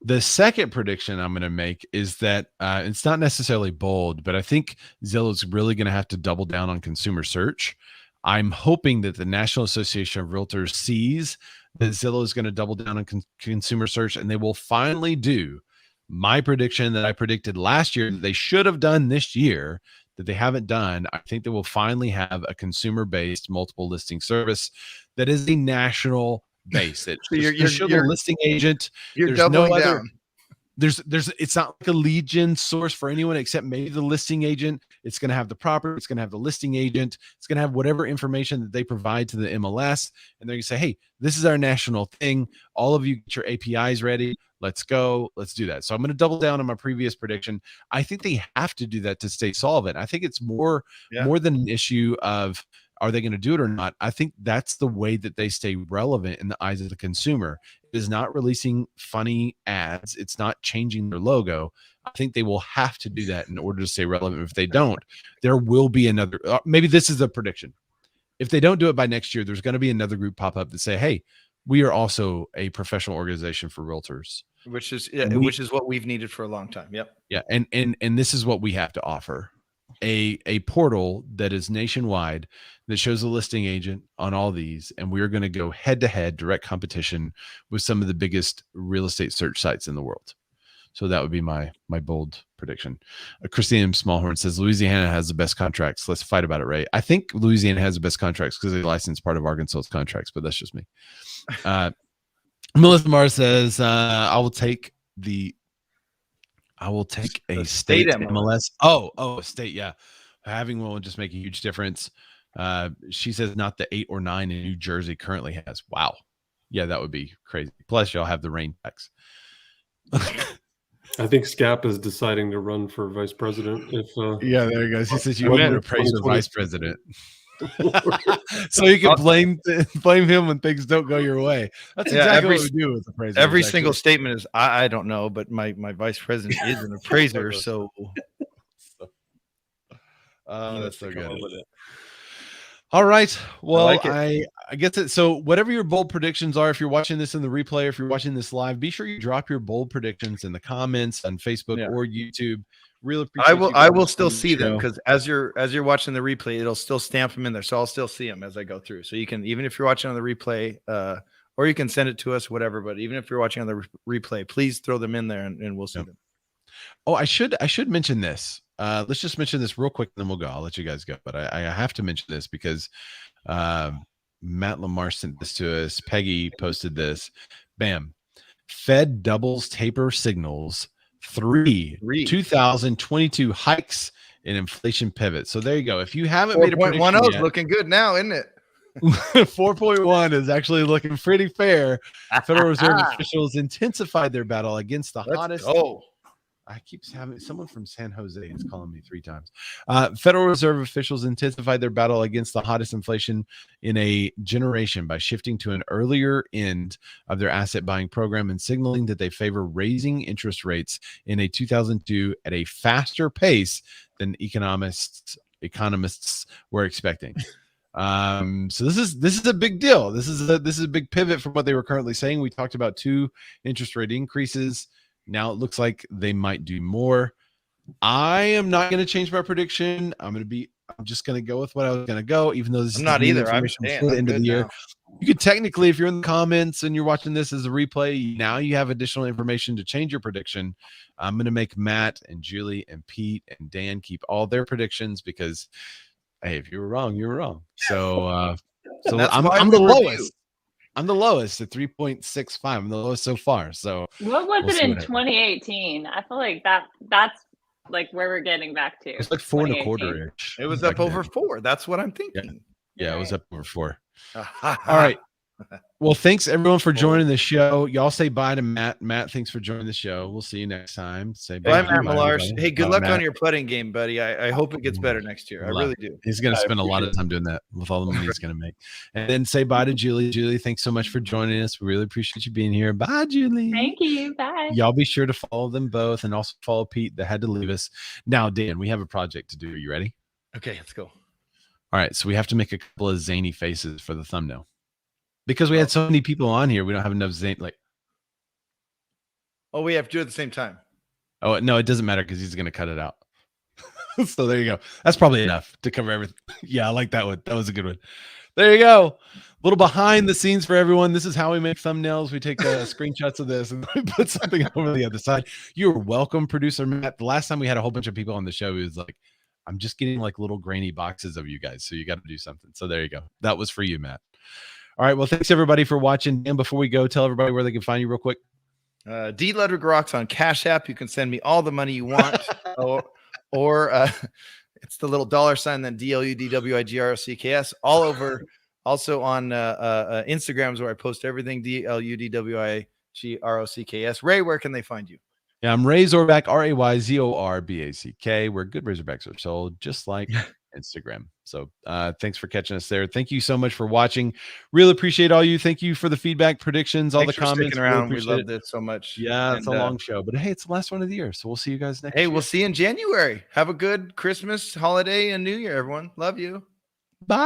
The second prediction I'm going to make is that it's not necessarily bold, but I think Zillow's really going to have to double down on consumer search. I'm hoping that the National Association of Realtors sees that Zillow is going to double down on consumer search, and they will finally do my prediction that I predicted last year that they should have done this year that they haven't done. I think they will finally have a consumer-based multiple listing service that is a national base. That So you're a listing agent. You're There's doubling no other, down. There's it's not like a lead gen source for anyone except maybe the listing agent. It's going to have the property, it's going to have the listing agent, it's going to have whatever information that they provide to the MLS, and they're going to say, hey, this is our national thing. All of you get your APIs ready. Let's go. Let's do that. So I'm going to double down on my previous prediction. I think they have to do that to stay solvent. I think it's more than an issue of are they going to do it or not. I think that's the way that they stay relevant in the eyes of the consumer. It is not releasing funny ads. It's not changing their logo. I think they will have to do that in order to stay relevant. If they don't, there will be another, maybe this is the prediction. If they don't do it by next year, there's going to be another group pop up that say, hey, we are also a professional organization for realtors. Which is what we've needed for a long time. Yep. Yeah. And this is what we have to offer. A portal that is nationwide that shows a listing agent on all these, and we're going to go head to head direct competition with some of the biggest real estate search sites in the world. So that would be my bold prediction. Christine Smallhorn says Louisiana has the best contracts. Let's fight about it, Ray. I think Louisiana has the best contracts because they license part of Arkansas's contracts, but that's just me. Melissa Mars says I will take a state MLS. Oh, state. Yeah. Having one will just make a huge difference. She says not the 8 or 9 in New Jersey currently has. Wow. Yeah, that would be crazy. Plus y'all have the rain tax. I think Scap is deciding to run for vice president. Yeah, there he goes. He says you want to praise the vice president. So you can blame him when things don't go your way. That's exactly what we do with the president. Every single statement is I don't know, but my vice president is an appraiser. So that's so good. All right. Well, I guess it. So whatever your bold predictions are, if you're watching this in the replay, if you're watching this live, be sure you drop your bold predictions in the comments on Facebook or YouTube. Really appreciate I will still see them because as you're watching the replay, it'll still stamp them in there. So I'll still see them as I go through. So you can, even if you're watching on the replay, or you can send it to us, whatever. But even if you're watching on the replay, please throw them in there and we'll see them. Oh, I should mention this. Let's just mention this real quick, and then we'll go. I'll let you guys go. But I have to mention this because Matt Lamar sent this to us. Peggy posted this. Bam. Fed doubles taper signals. 2022 hikes in inflation pivot. So there you go. If you haven't made a prediction 4.10 is looking good now, isn't it? 4.1 is actually looking pretty fair. Federal Reserve officials intensified their battle against the hottest. I keep having someone from San Jose is calling me 3 times. Federal Reserve officials intensified their battle against the hottest inflation in a generation by shifting to an earlier end of their asset buying program and signaling that they favor raising interest rates in a 2002 at a faster pace than economists were expecting. So this is a big deal. This is a big pivot from what they were currently saying. We talked about 2 interest rate increases. Now it looks like they might do more. I am not going to change my prediction. I'm just going to go with what I was going to go, even though this is not either. I'm the end of the year. You could technically, if you're in the comments and you're watching this as a replay, now you have additional information to change your prediction. I'm going to make Matt and Julie and Pete and Dan keep all their predictions because, hey, if you were wrong, you were wrong. So I'm the lowest. I'm the lowest at 3.65. I'm the lowest so far. So what was it in 2018? I feel like that's like where we're getting back to. It's like 4 2018. 1/4 ish. It was up over 4. That's what I'm thinking. Yeah, it was Right. up over 4. All right. Well, thanks everyone for joining the show. Y'all say bye to Matt. Matt, thanks for joining the show. We'll see you next time. Say Bye, bye, Matt Millarch. everybody. Hey, good Bye, luck Matt. on your putting game, buddy. I hope it gets better next year. I really do. He's going to spend a lot of time doing that with all the money he's going to make. And then say bye to Julie. Julie, thanks so much for joining us. We really appreciate you being here. Bye, Julie. Thank you. Bye. Y'all be sure to follow them both and also follow Pete that had to leave us. Now, Dan, we have a project to do. Are you ready? Okay, let's go. All right. So we have to make a couple of zany faces for the thumbnail. Because we had so many people on here, we don't have enough zany. Like, oh, we have to do it at the same time. oh no, it doesn't matter because he's going to cut it out. So there you go. That's probably enough to cover everything. Yeah, I like that one. That was a good one. There you go. A little behind the scenes for everyone. This is how we make thumbnails. We take screenshots of this and we put something over the other side. You're welcome, producer Matt. The last time we had a whole bunch of people on the show, he was like, I'm just getting like little grainy boxes of you guys. So you got to do something. So there you go. That was for you, Matt. All right. Well, thanks everybody for watching. And before we go, tell everybody where they can find you real quick. D Ludwig Rocks on Cash App. You can send me all the money you want, or it's the little $, then DLUDWIGROCKS all over. Also on Instagrams where I post everything. DLUDWIGROCKS. Ray, where can they find you? Yeah, I'm Ray Zorback, RAYZORBACK, where good Razorbacks are sold, just like Instagram. So thanks for catching us there. Thank you so much for watching. Really appreciate all you. Thank you for the feedback, predictions, all Thanks the for comments. sticking around. Really We love this so much. Yeah, it's a And, long show, but hey, it's the last one of the year. So we'll see you guys next Hey, year. we'll see you in January. Have a good Christmas, holiday, and New Year, everyone. Love you. Bye.